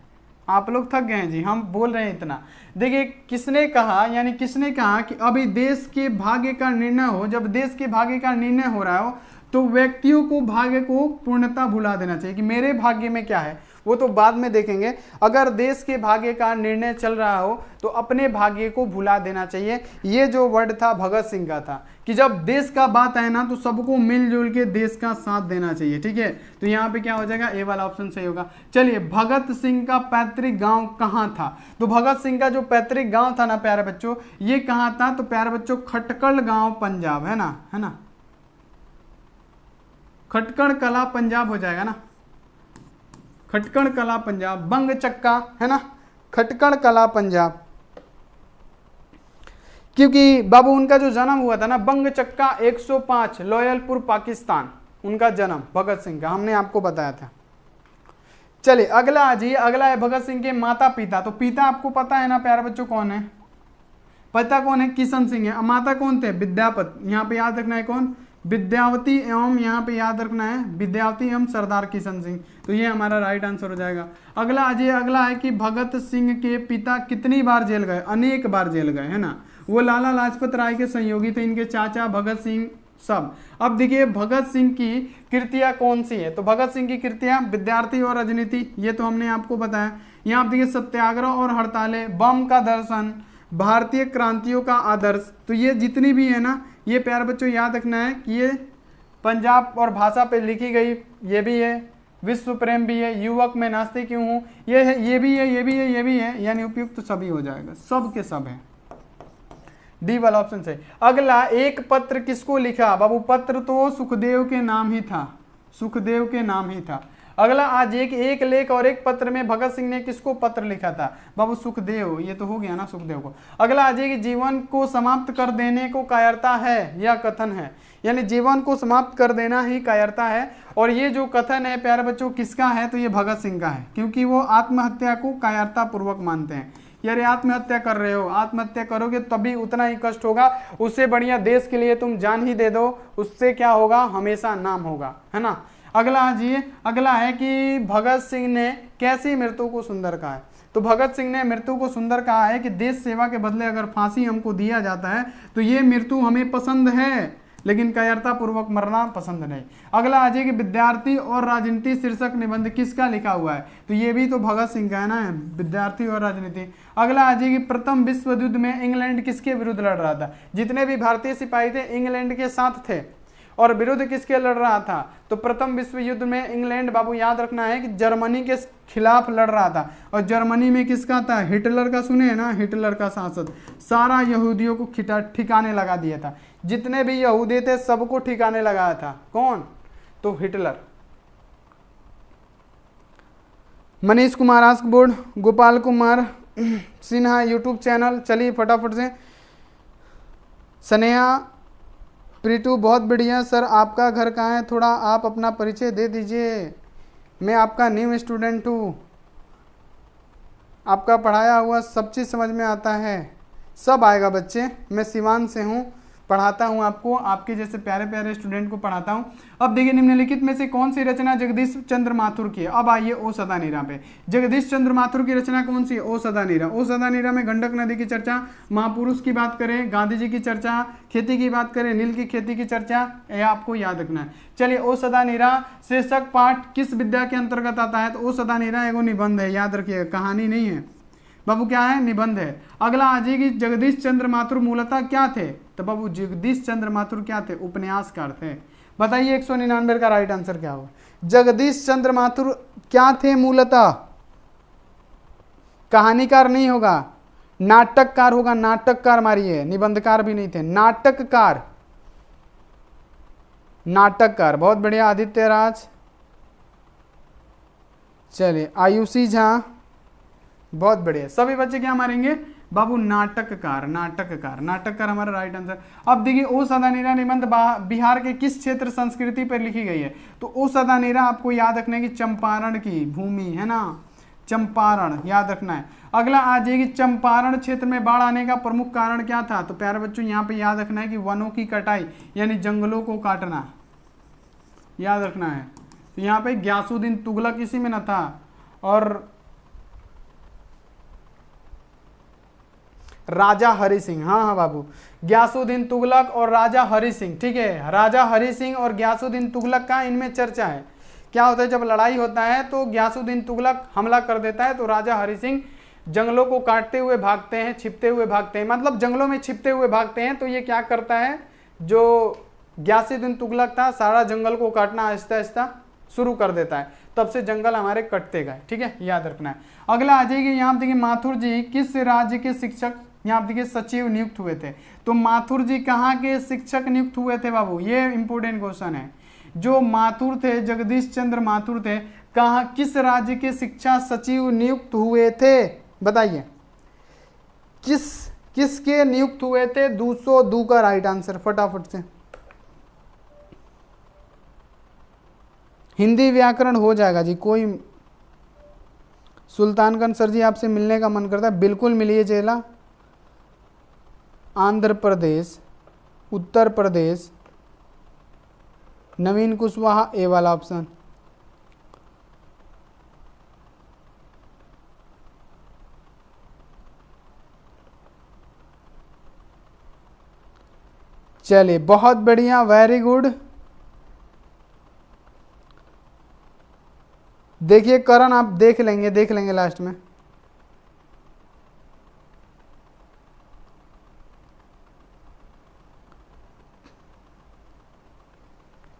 आप लोग थक गए हैं जी, हम बोल रहे हैं इतना। देखिए किसने कहा, यानी किसने कहा कि अभी देश के भाग्य का निर्णय हो, जब देश के भाग्य का निर्णय हो रहा हो तो व्यक्तियों को भाग्य को पूर्णतः भुला देना चाहिए कि मेरे भाग्य में क्या है, वो तो बाद में देखेंगे। अगर देश के भाग्य का निर्णय चल रहा हो तो अपने भाग्य को भुला देना चाहिए। ये जो वर्ड था भगत सिंह का था कि जब देश का बात आए ना तो सबको मिलजुल के देश का साथ देना चाहिए, ठीक है। तो यहाँ पे क्या हो जाएगा, ए वाला ऑप्शन सही होगा। चलिए, भगत सिंह का पैतृक गांव कहाँ था? तो भगत सिंह का जो पैतृक गांव था ना प्यारे बच्चों, ये कहाँ था? तो प्यारे बच्चों खटकड़ गांव पंजाब, है ना, है ना, खटकड़ कला पंजाब हो जाएगा ना, खटकड़ कला पंजाब, बंग चक्का, है ना, खटकड़ कला पंजाब। क्योंकि बाबू उनका जो जन्म हुआ था ना बंग चक्का 105 लोयलपुर पाकिस्तान, उनका जन्म भगत सिंह का, हमने आपको बताया था। चलिए अगला आ जाइए, अगला है भगत सिंह के माता पिता। तो पिता आपको पता है ना प्यारे बच्चों कौन है? पिता कौन है? किशन सिंह है। माता कौन थे? विद्यापति, यहाँ पे याद रखना है कौन? विद्यावती एवं, यहाँ पे याद रखना है विद्यावती एवं सरदार किशन सिंह। तो ये हमारा राइट आंसर हो जाएगा। अगला आ जाइए, अगला है कि भगत सिंह के पिता कितनी बार जेल गए? अनेक बार जेल गए, है ना। वो लाला लाजपत राय के सहयोगी थे, इनके चाचा भगत सिंह सब। अब देखिए भगत सिंह की कृतियां कौन सी है? तो भगत सिंह की कृतियां विद्यार्थी और राजनीति, ये तो हमने आपको बताया। यहाँ आप देखिए सत्याग्रह और हड़तालें, बम का दर्शन, भारतीय क्रांतियों का आदर्श। तो ये जितनी भी है ना, ये प्यारे बच्चों याद रखना है कि ये पंजाब और भाषा पे लिखी गई, ये भी है, विश्व प्रेम भी है, युवक में नास्तिक क्यों हूँ, ये है, ये भी है, ये भी है, ये भी है, यानी उपयुक्त तो सभी हो जाएगा, सब के सब है। डी वाला ऑप्शन सही। अगला, एक पत्र किसको लिखा? बाबू पत्र तो सुखदेव के नाम ही था, सुखदेव के नाम ही था। अगला आज एक लेख और एक पत्र में भगत सिंह ने किसको पत्र लिखा था? बाबू सुखदेव, ये तो हो गया ना सुखदेव को। अगला आज कि जीवन को समाप्त कर देने को कायरता है या कथन है, यानी जीवन को समाप्त कर देना ही कायरता है। और ये जो कथन है प्यारे बच्चों किसका है? तो ये भगत सिंह का है, क्योंकि वो आत्महत्या को कायरता पूर्वक मानते हैं। यार आत्महत्या कर रहे हो, आत्महत्या करोगे तभी उतना ही कष्ट होगा, उससे बढ़िया देश के लिए तुम जान ही दे दो, उससे क्या होगा, हमेशा नाम होगा, है ना। अगला आ जाइए, अगला है कि भगत सिंह ने कैसी मृत्यु को सुंदर कहा है? तो भगत सिंह ने मृत्यु को सुंदर कहा है कि देश सेवा के बदले अगर फांसी हमको दिया जाता है तो ये मृत्यु हमें पसंद है, लेकिन कायरता पूर्वक मरना पसंद नहीं। अगला आ जाइए कि विद्यार्थी और राजनीति शीर्षक निबंध किसका लिखा हुआ है? तो ये भी तो भगत सिंह का है ना, विद्यार्थी और राजनीति। अगला आ जाइए कि प्रथम विश्व युद्ध में इंग्लैंड किसके विरुद्ध लड़ रहा था? जितने भी भारतीय सिपाही थे इंग्लैंड के साथ थे, और विरुद्ध किसके लड़ रहा था? तो प्रथम विश्व युद्ध में इंग्लैंड, बाबू याद रखना है कि जर्मनी के खिलाफ लड़ रहा था। और जर्मनी में किसका था? हिटलर का, सुने ना, हिटलर का सांसद। सारा यहूदियों को ठिकाने लगा दिया था, जितने भी यहूदी थे सबको ठिकाने लगाया था। कौन? तो Hitler. Manish Kumar ask board, Gopal Kumar Sinha YouTube channel. चलिए फटाफट से। स्नेहा प्रीतू बहुत बढ़िया सर, आपका घर कहाँ है? थोड़ा आप अपना परिचय दे दीजिए, मैं आपका न्यू स्टूडेंट हूँ, आपका पढ़ाया हुआ सब चीज़ समझ में आता है, सब आएगा बच्चे। मैं सिवान से हूँ, पढ़ाता हूँ आपको, आपके जैसे प्यारे प्यारे स्टूडेंट को पढ़ाता हूँ। अब देखिए निम्नलिखित में से कौन सी रचना जगदीश चंद्र माथुर की है? अब आइए ओ सदा नीरा पे। जगदीश चंद्र माथुर की रचना कौन सी है? ओ सदा नीरा। ओ सदा नीरा में गंडक नदी की चर्चा, महापुरुष की बात करें, गांधी जी की चर्चा, खेती की बात करें, नील की खेती की चर्चा, यह आपको याद रखना है। चलिए ओ सदा नीरा शीर्षक पाठ किस विद्या के अंतर्गत आता है? तो ओ सदा नीरा एगो निबंध है, याद रखिएगा, कहानी नहीं है बाबू, क्या है? निबंध है। अगला आ जाएगी जगदीश चंद्र माथुर मूलतः क्या थे? तो बाबू जगदीश चंद्र माथुर क्या थे? उपन्यासकार थे। बताइए 199 का राइट आंसर क्या होगा? जगदीश चंद्र माथुर क्या थे मूलतः? कहानीकार नहीं होगा, नाटककार होगा, नाटककार मारिए, निबंधकार भी नहीं थे, नाटककार, नाटककार। बहुत बढ़िया आदित्य राज। चलिए आयुषी झा, बहुत बढ़िया। सभी बच्चे क्या मारेंगे बाबू? नाटककार, नाटककार, नाटककार हमारा राइट आंसर। अब देखिए ओ सदा नीरा निबंध बिहार के किस क्षेत्र संस्कृति पर लिखी गई है? तो ओ सदा नीरा आपको याद रखना है कि चंपारण की भूमि, है ना, चंपारण याद रखना है। अगला आ जाएगी चंपारण क्षेत्र में बाढ़ आने का प्रमुख कारण क्या था? तो प्यारे बच्चों यहाँ पे याद रखना है कि वनों की कटाई, यानी जंगलों को काटना, याद रखना है। तो यहाँ पे ग्यासुद्दीन तुगलक इसी में न था, और राजा हरि सिंह, हाँ हाँ बाबू, ग्यासुद्दीन तुगलक और राजा हरि सिंह, ठीक है, राजा हरि सिंह और ग्यासुद्दीन तुगलक का इनमें चर्चा है। क्या होता है, जब लड़ाई होता है तो ग्यासुद्दीन तुगलक हमला कर देता है, तो राजा हरि सिंह जंगलों को काटते हुए भागते हैं, छिपते हुए भागते हैं, मतलब जंगलों में छिपते हुए भागते हैं। तो ये क्या करता है, जो ग्यासुद्दीन तुगलक था, सारा जंगल को काटना आहिस्ता आहिस्ता शुरू कर देता है, तब से जंगल हमारे कटते गए, ठीक है, याद रखना है। अगला आ जाएगी, यहाँ देखिए माथुर जी किस राज्य के शिक्षक, यहाँ देखिए सचिव नियुक्त हुए थे। तो माथुर जी कहाँ के शिक्षक नियुक्त हुए थे बाबू, ये इंपोर्टेंट क्वेश्चन है। जो माथुर थे, जगदीश चंद्र माथुर थे, कहाँ किस राज्य के शिक्षा सचिव नियुक्त हुए थे, बताइए किसके नियुक्त हुए थे। 202 का राइट आंसर फटाफट से। हिंदी व्याकरण हो जाएगा जी। कोई सुल्तानगंज सर जी आपसे मिलने का मन करता है, बिल्कुल मिलिए चेला। आंध्र प्रदेश, उत्तर प्रदेश, नवीन कुशवाहा, ए वाला ऑप्शन। चलिए बहुत बढ़िया, वेरी गुड। देखिए करण, आप देख लेंगे लास्ट में।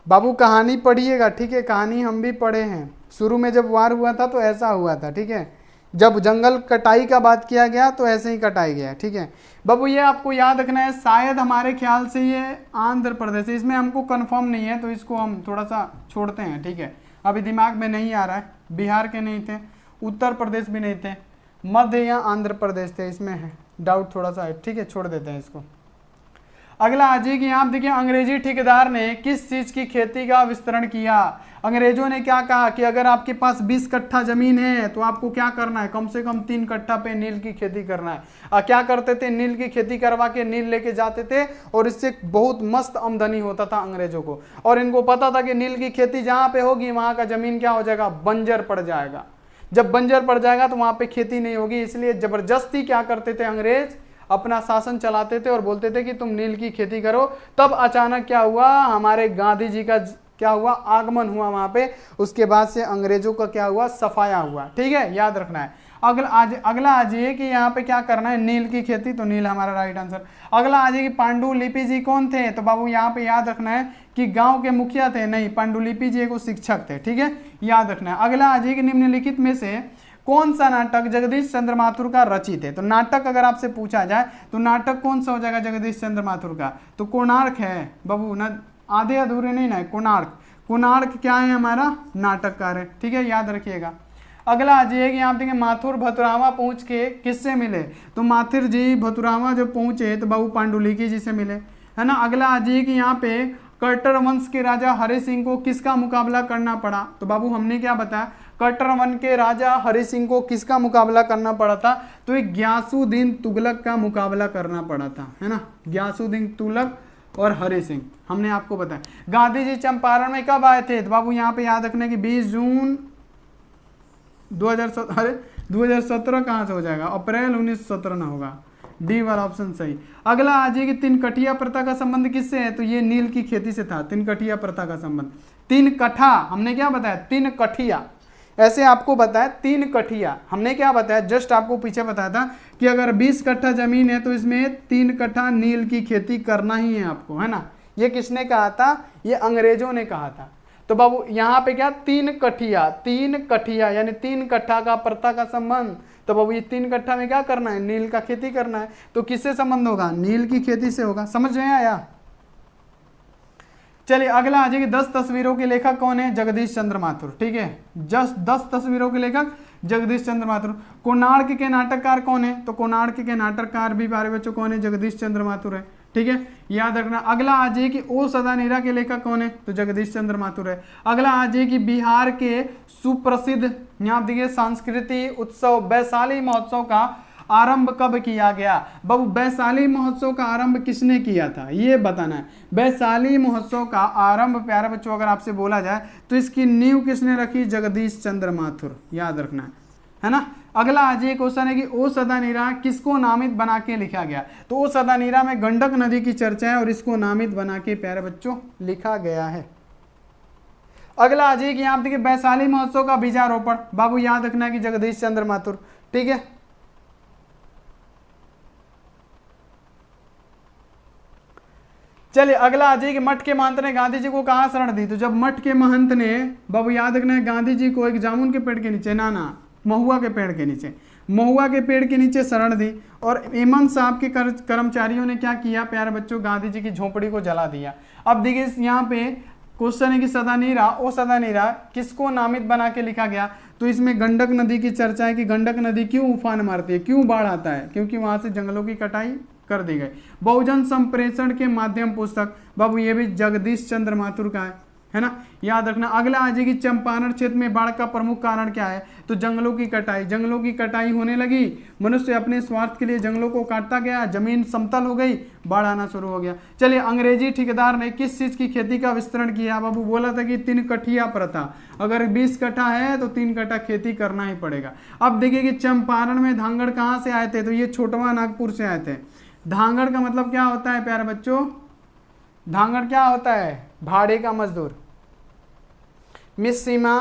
बाबू कहानी पढ़िएगा, ठीक है, कहानी हम भी पढ़े हैं। शुरू में जब वार हुआ था तो ऐसा हुआ था, ठीक है, जब जंगल कटाई का बात किया गया तो ऐसे ही कटाई गया, ठीक है बाबू। ये आपको याद रखना है, शायद हमारे ख्याल से ये आंध्र प्रदेश, इसमें हमको कंफर्म नहीं है तो इसको हम थोड़ा सा छोड़ते हैं, ठीक है, अभी दिमाग में नहीं आ रहा है। बिहार के नहीं थे, उत्तर प्रदेश भी नहीं थे, मध्य या आंध्र प्रदेश थे, इसमें है डाउट थोड़ा सा है, ठीक है, छोड़ देते हैं इसको। अगला आ जाइए कि आप देखिए, अंग्रेजी ठेकेदार ने किस चीज की खेती का विस्तरण किया। अंग्रेजों ने क्या कहा कि अगर आपके पास 20 कट्ठा जमीन है तो आपको क्या करना है, कम से कम 3 कट्ठा पे नील की खेती करना है। क्या करते थे, नील की खेती करवा के नील लेके जाते थे और इससे बहुत मस्त आमदनी होता था अंग्रेजों को। और इनको पता था कि नील की खेती जहाँ पे होगी वहां का जमीन क्या हो जाएगा, बंजर पड़ जाएगा। जब बंजर पड़ जाएगा तो वहां पे खेती नहीं होगी, इसलिए जबरदस्ती क्या करते थे अंग्रेज, अपना शासन चलाते थे और बोलते थे कि तुम नील की खेती करो। तब अचानक क्या हुआ, हमारे गांधी जी का क्या हुआ, आगमन हुआ वहां पे। उसके बाद से अंग्रेजों का क्या हुआ, सफाया हुआ, ठीक है, याद रखना है। अगला आ जाइए कि यहाँ पे क्या करना है, नील की खेती, तो नील हमारा राइट आंसर। अगला आ जाइए कि पांडुलिपि जी कौन थे, तो बाबू यहाँ पे याद रखना है कि गांव के मुखिया थे, नहीं, पांडुलिपि जी एक शिक्षक थे, ठीक है, याद रखना है। अगला आ जाइए कि निम्नलिखित में से कौन सा नाटक जगदीश चंद्र माथुर का रचित है। तो नाटक अगर आपसे पूछा जाए तो नाटक कौन सा हो जाएगा जगदीश चंद्र माथुर का, तो कोणार्क है बाबू ना, आधे अधूरे नहीं ना, कोणार्क क्या है, हमारा नाटककार है, ठीक है, याद रखिएगा। अगला आ जाइए कि आप देखें, माथुर भतुरावा पहुंच के किससे मिले, तो माथुर जी भतुरावा जब पहुंचे तो बाबू पांडुलिपि जी से मिले, है ना। अगला आ जाइए कि यहाँ पे कट्टर वंश के राजा हरि सिंह को किसका मुकाबला करना पड़ा, तो बाबू हमने क्या बताया, कट्टर वंश के राजा हरि सिंह को किसका मुकाबला करना पड़ा था, तो एक ग्यासुद्दीन तुगलक का मुकाबला करना पड़ा था, है ना, ग्यासुद्दीन तुगलक और हरि सिंह, हमने आपको बताया। गांधी जी चंपारण में कब आए थे, तो बाबू यहाँ पे याद रखना कि 20 जून 2017, अरे 2017 कहाँ से हो जाएगा, अप्रैल 1917 ना होगा, डी वाला ऑप्शन सही। अगला आ जाइए कि 3 कठिया प्रथा का संबंध किससे है, तो ये नील की खेती से था, 3 कठिया प्रथा का संबंध। 3 कट्ठा हमने क्या बताया, 3 कठिया, ऐसे आपको बताया 3 कठिया, हमने क्या बताया, जस्ट आपको पीछे बताया था कि अगर 20 कट्ठा जमीन है तो इसमें 3 कट्ठा नील की खेती करना ही है आपको, है ना। ये किसने कहा था, ये अंग्रेजों ने कहा था। तो बाबू यहाँ पे क्या, 3 कठिया यानी 3 कट्ठा का प्रथा का संबंध। तो बाबू ये 3 कट्ठा में क्या करना है, नील का खेती करना है, तो किससे संबंध होगा, नील की खेती से होगा, समझ में आया। चलिए अगला आ जाइए, 10 तस्वीरों के लेखक कौन है, जगदीश चंद्र माथुर, ठीक है, 10 तस्वीरों के लेखक जगदीश चंद्र माथुर। कोणार्क के नाटककार कौन है, तो कोणार्क के नाटककार भी प्यारे बच्चों कौन है, जगदीश चंद्र माथुर है, ठीक है, याद रखना। अगला आ जाइए कि ओ सदानीरा के लेखक कौन है, तो जगदीश चंद्र माथुर है। अगला आ जाइए कि बिहार के सुप्रसिद्ध यहाँ देखिए सांस्कृतिक उत्सव वैशाली महोत्सव का आरंभ कब किया गया? बाबू वैशाली महोत्सव का आरंभ किसने किया था, ये बताना है। वैशाली महोत्सव का आरंभ प्यारे बच्चों अगर आपसे बोला जाए तो इसकी नींव किसने रखी? जगदीश चंद्र माथुर, याद रखना है ना। अगला आज ये क्वेश्चन है कि ओ सदा नीरा किसको नामित बना के लिखा गया? तो ओ सदा नीरा में गंडक नदी की चर्चा है और इसको नामित बना के प्यारे बच्चों लिखा गया है। अगला आज कि यहाँ देखिए वैशाली महोत्सव का बीजारोपण, बाबू याद रखना है कि जगदीश चंद्र माथुर, ठीक है। चलिए अगला आज कि मठ के महंत ने गांधी जी को कहाँ शरण दी? तो जब मठ के महंत ने, बाबू याद रखना है, गांधी जी को एक जामुन के पेड़ के नीचे, ना महुआ के पेड़ के नीचे, महुआ के पेड़ के नीचे शरण दी। और एमन साहब के कर्मचारियों ने क्या किया प्यारे बच्चों? गांधी जी की झोपड़ी को जला दिया। अब देखिए यहाँ पे क्वेश्चन है कि सदा नीरा, ओ सदा नीरा किसको नामित बना के लिखा गया? तो इसमें गंडक नदी की चर्चा है कि गंडक नदी क्यों उफान मारती है, क्यों बाढ़ आता है? क्योंकि वहां से जंगलों की कटाई कर दी गई। बहुजन संप्रेषण के माध्यम पुस्तक, बाबू ये भी जगदीश चंद्र माथुर का है ना, याद रखना। अगला आ जाएगी चंपारण क्षेत्र में बाढ़ का प्रमुख कारण क्या है? तो जंगलों की कटाई, जंगलों की कटाई होने लगी, मनुष्य अपने स्वार्थ के लिए जंगलों को काटता गया, जमीन समतल हो गई, बाढ़ आना शुरू हो गया। चलिए अंग्रेजी ठेकेदार ने किस चीज की खेती का विस्तरण किया? बाबू बोला था कि 3 कठिया प्रथा, अगर 20 कट्ठा है तो 3 कट्ठा खेती करना ही पड़ेगा। अब देखिए कि चंपारण में धांगड़ कहाँ से आए थे? तो ये छोटवा नागपुर से आए थे। धांगड़ का मतलब क्या होता है प्यारे बच्चों? धांगड़ क्या होता है? भाड़े का मजदूर। मिस सीमा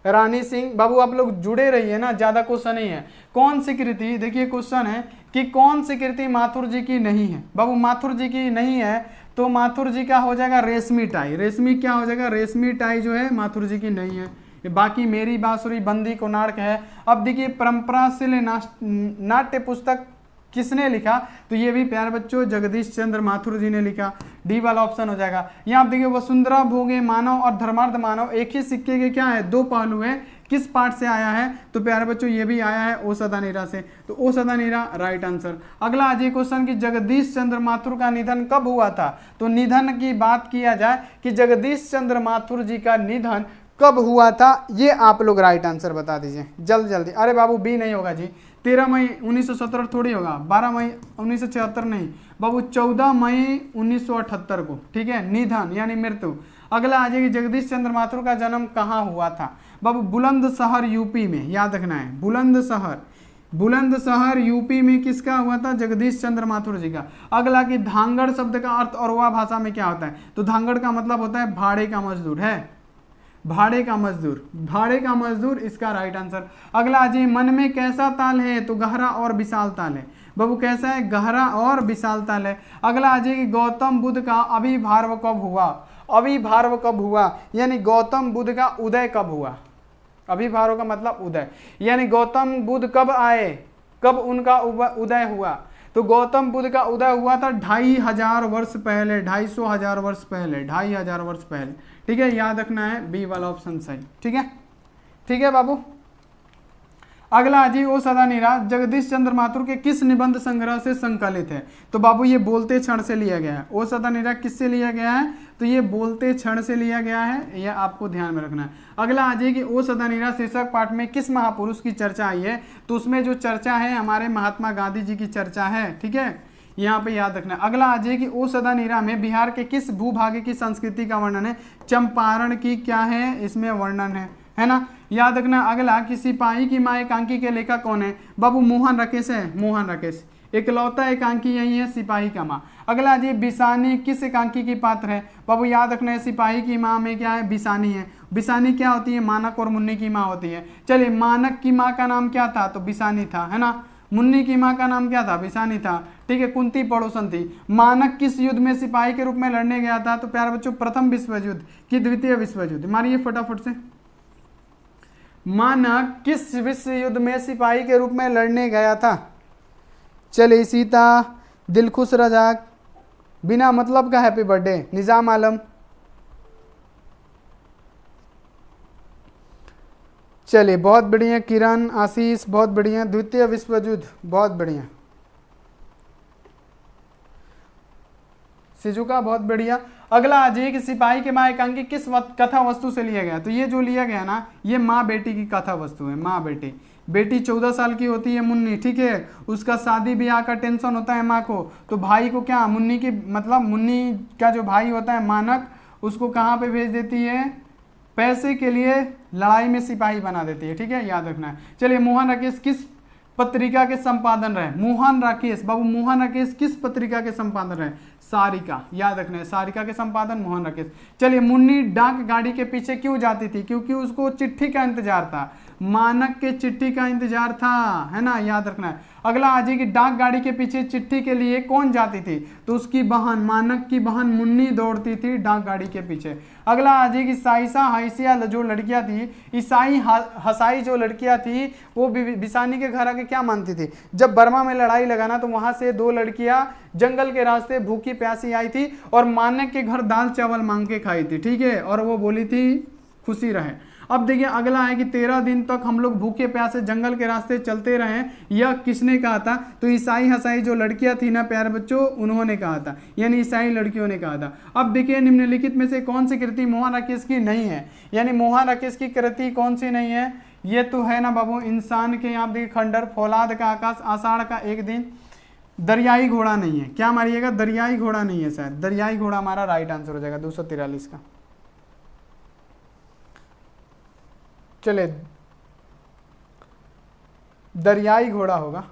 रानी सिंह, बाबू आप लोग जुड़े रहिए ना, ज्यादा क्वेश्चन नहीं है। कौन सी कृति, देखिए क्वेश्चन है कि कौन सी कृति माथुर जी की नहीं है? बाबू माथुर जी की नहीं है तो माथुर जी का हो जाएगा रेशमी टाई। रेशमी क्या हो जाएगा? रेशमी टाई जो है माथुर जी की नहीं है। बाकी मेरी बांसुरी, बंदी कोणार्क है। अब देखिए परंपराशील नाट्य पुस्तक किसने लिखा? तो ये भी प्यारे बच्चों जगदीश चंद्र माथुर जी ने लिखा। डी वाला ऑप्शन हो जाएगा। यहाँ देखिए वसुंधरा भोगे मानव और धर्मार्थ मानव एक ही सिक्के के क्या है? 2 पहलू है। किस पार्ट से आया है? तो प्यारे बच्चों ये भी आया है ओ सदा नीरा से। तो ओ सदा नीरा राइट आंसर। अगला आज ये क्वेश्चन कि जगदीश चंद्र माथुर का निधन कब हुआ था? तो निधन की बात किया जाए कि जगदीश चंद्र माथुर जी का निधन कब हुआ था, ये आप लोग राइट आंसर बता दीजिए जल्दी जल्दी। अरे बाबू बी नहीं होगा जी, 13 मई 1917 थोड़ी होगा, 12 मई 1976 नहीं बाबू, 14 मई 1978 को, ठीक है। निधन यानी मृत्यु। अगला आ जाएगी जगदीश चंद्र माथुर का जन्म कहाँ हुआ था? बाबू बुलंदशहर यूपी में, याद रखना है बुलंदशहर। बुलंदशहर यूपी में किसका हुआ था? जगदीश चंद्र माथुर जी का। अगला कि धांगड़ शब्द का अर्थ औरवा भाषा में क्या होता है? तो धांगड़ का मतलब होता है भाड़े का मजदूर, है भाड़े का मजदूर, भाड़े का मजदूर इसका राइट आंसर। अगला आ जाइए मन में कैसा ताल है? तो गहरा और विशाल ताल है। बाबू कैसा है? गहरा और विशाल ताल है। अगला आ जाइए गौतम बुद्ध का अभिभार्व कब हुआ? अभिभार्व कब हुआ यानी गौतम बुद्ध का उदय कब हुआ? अभिभार्व का मतलब उदय, यानी गौतम बुद्ध कब आए, कब उनका उदय हुआ? तो गौतम बुद्ध का उदय हुआ था 2500 वर्ष पहले, 250 वर्ष पहले, 2500 वर्ष पहले, ठीक है। याद रखना है बी वाला ऑप्शन सही, ठीक है, ठीक है बाबू। अगला जी ओ सदा नीरा जगदीश चंद्र माथुर के किस निबंध संग्रह से संकलित है? तो बाबू ये बोलते क्षण से लिया गया है। ओ सदा नीरा किससे लिया गया है? तो ये बोलते क्षण से लिया गया है, यह आपको ध्यान में रखना है। अगला आ जाए कि ओ सदा नीरा शीर्षक पाठ में किस महापुरुष की चर्चा आई है? तो उसमें जो चर्चा है हमारे महात्मा गांधी जी की चर्चा है, ठीक है, यहाँ पे याद रखना। अगला आ जाए कि ओ सदा नीरा में बिहार के किस भूभाग की संस्कृति का वर्णन है? चंपारण की क्या है इसमें वर्णन है ना, याद रखना। अगला कि सिपाही की माँ एकांकी के लेखक कौन है? बाबू मोहन राकेश है, मोहन राकेश इकलौता एकांकी यही है सिपाही का माँ। अगला जी बिसानी किस एकांकी की पात्र है? बाबू याद रखना है सिपाही की माँ में क्या है? बिसानी है। बिसानी क्या होती है? मानक और मुन्नी की माँ होती है। चलिए मानक की माँ का नाम क्या था? तो बिसानी था, है ना। मुन्नी की माँ का नाम क्या था? बिसानी था, ठीक है। कुंती पड़ोसन थी। मानक किस युद्ध में सिपाही के रूप में लड़ने गया था? तो प्यारे बच्चों प्रथम विश्व युद्ध की द्वितीय विश्व युद्ध, मारिए फटाफट से। मानक किस विश्व युद्ध में सिपाही के रूप में लड़ने गया था? चलिए सीता, दिलखुश रजाक, बिना मतलब का हैप्पी बर्थडे, निजाम आलम। चलिए बहुत बढ़िया किरण, आशीष बहुत बढ़िया। द्वितीय विश्व युद्ध बहुत बढ़िया, सिजुका बहुत बढ़िया। अगला आ जाइए कि सिपाही के माँ एकांकी किस कथा वस्तु से लिया गया। तो ये जो लिया गया ना, ये माँ बेटी की कथा वस्तु है। माँ बेटी, बेटी 14 साल की होती है मुन्नी, ठीक है, उसका शादी ब्याह का टेंशन होता है माँ को, तो भाई को क्या, मुन्नी की मतलब मुन्नी का जो भाई होता है मानक, उसको कहाँ पे भेज देती है, पैसे के लिए लड़ाई में सिपाही बना देती है, ठीक है, याद रखना है। चलिए, मोहन राकेश किस पत्रिका के संपादन रहे। मोहन राकेश, बाबू मोहन राकेश किस पत्रिका के संपादन रहे, सारिका, याद रखना है, सारिका के संपादन मोहन राकेश। चलिए, मुन्नी डाक गाड़ी के पीछे क्यों जाती थी, क्योंकि उसको चिट्ठी का इंतजार था, मानक के चिट्ठी का इंतजार था, है ना, याद रखना है। अगला आ जाए कि डाक गाड़ी के पीछे चिट्ठी के लिए कौन जाती थी, तो उसकी बहन, मानक की बहन मुन्नी दौड़ती थी डाक गाड़ी के पीछे। अगला आ जाए कि साइसा हाइसिया जो लड़कियां थी, ईसाई हसाई जो लड़कियां थी, वो बिसानी के घर आके क्या मानती थी, जब बर्मा में लड़ाई लगाना तो वहां से 2 लड़कियां जंगल के रास्ते भूखी प्यासी आई थी और मानक के घर दाल चावल मांग के खाई थी, ठीक है, और वो बोली थी खुशी रहे। अब देखिए, अगला है कि 13 दिन तक हम लोग भूखे प्यासे जंगल के रास्ते चलते रहे, यह किसने कहा था, तो ईसाई हसाई जो लड़कियां थी ना प्यारे बच्चों, उन्होंने कहा था, यानी ईसाई लड़कियों ने कहा था। अब देखिए, निम्नलिखित में से कौन सी कृति मोहन राकेश की नहीं है, यानी मोहन राकेश की कृति कौन सी नहीं है, ये तो है ना बाबू, इंसान के, यहाँ देखिए, खंडर, फौलाद का आकाश, आषाढ़ का एक दिन, दरियाई घोड़ा नहीं है, क्या मारिएगा, दरियाई घोड़ा नहीं है, शायद दरियाई घोड़ा हमारा राइट आंसर हो जाएगा 243 का। चले, दरियाई घोड़ा होगा।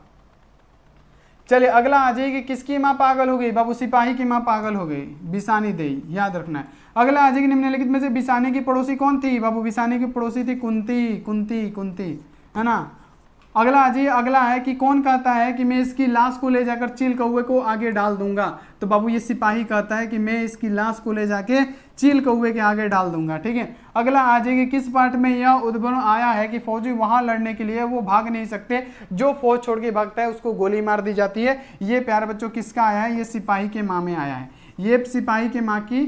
चले, अगला आ जाइए कि किसकी माँ पागल हो गई, बाबू सिपाही की माँ पागल हो गई, बिसानी देई, याद रखना है। अगला आ जाइए कि निम्नलिखित में से बिसानी की पड़ोसी कौन थी, बाबू बिसानी की पड़ोसी थी कुंती, कुंती, कुंती, है ना। अगला आ जाइए, अगला है कि कौन कहता है कि मैं इसकी लाश को ले जाकर चील कौवे को आगे डाल दूंगा, तो बाबू ये सिपाही कहता है कि मैं इसकी लाश को ले जाके चील कौवे के आगे डाल दूंगा, ठीक है। अगला आ जाइए, किस पाठ में यह उद्भव आया है कि फौजी वहां लड़ने के लिए वो भाग नहीं सकते, जो फौज छोड़ के भागता है उसको गोली मार दी जाती है। ये प्यारे बच्चों किसका आया है, ये सिपाही के माँ में आया है, ये सिपाही के माँ की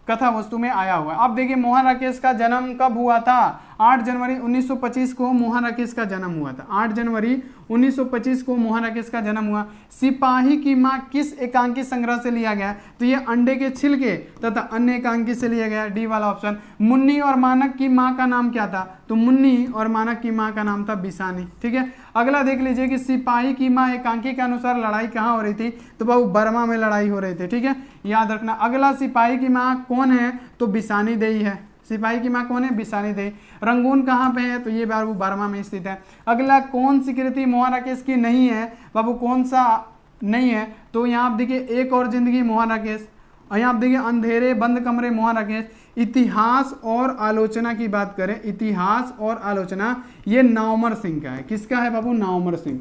कथा वस्तु में आया हुआ है। अब देखिए, मोहन राकेश का जन्म कब हुआ था, 8 जनवरी 1925 को मोहन राकेश का जन्म हुआ था, 8 जनवरी 1925 को मोहन राकेश का जन्म हुआ। सिपाही की माँ किस एकांकी संग्रह से लिया गया, तो ये अंडे के छिलके तथा अन्य एकांकी से लिया गया, डी वाला ऑप्शन। मुन्नी और मानक की माँ का नाम क्या था, तो मुन्नी और मानक की माँ का नाम था बिसानी, ठीक है। अगला देख लीजिए कि सिपाही की माँ एकांकी के अनुसार लड़ाई कहाँ हो रही थी, तो बाबू बर्मा में लड़ाई हो रही थी, ठीक है, याद रखना। अगला, सिपाही की माँ कौन है, तो बिसानी देई है, सिपाही की माँ कौन है, बिसानी देई। रंगून कहाँ पे है, तो ये बाबू बर्मा में स्थित है। अगला, कौन सी कृति मोहन राकेश की नहीं है, बाबू कौन सा नहीं है, तो यहाँ आप देखिए एक और जिंदगी मोहन राकेश, और यहाँ आप देखिए अंधेरे बंद कमरे मोहन राकेश। इतिहास और आलोचना की बात करें, इतिहास और आलोचना, ये नावमर सिंह का है, किसका है बाबू, नावमर सिंह,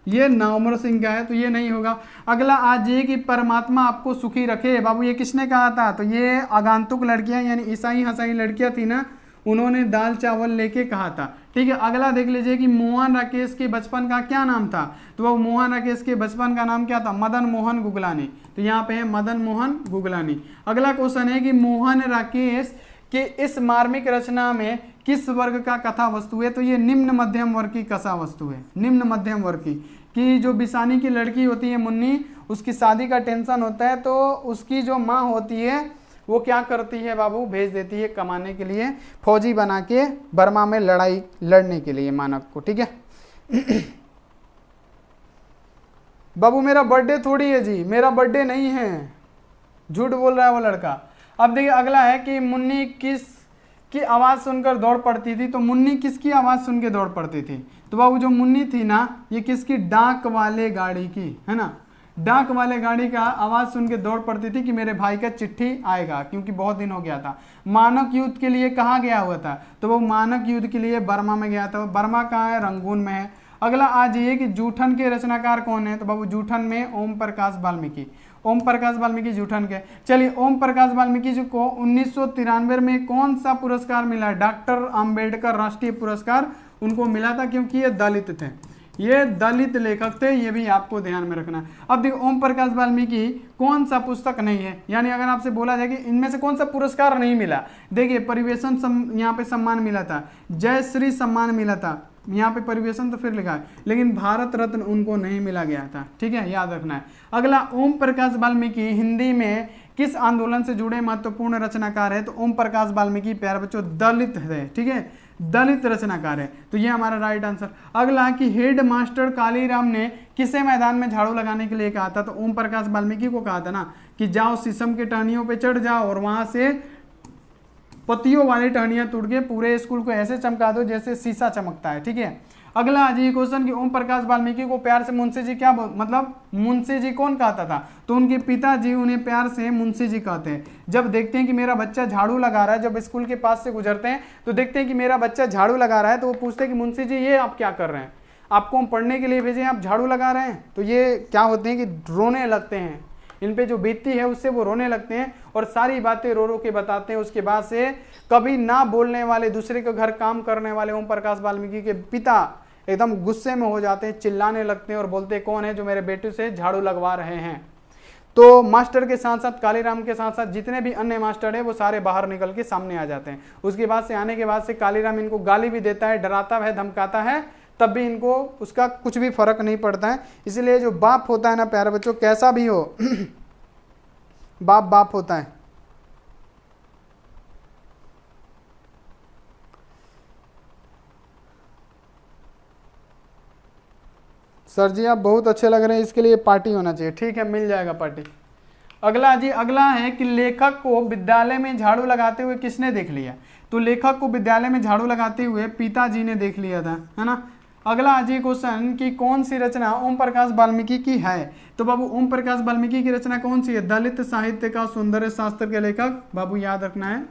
ये नावमर सिंह का है, तो ये नहीं होगा। अगला आज ये कि परमात्मा आपको सुखी रखे, बाबू ये किसने कहा था, तो ये आगंतुक लड़कियां यानी ईसाई हसाई लड़कियां थी ना, उन्होंने दाल चावल लेके कहा था, ठीक है। अगला देख लीजिए कि मोहन राकेश के बचपन का क्या नाम था, तो वो मोहन राकेश के बचपन का नाम क्या था, मदन मोहन गुगलानी, तो यहाँ पे है मदन मोहन गुगलानी। अगला क्वेश्चन है कि मोहन राकेश के इस मार्मिक रचना में किस वर्ग का कथा वस्तु है, तो ये निम्न मध्यम वर्ग की कथा वस्तु है, निम्न मध्यम वर्ग की, कि जो बिसानी की लड़की होती है मुन्नी, उसकी शादी का टेंशन होता है, तो उसकी जो माँ होती है वो क्या करती है बाबू, भेज देती है कमाने के लिए, फौजी बना के बर्मा में लड़ाई लड़ने के लिए मानक को, ठीक है। बाबू मेरा बर्थडे थोड़ी है जी, मेरा बर्थडे नहीं है, झूठ बोल रहा है वो लड़का। अब देखिए, अगला है कि मुन्नी किस की आवाज़ सुनकर दौड़ पड़ती थी, तो मुन्नी किसकी आवाज़ सुन के दौड़ पड़ती थी, तो बाबू जो मुन्नी थी ना, ये किसकी, डाक वाले गाड़ी की, है ना, डाक वाले गाड़ी का आवाज़ सुन के दौड़ पड़ती थी कि मेरे भाई का चिट्ठी आएगा, क्योंकि बहुत दिन हो गया था। मानक युद्ध के लिए कहाँ गया हुआ था, तो वो मानक युद्ध के लिए बर्मा में गया था, बर्मा कहाँ है, रंगून में है। अगला आज ये कि जूठन के रचनाकार कौन है, तो बाबू जूठन में ओम प्रकाश वाल्मीकि, ओम प्रकाश वाल्मीकि जूठन के। चलिए, ओम प्रकाश वाल्मीकि जी को 1993 में कौन सा पुरस्कार मिला, डॉक्टर अंबेडकर राष्ट्रीय पुरस्कार उनको मिला था, क्योंकि ये दलित थे, ये दलित लेखक थे, ये भी आपको ध्यान में रखना है। अब देखो, ओम प्रकाश वाल्मीकि कौन सा पुस्तक नहीं है, यानी अगर आपसे बोला जाए कि इनमें से कौन सा पुरस्कार नहीं मिला, देखिए परिवेशन यहाँ पे सम्मान मिला था, जय श्री सम्मान मिला था, यहाँ पे परिवेशन तो फिर लिखा है, लेकिन भारत रत्न उनको नहीं मिला गया था, ठीक है, याद रखना है। अगला, ओम प्रकाश वाल्मीकि हिंदी में किस आंदोलन से जुड़े महत्वपूर्ण रचनाकार है? तो ओम प्रकाश वाल्मीकि प्यारे बच्चों दलित है, ठीक है, दलित रचनाकार है, तो ये हमारा राइट आंसर। अगला कि हेड मास्टर कालीराम ने किसे मैदान में झाड़ू लगाने के लिए कहा था? तो ओम प्रकाश वाल्मीकि को कहा था ना कि जाओ शीशम के टहनियों पे चढ़ जाओ और वहां से पत्तियों वाली टहनियां तोड़ के पूरे स्कूल को ऐसे चमका दो जैसे शीशा चमकता है, ठीक है। अगला जी क्वेश्चन कि ओम प्रकाश वाल्मीकि को प्यार से मुंशी जी क्या मतलब मुंशी जी कौन कहता था? तो उनके पिताजी उन्हें प्यार से मुंशी जी कहते हैं। जब देखते हैं कि मेरा बच्चा झाड़ू लगा रहा है, जब स्कूल के पास से गुजरते हैं तो देखते हैं कि मेरा बच्चा झाड़ू लगा रहा है, तो वो पूछते हैं कि मुंशी जी ये आप क्या कर रहे हैं? आपको हम पढ़ने के लिए भेजे, आप झाड़ू लगा रहे हैं? तो ये क्या होते हैं कि रोने लगते हैं, इन पे जो बीतती है उससे वो रोने लगते हैं और सारी बातें रो रो के बताते हैं। उसके बाद से कभी ना बोलने वाले, दूसरे के घर काम करने वाले ओम प्रकाश वाल्मीकि के पिता एकदम गुस्से में हो जाते हैं, चिल्लाने लगते हैं और बोलते हैं कौन है जो मेरे बेटे से झाड़ू लगवा रहे हैं? तो मास्टर के साथ साथ, कालीराम के साथ साथ जितने भी अन्य मास्टर हैं वो सारे बाहर निकल के सामने आ जाते हैं। उसके बाद से आने के बाद से कालीराम इनको गाली भी देता है, डराता है, धमकाता है, तब भी इनको उसका कुछ भी फर्क नहीं पड़ता है। इसलिए जो बाप होता है ना प्यारे बच्चों, कैसा भी हो बाप बाप होता है। सर जी आप बहुत अच्छे लग रहे हैं, इसके लिए पार्टी होना चाहिए, ठीक है, मिल जाएगा पार्टी। अगला जी, अगला है कि लेखक को विद्यालय में झाड़ू लगाते हुए किसने देख लिया? तो लेखक को विद्यालय में झाड़ू लगाते हुए पिताजी ने देख लिया था, है ना। अगला जी क्वेश्चन कि कौन सी रचना ओम प्रकाश वाल्मीकि की है? तो बाबू ओम प्रकाश वाल्मीकि की रचना कौन सी है? दलित साहित्य का सौंदर्य शास्त्र के लेखक बाबू याद रखना है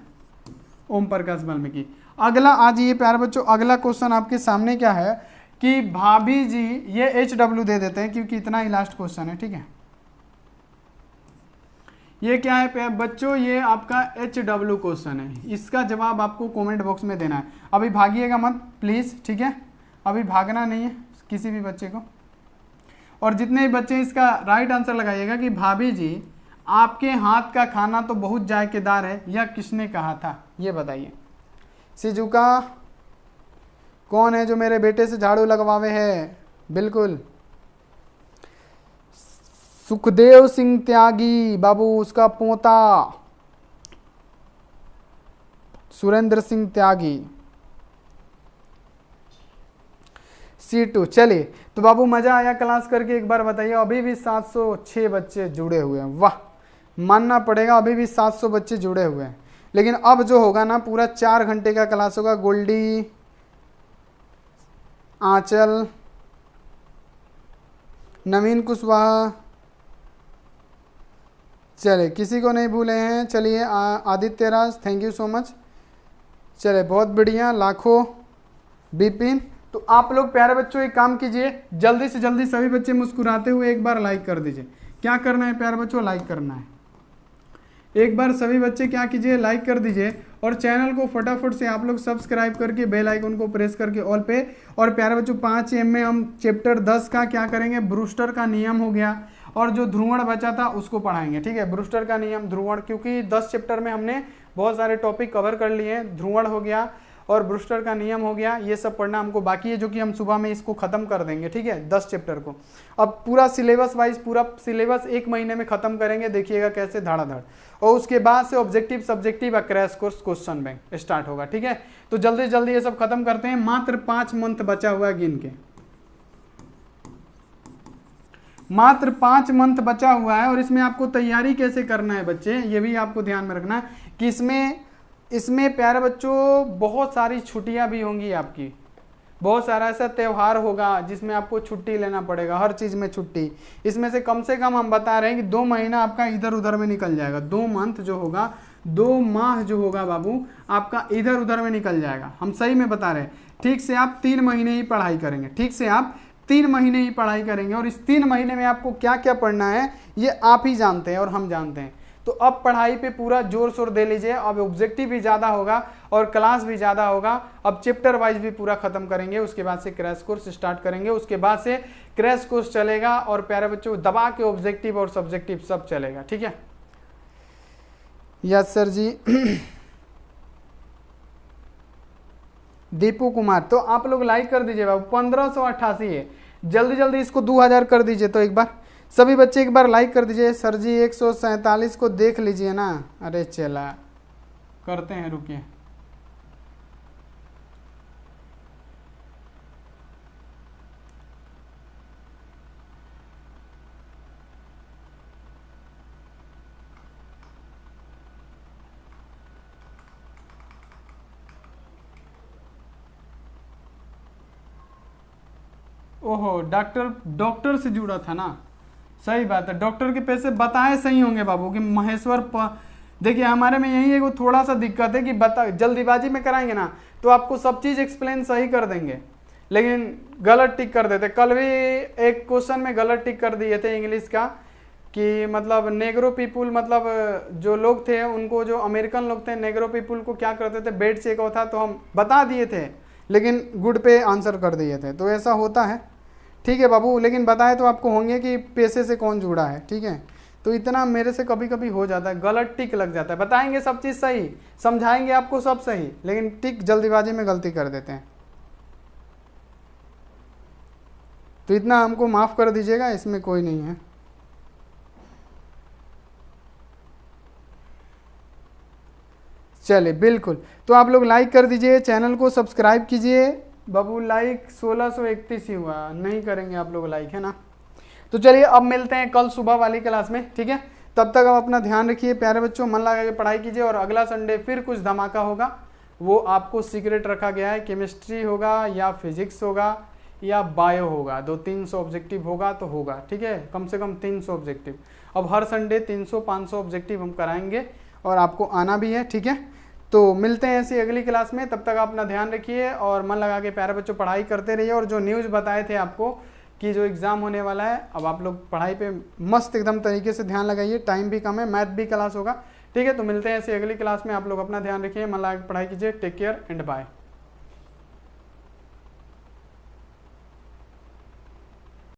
ओम प्रकाश वाल्मीकि। अगला आज ये प्यारे बच्चों, अगला क्वेश्चन आपके सामने क्या है कि भाभी जी, ये HW दे देते हैं क्योंकि इतना ही लास्ट क्वेश्चन है, ठीक है। ये क्या है बच्चों? ये आपका HW क्वेश्चन है, इसका जवाब आपको कमेंट बॉक्स में देना है। अभी भागिएगा मत प्लीज, ठीक है, अभी भागना नहीं है किसी भी बच्चे को। और जितने भी बच्चे इसका राइट आंसर लगाइएगा कि भाभी जी आपके हाथ का खाना तो बहुत जायकेदार है, यह किसने कहा था? ये बताइए। सिजुका कौन है जो मेरे बेटे से झाड़ू लगवावे है? बिल्कुल सुखदेव सिंह त्यागी बाबू, उसका पोता सुरेंद्र सिंह त्यागी। C2। चलिए तो बाबू मजा आया क्लास करके? एक बार बताइए। अभी भी 706 बच्चे जुड़े हुए हैं, वाह, मानना पड़ेगा, अभी भी 700 बच्चे जुड़े हुए हैं। लेकिन अब जो होगा ना पूरा 4 घंटे का क्लास होगा। गोल्डी, आंचल, नवीन कुशवाहा, चले किसी को नहीं भूले हैं। चलिए Aditya Raj, thank you so much. चले बहुत बढ़िया, लाखों, बिपिन। तो आप लोग प्यारे बच्चों एक काम कीजिए, जल्दी से जल्दी सभी बच्चे मुस्कुराते हुए एक बार लाइक कर दीजिए। क्या करना है प्यारे बच्चों? लाइक करना है। एक बार सभी बच्चे क्या कीजिए, लाइक कर दीजिए और चैनल को फटाफट से आप लोग सब्सक्राइब करके बेल आइकन को प्रेस करके ऑल पे। और प्यारे बच्चों 5 में हम चैप्टर 10 का क्या करेंगे? ब्रूस्टर का नियम हो गया और जो ध्रुवण बचा था उसको पढ़ाएंगे, ठीक है। ब्रूस्टर का नियम, ध्रुवण, क्योंकि 10 चैप्टर में हमने बहुत सारे टॉपिक कवर कर लिए हैं। ध्रुवण हो गया और ब्रूस्टर का नियम हो गया, ये सब पढ़ना हमको बाकी है, जो कि हम सुबह में इसको खत्म कर देंगे, ठीक है, 10 चैप्टर को। अब पूरा सिलेबस वाइज पूरा सिलेबस 1 महीने में खत्म करेंगे, देखिएगा कैसे धड़ाधड़। और उसके बाद से ऑब्जेक्टिव, सब्जेक्टिव और crash course question bank start होगा, ठीक है। तो जल्दी जल्दी ये सब खत्म करते हैं, मात्र 5 मंथ बचा हुआ है गिन के, मात्र 5 मंथ बचा हुआ है। और इसमें आपको तैयारी कैसे करना है बच्चे, ये भी आपको ध्यान में रखना है कि इसमें प्यारे बच्चों बहुत सारी छुट्टियां भी होंगी आपकी, बहुत सारा ऐसा त्यौहार होगा जिसमें आपको छुट्टी लेना पड़ेगा, हर चीज़ में छुट्टी। इसमें से कम हम बता रहे हैं कि 2 महीना आपका इधर उधर में निकल जाएगा। 2 मंथ जो होगा, 2 माह जो होगा बाबू आपका इधर उधर में निकल जाएगा। हम सही में बता रहे हैं। ठीक से आप 3 महीने ही पढ़ाई करेंगे, ठीक से आप 3 महीने ही पढ़ाई करेंगे। और इस 3 महीने में आपको क्या क्या पढ़ना है ये आप ही जानते हैं और हम जानते हैं। तो अब पढ़ाई पे पूरा जोर शोर दे लीजिए। अब ऑब्जेक्टिव भी ज़्यादा होगा और क्लास भी ज़्यादा होगा। अब चैप्टर वाइज भी पूरा खत्म करेंगे, उसके बाद से क्रैश कोर्स स्टार्ट करेंगे, उसके बाद से क्रैश कोर्स चलेगा और प्यारे बच्चों दबा के ऑब्जेक्टिव और सब्जेक्टिव सब चलेगा, ठीक है। यस सर जी। दीपू कुमार, तो आप लोग लाइक कर दीजिए बाबू, 1588 है, जल्दी जल्दी इसको 2000 कर दीजिए। तो एक बार सभी बच्चे एक बार लाइक कर दीजिए। सर जी 147 को देख लीजिए ना, अरे चला करते हैं, रुकिए। ओहो, डॉक्टर से जुड़ा था ना, सही बात है, डॉक्टर के पैसे बताए सही होंगे बाबू कि देखिए हमारे में यही है, थोड़ा सा दिक्कत है कि जल्दीबाजी में कराएंगे ना तो आपको सब चीज़ एक्सप्लेन सही कर देंगे, लेकिन गलत टिक कर देते। कल भी एक क्वेश्चन में गलत टिक कर दिए थे इंग्लिश का, कि मतलब नेग्रो पीपुल, मतलब जो लोग थे उनको, जो अमेरिकन लोग थे, नेग्रो पीपुल को क्या करते थे, बेड चेक होता, तो हम बता दिए थे लेकिन गुड पे आंसर कर दिए थे। तो ऐसा होता है, ठीक है बाबू, लेकिन बताए तो आपको होंगे कि पैसे से कौन जुड़ा है, ठीक है। तो इतना मेरे से कभी कभी हो जाता है, गलत टिक लग जाता है, बताएंगे सब चीज़ सही, समझाएंगे आपको सब सही, लेकिन टिक जल्दीबाजी में गलती कर देते हैं। तो इतना हमको माफ़ कर दीजिएगा, इसमें कोई नहीं है। चलिए बिल्कुल, तो आप लोग लाइक कर दीजिए, चैनल को सब्सक्राइब कीजिए। बाबू लाइक 1631 ही हुआ, नहीं करेंगे आप लोग लाइक, है ना। तो चलिए अब मिलते हैं कल सुबह वाली क्लास में, ठीक है। तब तक आप अपना ध्यान रखिए प्यारे बच्चों, मन लगा के पढ़ाई कीजिए, और अगला संडे फिर कुछ धमाका होगा, वो आपको सीक्रेट रखा गया है। केमिस्ट्री होगा या फिजिक्स होगा या बायो होगा, 200-300 ऑब्जेक्टिव होगा तो होगा, ठीक है, कम से कम 300 ऑब्जेक्टिव। अब हर संडे 300-500 ऑब्जेक्टिव हम कराएंगे और आपको आना भी है, ठीक है। तो मिलते हैं ऐसी अगली क्लास में, तब तक आप अपना ध्यान रखिए और मन लगा के प्यारे बच्चों पढ़ाई करते रहिए। और जो न्यूज़ बताए थे आपको कि जो एग्ज़ाम होने वाला है, अब आप लोग पढ़ाई पे मस्त एकदम तरीके से ध्यान लगाइए, टाइम भी कम है, मैथ भी क्लास होगा, ठीक है। तो मिलते हैं ऐसी अगली क्लास में, आप लोग अपना ध्यान रखिए, मन लगा के पढ़ाई कीजिए, टेक केयर एंड बाय।